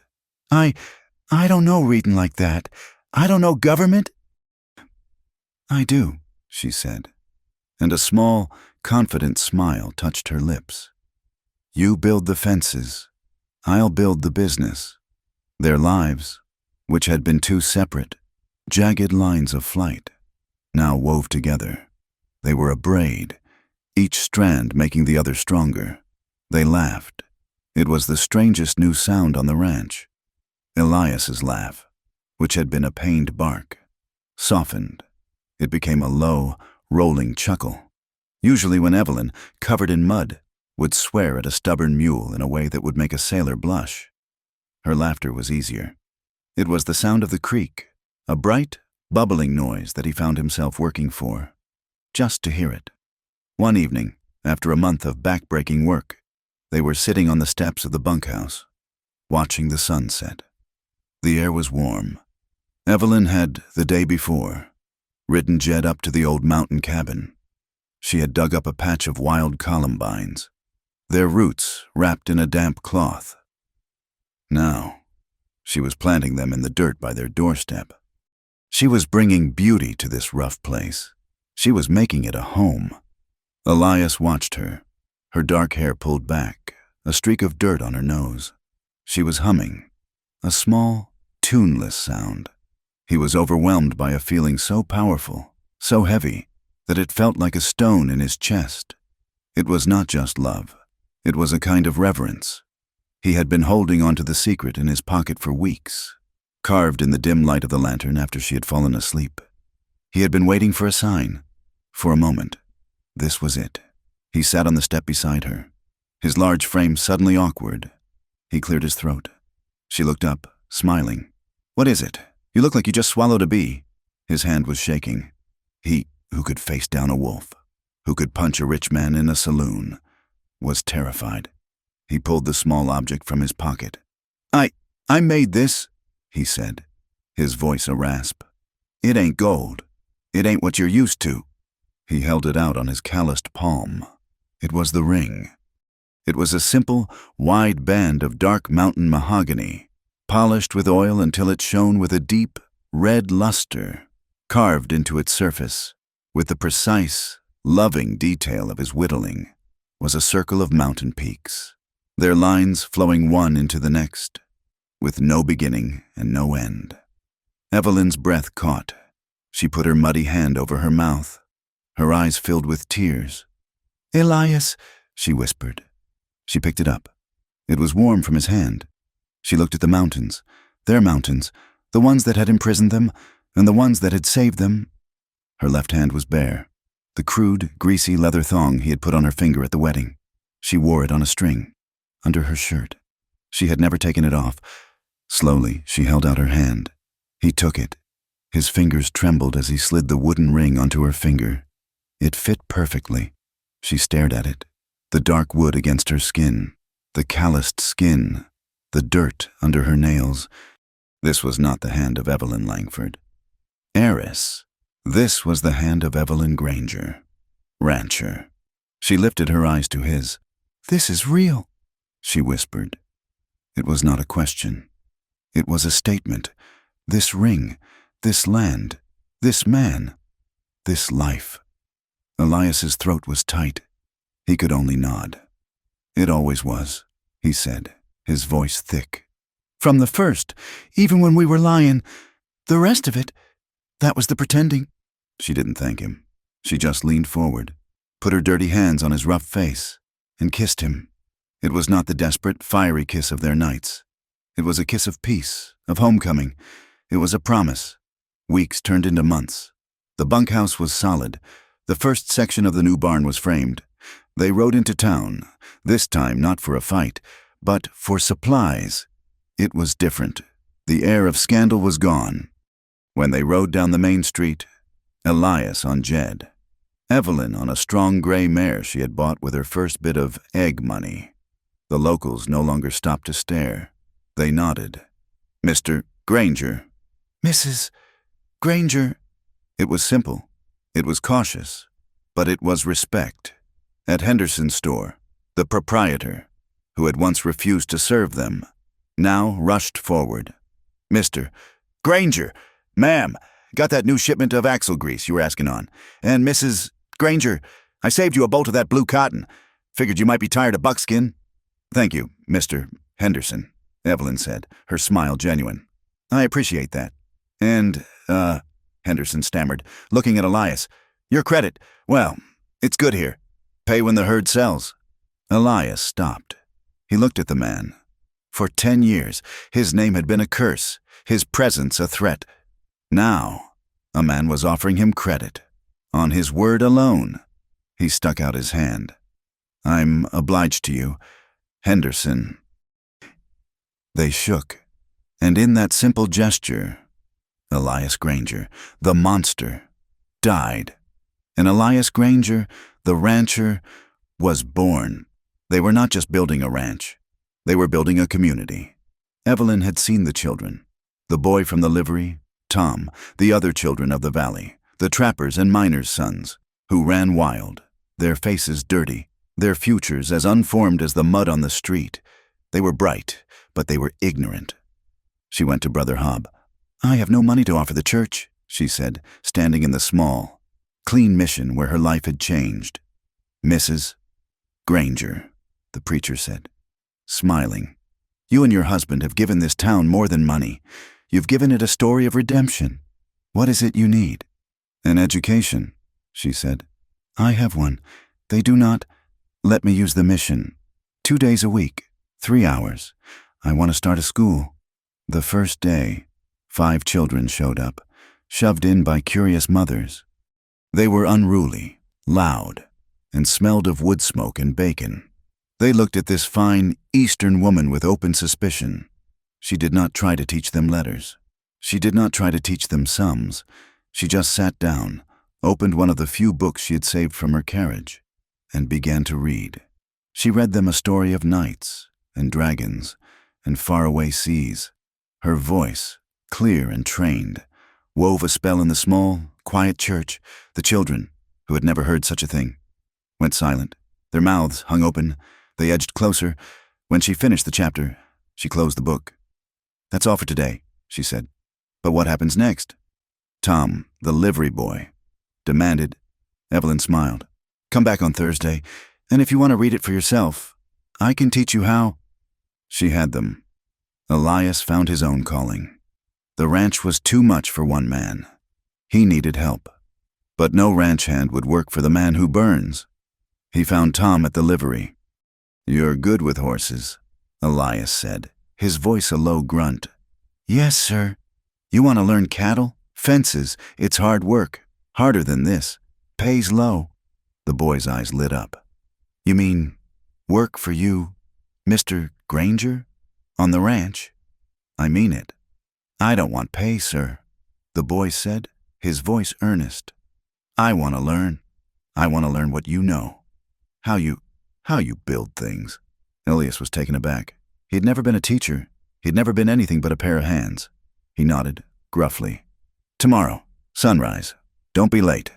[SPEAKER 1] I don't know reading like that. I don't know government. I do, she said, and a small, confident smile touched her lips. You build the fences. I'll build the business. Their lives, which had been two separate, jagged lines of flight, now wove together. They were a braid, each strand making the other stronger. They laughed. It was the strangest new sound on the ranch. Elias's laugh, which had been a pained bark, softened. It became a low, rolling chuckle. Usually when Evelyn, covered in mud, would swear at a stubborn mule in a way that would make a sailor blush. Her laughter was easier. It was the sound of the creek, a bright, bubbling noise that he found himself working for, just to hear it. One evening, after a month of back-breaking work, they were sitting on the steps of the bunkhouse, watching the sun set. The air was warm. Evelyn had, the day before, ridden Jed up to the old mountain cabin. She had dug up a patch of wild columbines, their roots wrapped in a damp cloth. Now, she was planting them in the dirt by their doorstep. She was bringing beauty to this rough place. She was making it a home. Elias watched her, her dark hair pulled back, a streak of dirt on her nose. She was humming, a small, tuneless sound. He was overwhelmed by a feeling so powerful, so heavy, that it felt like a stone in his chest. It was not just love. It was a kind of reverence. He had been holding onto the secret in his pocket for weeks, carved in the dim light of the lantern after she had fallen asleep. He had been waiting for a sign, for a moment. This was it. He sat on the step beside her, his large frame suddenly awkward. He cleared his throat. She looked up, smiling. What is it? You look like you just swallowed a bee. His hand was shaking. He, who could face down a wolf, who could punch a rich man in a saloon, was terrified. He pulled the small object from his pocket. I made this, he said, his voice a rasp. It ain't gold. It ain't what you're used to. He held it out on his calloused palm. It was the ring. It was a simple, wide band of dark mountain mahogany, polished with oil until it shone with a deep, red luster, carved into its surface, with the precise, loving detail of his whittling, was a circle of mountain peaks, their lines flowing one into the next, with no beginning and no end. Evelyn's breath caught. She put her muddy hand over her mouth, her eyes filled with tears. Elias, she whispered. She picked it up. It was warm from his hand. She looked at the mountains, their mountains, the ones that had imprisoned them, and the ones that had saved them. Her left hand was bare, the crude, greasy leather thong he had put on her finger at the wedding. She wore it on a string, under her shirt. She had never taken it off. Slowly, she held out her hand. He took it. His fingers trembled as he slid the wooden ring onto her finger. It fit perfectly. She stared at it, the dark wood against her skin, the calloused skin, the dirt under her nails. This was not the hand of Evelyn Langford. Heiress. This was the hand of Evelyn Granger, rancher. She lifted her eyes to his. "This is real," she whispered. It was not a question. It was a statement. This ring, this land, this man, this life. Elias's throat was tight. He could only nod. "It always was," he said, his voice thick. "From the first, even when we were lying. The rest of it, that was the pretending." She didn't thank him. She just leaned forward, put her dirty hands on his rough face, and kissed him. It was not the desperate, fiery kiss of their nights. It was a kiss of peace, of homecoming. It was a promise. Weeks turned into months. The bunkhouse was solid. The first section of the new barn was framed. They rode into town, this time not for a fight, but for supplies. It was different. The air of scandal was gone. When they rode down the main street, Elias on Jed, Evelyn on a strong gray mare she had bought with her first bit of egg money. The locals no longer stopped to stare. They nodded. "Mr. Granger." "Mrs. Granger." It was simple. It was cautious. But it was respect. At Henderson's store, the proprietor, who had once refused to serve them, now rushed forward. "Mr. Granger, ma'am, got that new shipment of axle grease you were asking on. And Mrs. Granger, I saved you a bolt of that blue cotton. Figured you might be tired of buckskin." "Thank you, Mr. Henderson," Evelyn said, her smile genuine. "I appreciate that. And, Henderson stammered, looking at Elias. "Your credit, well, it's good here. Pay when the herd sells." Elias stopped. He looked at the man. For 10 years, his name had been a curse, his presence a threat. Now, a man was offering him credit. On his word alone. He stuck out his hand. "I'm obliged to you, Henderson." They shook, and in that simple gesture, Elias Granger, the monster, died. And Elias Granger, the rancher, was born. They were not just building a ranch. They were building a community. Evelyn had seen the children. The boy from the livery, Tom, the other children of the valley, the trappers' and miners' sons, who ran wild, their faces dirty, their futures as unformed as the mud on the street. They were bright, but they were ignorant. She went to Brother Hobb. "I have no money to offer the church," she said, standing in the small, clean mission where her life had changed. "Mrs. Granger," the preacher said, smiling, "you and your husband have given this town more than money. You've given it a story of redemption. What is it you need?" "An education," she said. "I have one. They do not let me use the mission. 2 days a week, 3 hours. I want to start a school." The first day, 5 children showed up, shoved in by curious mothers. They were unruly, loud, and smelled of wood smoke and bacon. They looked at this fine Eastern woman with open suspicion. She did not try to teach them letters. She did not try to teach them sums. She just sat down, opened one of the few books she had saved from her carriage, and began to read. She read them a story of knights and dragons and faraway seas. Her voice, clear and trained, wove a spell in the small, quiet church. The children, who had never heard such a thing, went silent. Their mouths hung open. They edged closer. When she finished the chapter, she closed the book. "That's all for today," she said. "But what happens next?" Tom, the livery boy, demanded. Evelyn smiled. "Come back on Thursday, and if you want to read it for yourself, I can teach you how." She had them. Elias found his own calling. The ranch was too much for one man. He needed help. But no ranch hand would work for the man who burns. He found Tom at the livery. "You're good with horses," Elias said, his voice a low grunt. "Yes, sir." "You want to learn cattle? Fences? It's hard work. Harder than this. Pays low." The boy's eyes lit up. "You mean work for you, Mr. Granger? On the ranch?" "I mean it." "I don't want pay, sir," the boy said, his voice earnest. "I want to learn. I want to learn what you know. How you build things." Elias was taken aback. He had never been a teacher. He'd never been anything but a pair of hands. He nodded, gruffly. "Tomorrow, sunrise. Don't be late."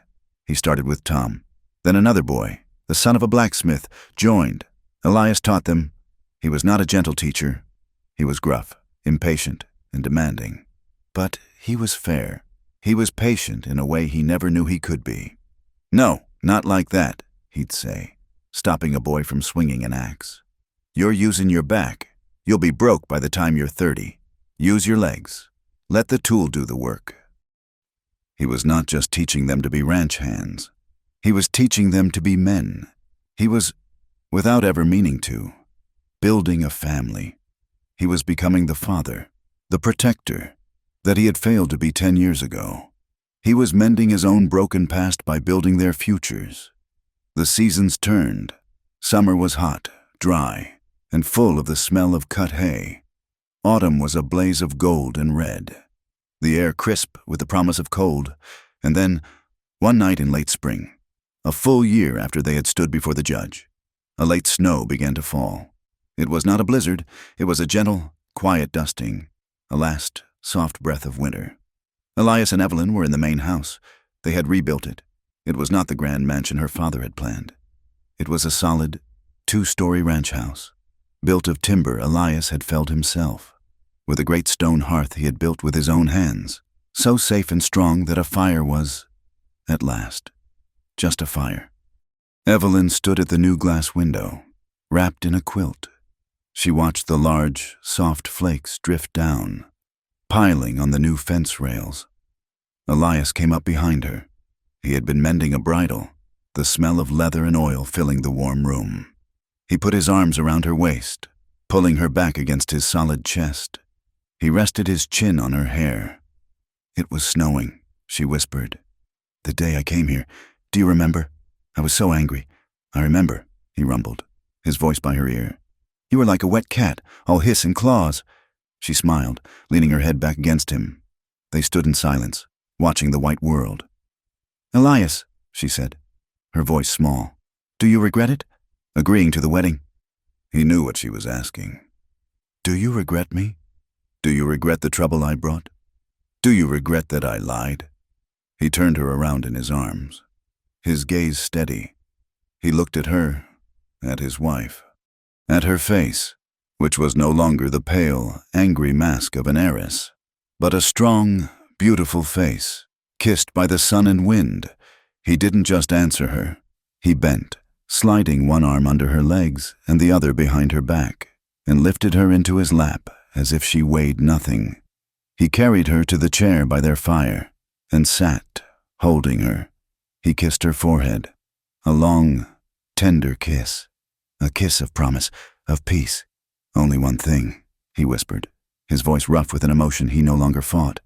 [SPEAKER 1] He started with Tom. Then another boy, the son of a blacksmith, joined. Elias taught them. He was not a gentle teacher. He was gruff, impatient, and demanding. But he was fair. He was patient in a way he never knew he could be. "No, not like that," he'd say, stopping a boy from swinging an axe. "You're using your back. You'll be broke by the time you're 30. Use your legs. Let the tool do the work." He was not just teaching them to be ranch hands. He was teaching them to be men. He was, without ever meaning to, building a family. He was becoming the father, the protector, that he had failed to be 10 years ago. He was mending his own broken past by building their futures. The seasons turned. Summer was hot, dry, and full of the smell of cut hay. Autumn was a blaze of gold and red, the air crisp with the promise of cold. And then, one night in late spring, a full year after they had stood before the judge, a late snow began to fall. It was not a blizzard, it was a gentle, quiet dusting, a last soft breath of winter. Elias and Evelyn were in the main house. They had rebuilt it. It was not the grand mansion her father had planned. It was a solid, 2-story ranch house, built of timber Elias had felled himself, with a great stone hearth he had built with his own hands, so safe and strong that a fire was, at last, just a fire. Evelyn stood at the new glass window, wrapped in a quilt. She watched the large, soft flakes drift down, piling on the new fence rails. Elias came up behind her. He had been mending a bridle, the smell of leather and oil filling the warm room. He put his arms around her waist, pulling her back against his solid chest. He rested his chin on her hair. "It was snowing," she whispered. "The day I came here. Do you remember? I was so angry." "I remember," he rumbled, his voice by her ear. "You were like a wet cat, all hiss and claws." She smiled, leaning her head back against him. They stood in silence, watching the white world. "Elias," she said, her voice small, "do you regret it? Agreeing to the wedding?" He knew what she was asking. "Do you regret me? Do you regret the trouble I brought? Do you regret that I lied?" He turned her around in his arms, his gaze steady. He looked at her, at his wife, at her face, which was no longer the pale, angry mask of an heiress, but a strong, beautiful face, kissed by the sun and wind. He didn't just answer her. He bent, sliding one arm under her legs and the other behind her back, and lifted her into his lap as if she weighed nothing. He carried her to the chair by their fire and sat, holding her. He kissed her forehead, a long, tender kiss, a kiss of promise, of peace. "Only one thing," he whispered, his voice rough with an emotion he no longer fought.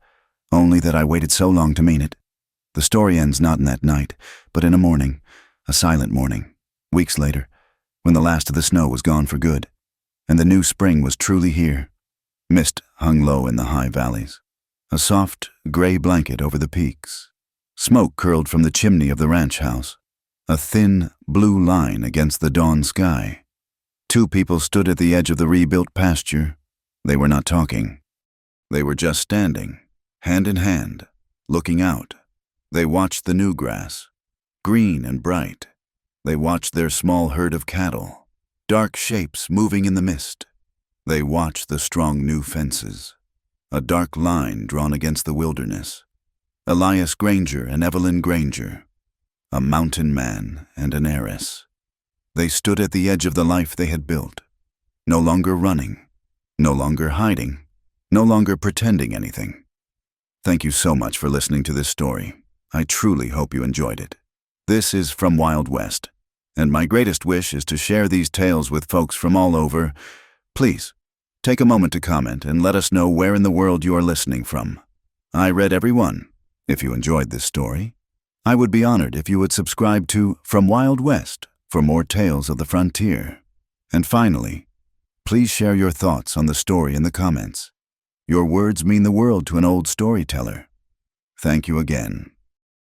[SPEAKER 1] "Only that I waited so long to mean it. The story ends not in that night, but in a morning, a silent morning, weeks later, when the last of the snow was gone for good, and the new spring was truly here. Mist hung low in the high valleys, a soft, gray blanket over the peaks. Smoke curled from the chimney of the ranch house, a thin, blue line against the dawn sky. Two people stood at the edge of the rebuilt pasture. They were not talking. They were just standing, hand in hand, looking out. They watched the new grass, green and bright. They watched their small herd of cattle, dark shapes moving in the mist. They watched the strong new fences, a dark line drawn against the wilderness. Elias Granger and Evelyn Granger, a mountain man and an heiress. They stood at the edge of the life they had built, no longer running, no longer hiding, no longer pretending anything. Thank you so much for listening to this story. I truly hope you enjoyed it. This is From Wild West, and my greatest wish is to share these tales with folks from all over. Please, take a moment to comment and let us know where in the world you are listening from. I read every one. If you enjoyed this story, I would be honored if you would subscribe to From Wild West for more tales of the frontier. And finally, please share your thoughts on the story in the comments. Your words mean the world to an old storyteller. Thank you again.